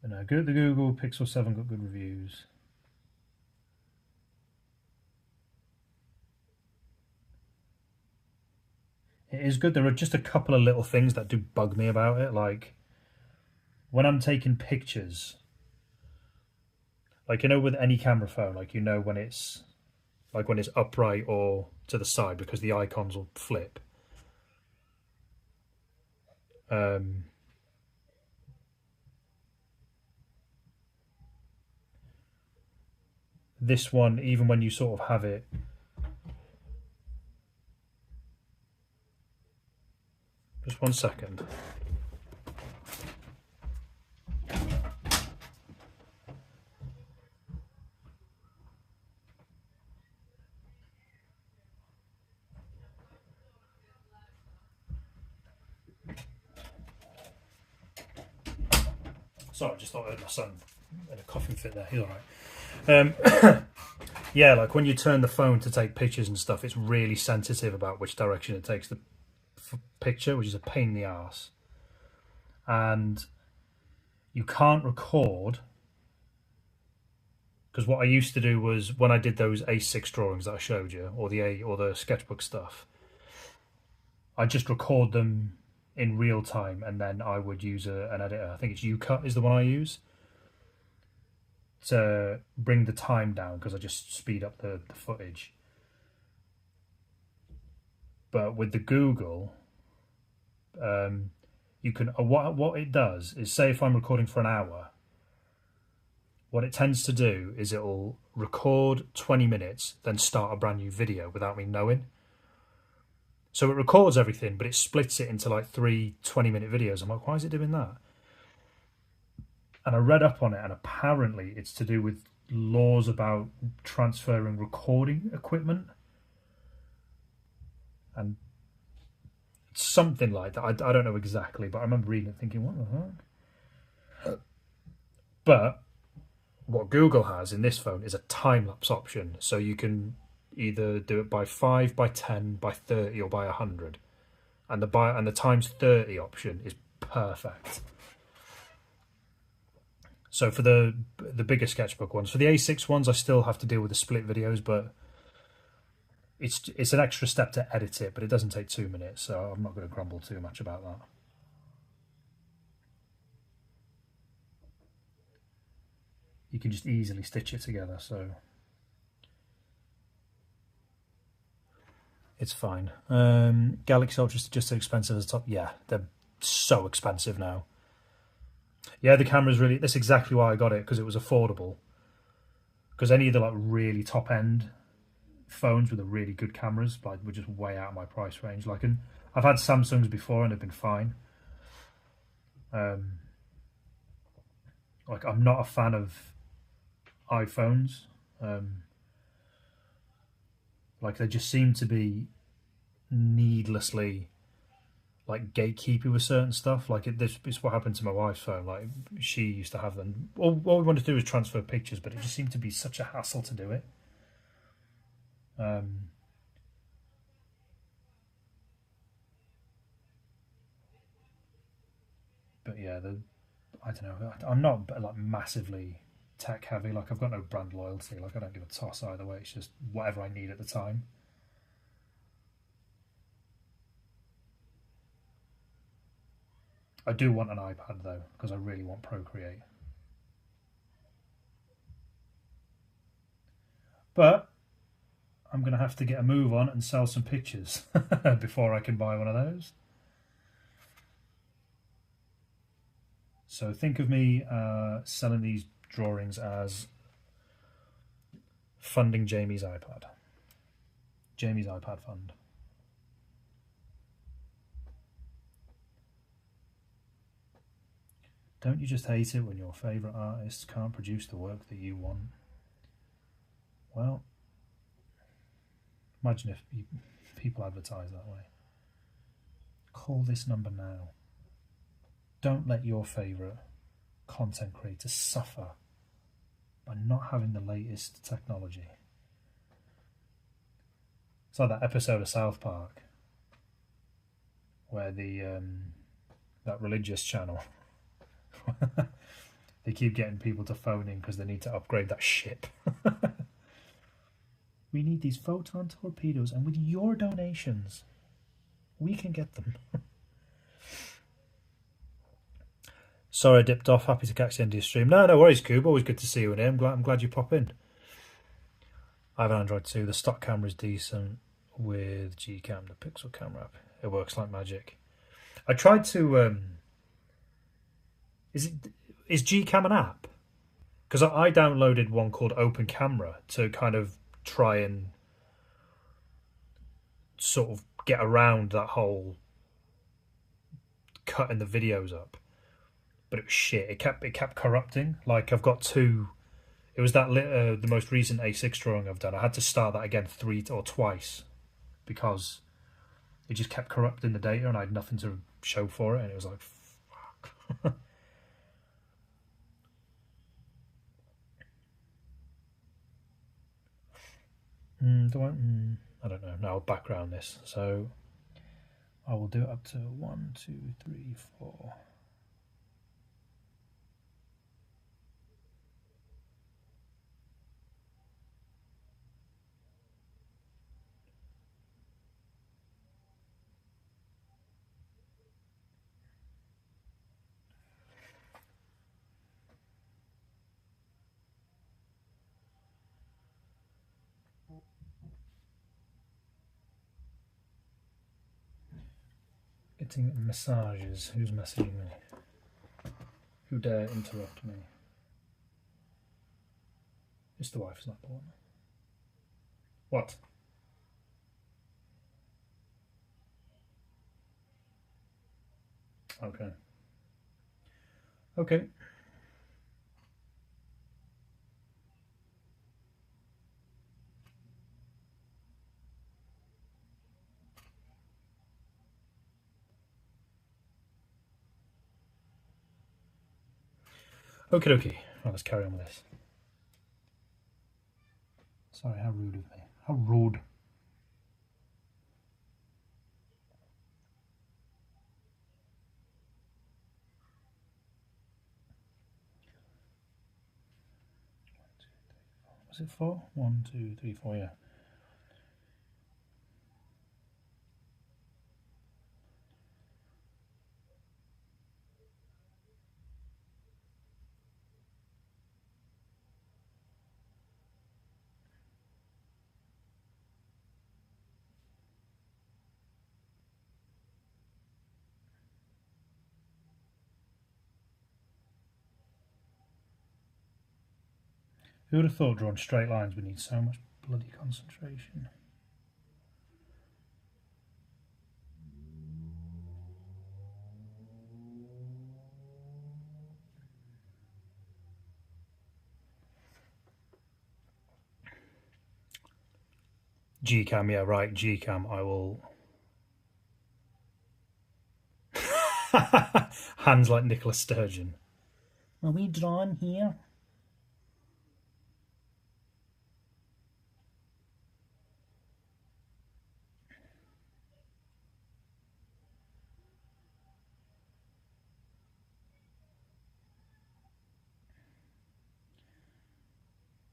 But no, the Google Pixel 7 got good reviews. It is good. There are just a couple of little things that do bug me about it, like when I'm taking pictures, like with any camera phone, like when it's upright or to the side because the icons will flip. This one, even when you sort of have it, just 1 second. Sorry, I just thought I heard my son in a coughing fit there. He's all right. Yeah, like when you turn the phone to take pictures and stuff, it's really sensitive about which direction it takes the picture, which is a pain in the arse. And you can't record, because what I used to do was when I did those A6 drawings that I showed you, or the sketchbook stuff, I just record them in real time, and then I would use an editor. I think it's UCut is the one I use to bring the time down, because I just speed up the footage. But with the Google, you can what it does is, say if I'm recording for an hour, what it tends to do is it'll record 20 minutes, then start a brand new video without me knowing. So it records everything, but it splits it into like 3 20-minute videos. I'm like, why is it doing that? And I read up on it, and apparently it's to do with laws about transferring recording equipment. And something like that. I don't know exactly, but I remember reading it thinking, what the heck? But what Google has in this phone is a time-lapse option. So you can either do it by 5, by 10, by 30, or by 100. And the times 30 option is perfect. So for the bigger sketchbook ones, for the A6 ones, I still have to deal with the split videos, but it's an extra step to edit it, but it doesn't take 2 minutes, so I'm not going to grumble too much about that. You can just easily stitch it together, so it's fine. Galaxy Ultra's just as expensive as the top. Yeah, they're so expensive now. Yeah, the camera's really, that's exactly why I got it, because it was affordable. Because any of the like really top end phones with the really good cameras like were just way out of my price range. Like, and I've had Samsungs before and they've been fine. Like, I'm not a fan of iPhones. Like, they just seem to be needlessly like gatekeepy with certain stuff. Like, this is what happened to my wife's phone. Like, she used to have them. All we wanted to do was transfer pictures, but it just seemed to be such a hassle to do it. But yeah, I don't know. I'm not like massively tech heavy. Like, I've got no brand loyalty. Like, I don't give a toss either way. It's just whatever I need at the time. I do want an iPad though, because I really want Procreate. But I'm going to have to get a move on and sell some pictures before I can buy one of those. So think of me selling these drawings as funding Jamie's iPad. Jamie's iPad fund. Don't you just hate it when your favourite artists can't produce the work that you want? Well, imagine if people advertise that way. Call this number now. Don't let your favourite content creator suffer by not having the latest technology. It's like that episode of South Park where that religious channel they keep getting people to phone in because they need to upgrade that ship. We need these photon torpedoes, and with your donations we can get them. Sorry I dipped off. Happy to catch the end of your stream. No worries, Coob. Always good to see you in here. I'm glad you pop in. I have an Android too. The stock camera is decent with Gcam, the Pixel camera app. It works like magic. I tried to... Is Gcam an app? Because I downloaded one called Open Camera to kind of try and sort of get around that whole cutting the videos up. But it was shit. It kept corrupting. Like, I've got two. It was that the most recent A6 drawing I've done. I had to start that again twice because it just kept corrupting the data, and I had nothing to show for it. And it was like, fuck. I don't know. Now I'll background this. So I will do it up to 1, 2, 3, 4. Getting massages. Who's messaging me? Who dare interrupt me? It's the wife, it's not the one. What? Okay. Okay. Okie dokie. Right, let's carry on with this. Sorry, how rude of me. How rude. Was it 4? 1, 2, 3, 4, yeah. Who would have thought drawing straight lines would need so much bloody concentration? Gcam, yeah, right, Gcam, I will... Hands like Nicola Sturgeon. Are we drawing here?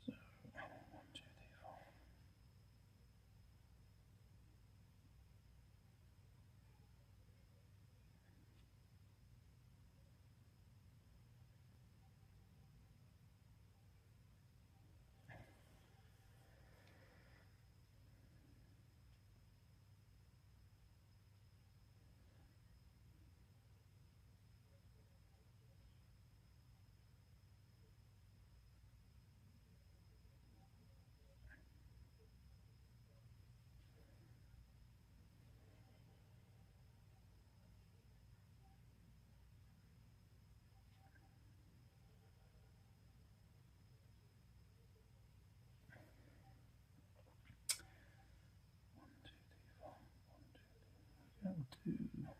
So, 1, 2, 3, 4.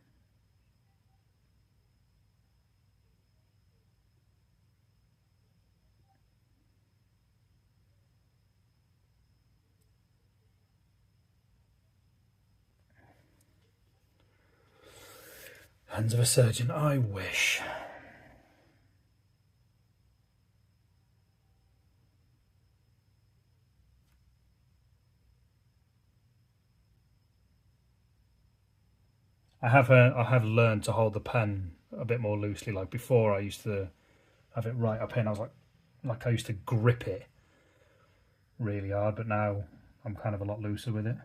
Hands of a surgeon, I wish. I have learned to hold the pen a bit more loosely. Like before, I used to have it right up here, and I was like I used to grip it really hard, but now I'm kind of a lot looser with it.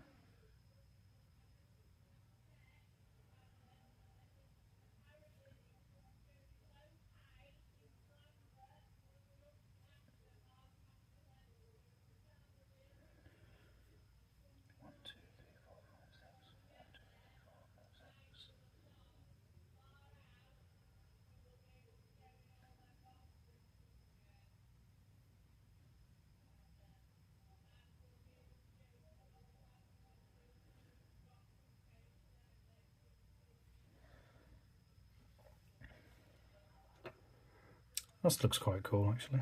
That looks quite cool, actually.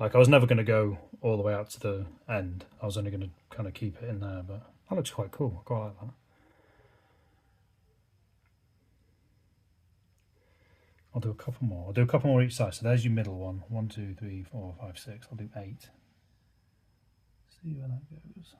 Like, I was never going to go all the way out to the end. I was only going to kind of keep it in there, but that looks quite cool. I quite like that. I'll do a couple more. I'll do a couple more each side. So there's your middle one. 1, 2, 3, 4, 5, 6. I'll do 8. See where that goes.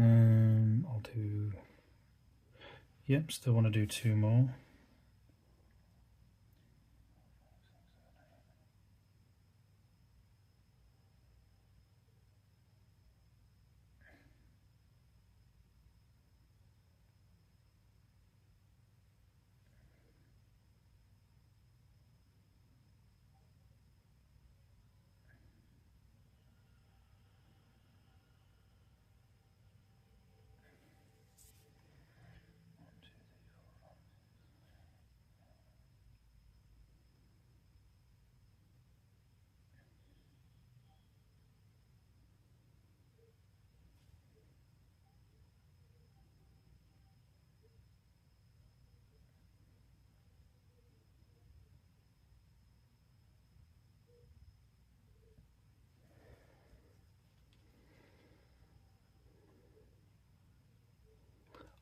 I'll do, yep, still want to do 2 more.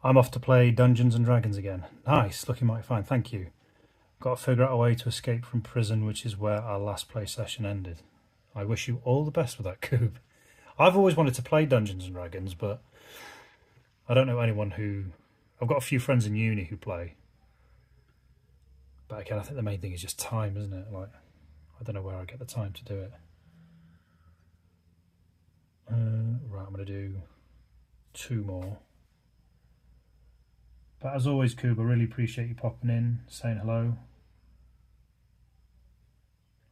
I'm off to play Dungeons and Dragons again. Nice, looking mighty fine, thank you. Got to figure out a way to escape from prison, which is where our last play session ended. I wish you all the best with that, Coob. I've always wanted to play Dungeons and Dragons, but I don't know anyone who... I've got a few friends in uni who play. But again, I think the main thing is just time, isn't it? Like, I don't know where I get the time to do it. Right, I'm going to do 2 more. But as always, Coob, I really appreciate you popping in, saying hello.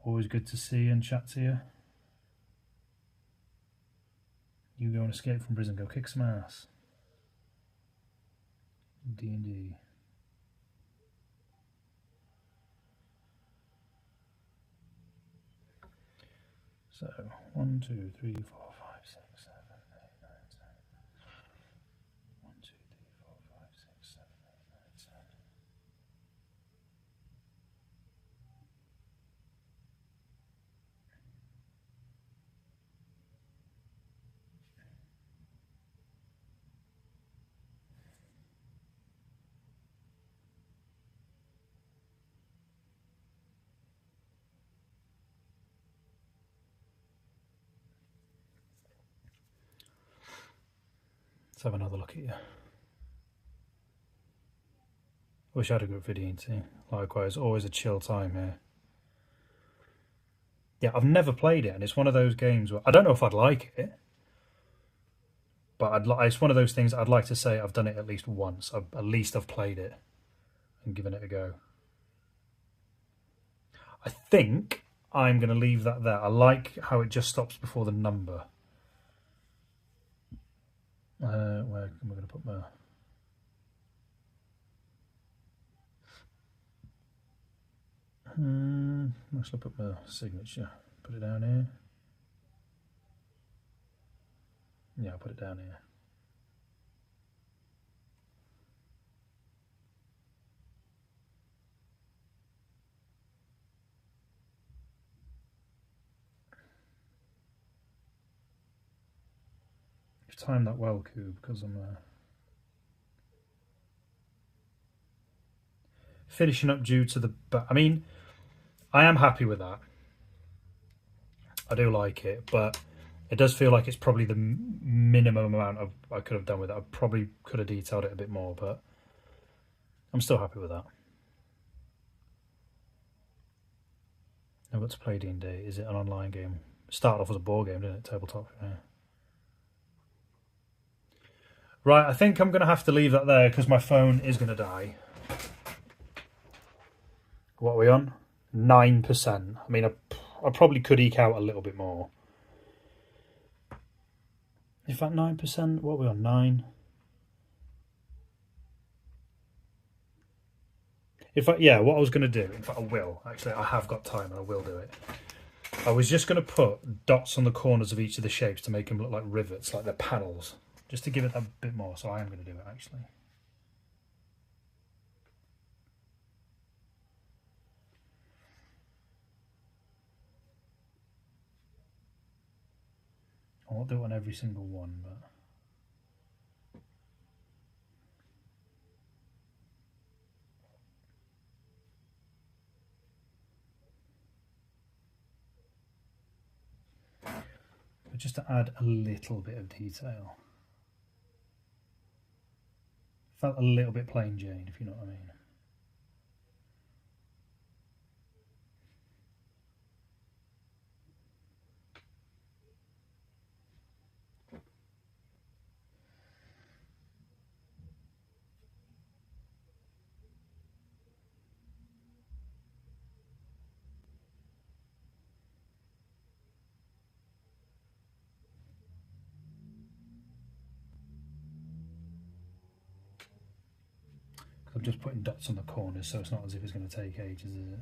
Always good to see and chat to you. You go and escape from prison, go kick some ass. D&D. So, 1, 2, 3, 4, 5, 6, 7, 8, 9, 10. 1, 2, 3, 4, 5, 6, 7, 8, 9, 10. Let's have another look at you. Wish I had a good video too. Likewise, always a chill time here. Yeah, I've never played it, and it's one of those games where I don't know if I'd like it, but it's one of those things I'd like to say I've done it at least once. At least I've played it and given it a go. I think I'm going to leave that there. I like how it just stops before the number. Where am I going to put my... I should put my signature. Put it down here. Yeah, I'll put it down here. You've timed that well, Coob, because I'm finishing up due to the... I mean, I am happy with that. I do like it, but it does feel like it's probably the minimum amount of I could have done with it. I probably could have detailed it a bit more, but I'm still happy with that. I've got to play D&D. Is it an online game? It started off as a board game, didn't it? Tabletop. Yeah. Right, I think I'm going to have to leave that there because my phone is going to die. What are we on? 9%. I mean, I probably could eke out a little bit more. In fact, 9%. What are we on? 9. What I was going to do, in fact, I will. Actually, I have got time and I will do it. I was just going to put dots on the corners of each of the shapes to make them look like rivets, like they're panels, just to give it a bit more. So I am going to do it, actually. I won't do it on every single one, but... But just to add a little bit of detail. Felt a little bit plain Jane, if you know what I mean. I'm just putting dots on the corners, so it's not as if it's going to take ages, is it?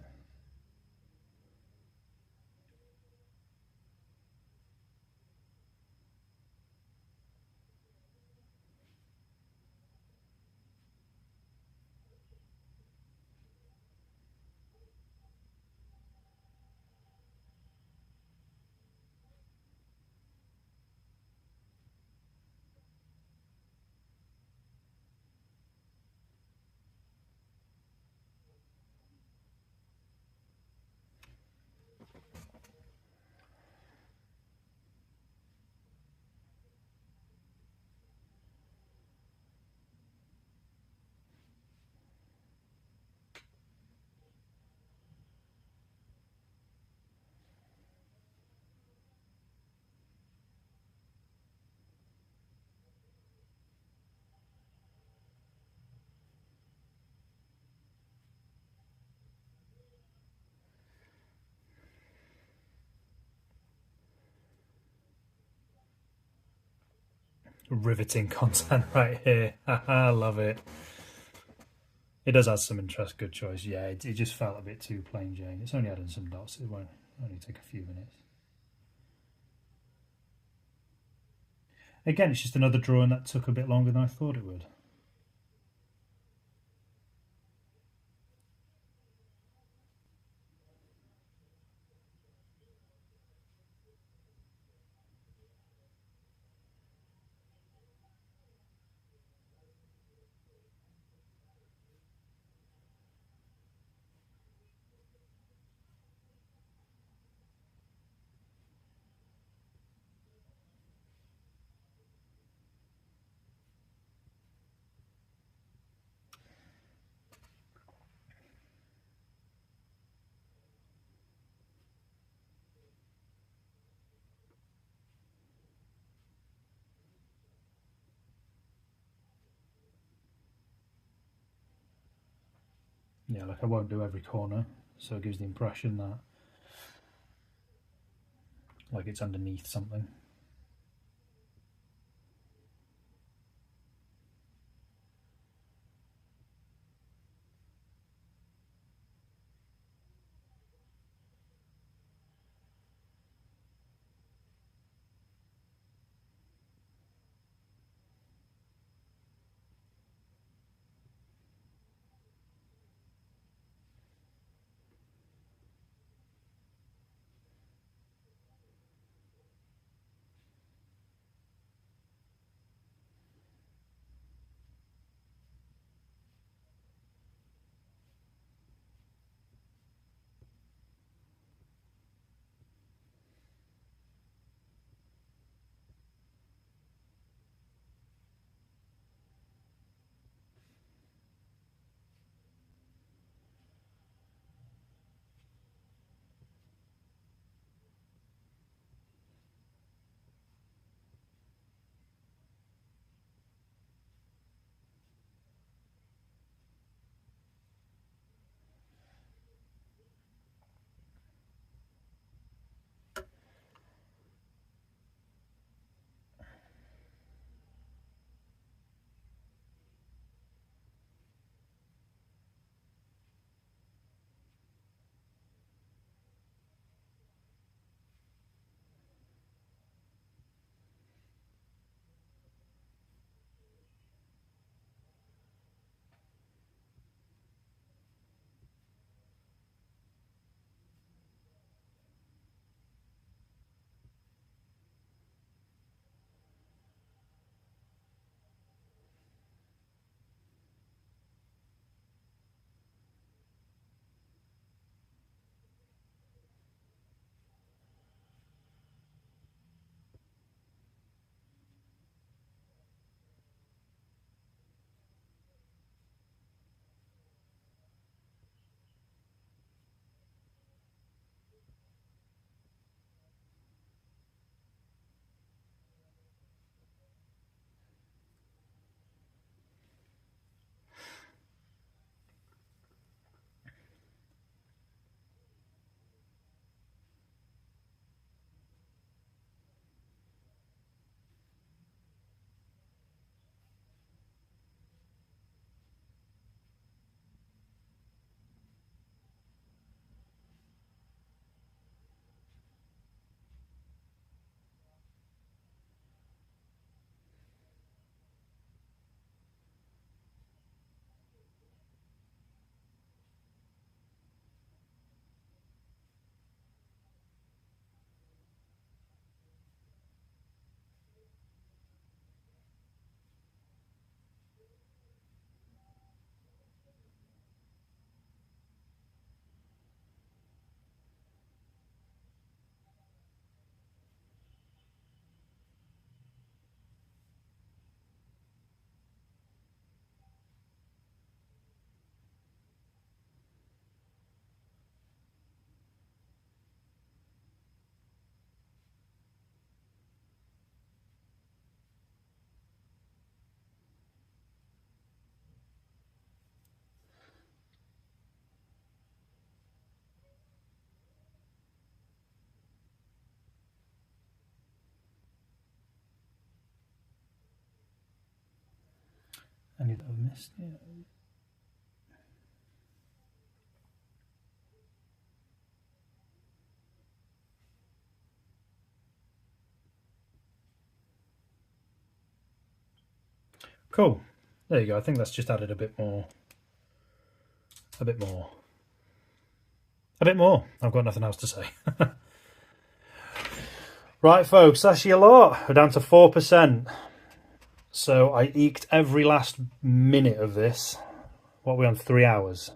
Riveting content right here. I love it. It does add some interest. Good choice. Yeah, it just felt a bit too plain Jane. It's only adding some dots. It won't only take a few minutes. Again, it's just another drawing that took a bit longer than I thought it would. Yeah, like I won't do every corner, so it gives the impression that like it's underneath something. Any that I've missed? Yeah. Cool. There you go. I think that's just added a bit more. A bit more. A bit more. I've got nothing else to say. Right, folks, that's your lot. We're down to 4%. So I eked every last minute of this. What are we on? 3 hours.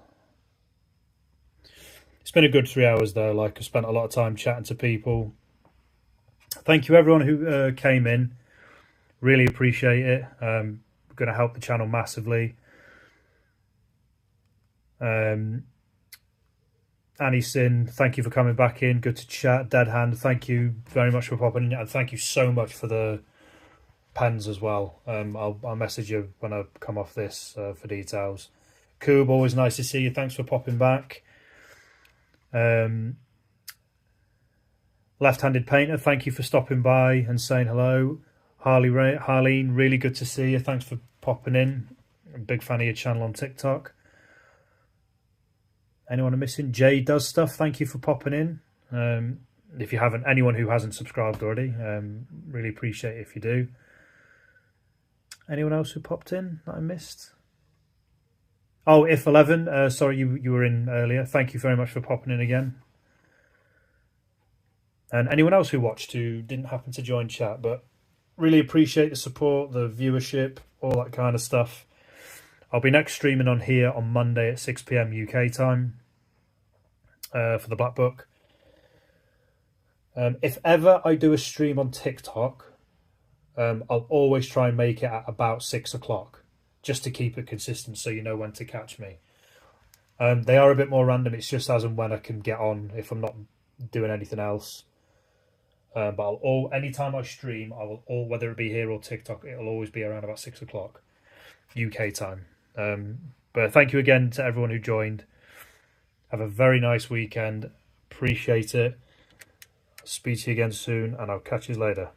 It's been a good 3 hours though. Like, I spent a lot of time chatting to people. Thank you everyone who came in. Really appreciate it. Going to help the channel massively. Annie Sin, thank you for coming back in. Good to chat. Dead Hand, thank you very much for popping in, and thank you so much for the pens as well. I'll message you when I come off this for details. Coob, always nice to see you. Thanks for popping back. Left-handed Painter, thank you for stopping by and saying hello. Harleen, really good to see you. Thanks for popping in. I'm a big fan of your channel on TikTok. Anyone I'm missing? Jay Does Stuff, thank you for popping in. If you haven't, anyone who hasn't subscribed already, really appreciate it if you do. Anyone else who popped in that I missed? Oh, If11, sorry you were in earlier. Thank you very much for popping in again. And anyone else who watched who didn't happen to join chat, but really appreciate the support, the viewership, all that kind of stuff. I'll be next streaming on here on Monday at 6 PM UK time for the Black Book. If ever I do a stream on TikTok, I'll always try and make it at about 6 o'clock, just to keep it consistent so you know when to catch me. They are a bit more random. It's just as and when I can get on if I'm not doing anything else. But anytime I stream, whether it be here or TikTok, it'll always be around about 6 o'clock UK time. But thank you again to everyone who joined. Have a very nice weekend. Appreciate it. Speak to you again soon, and I'll catch you later.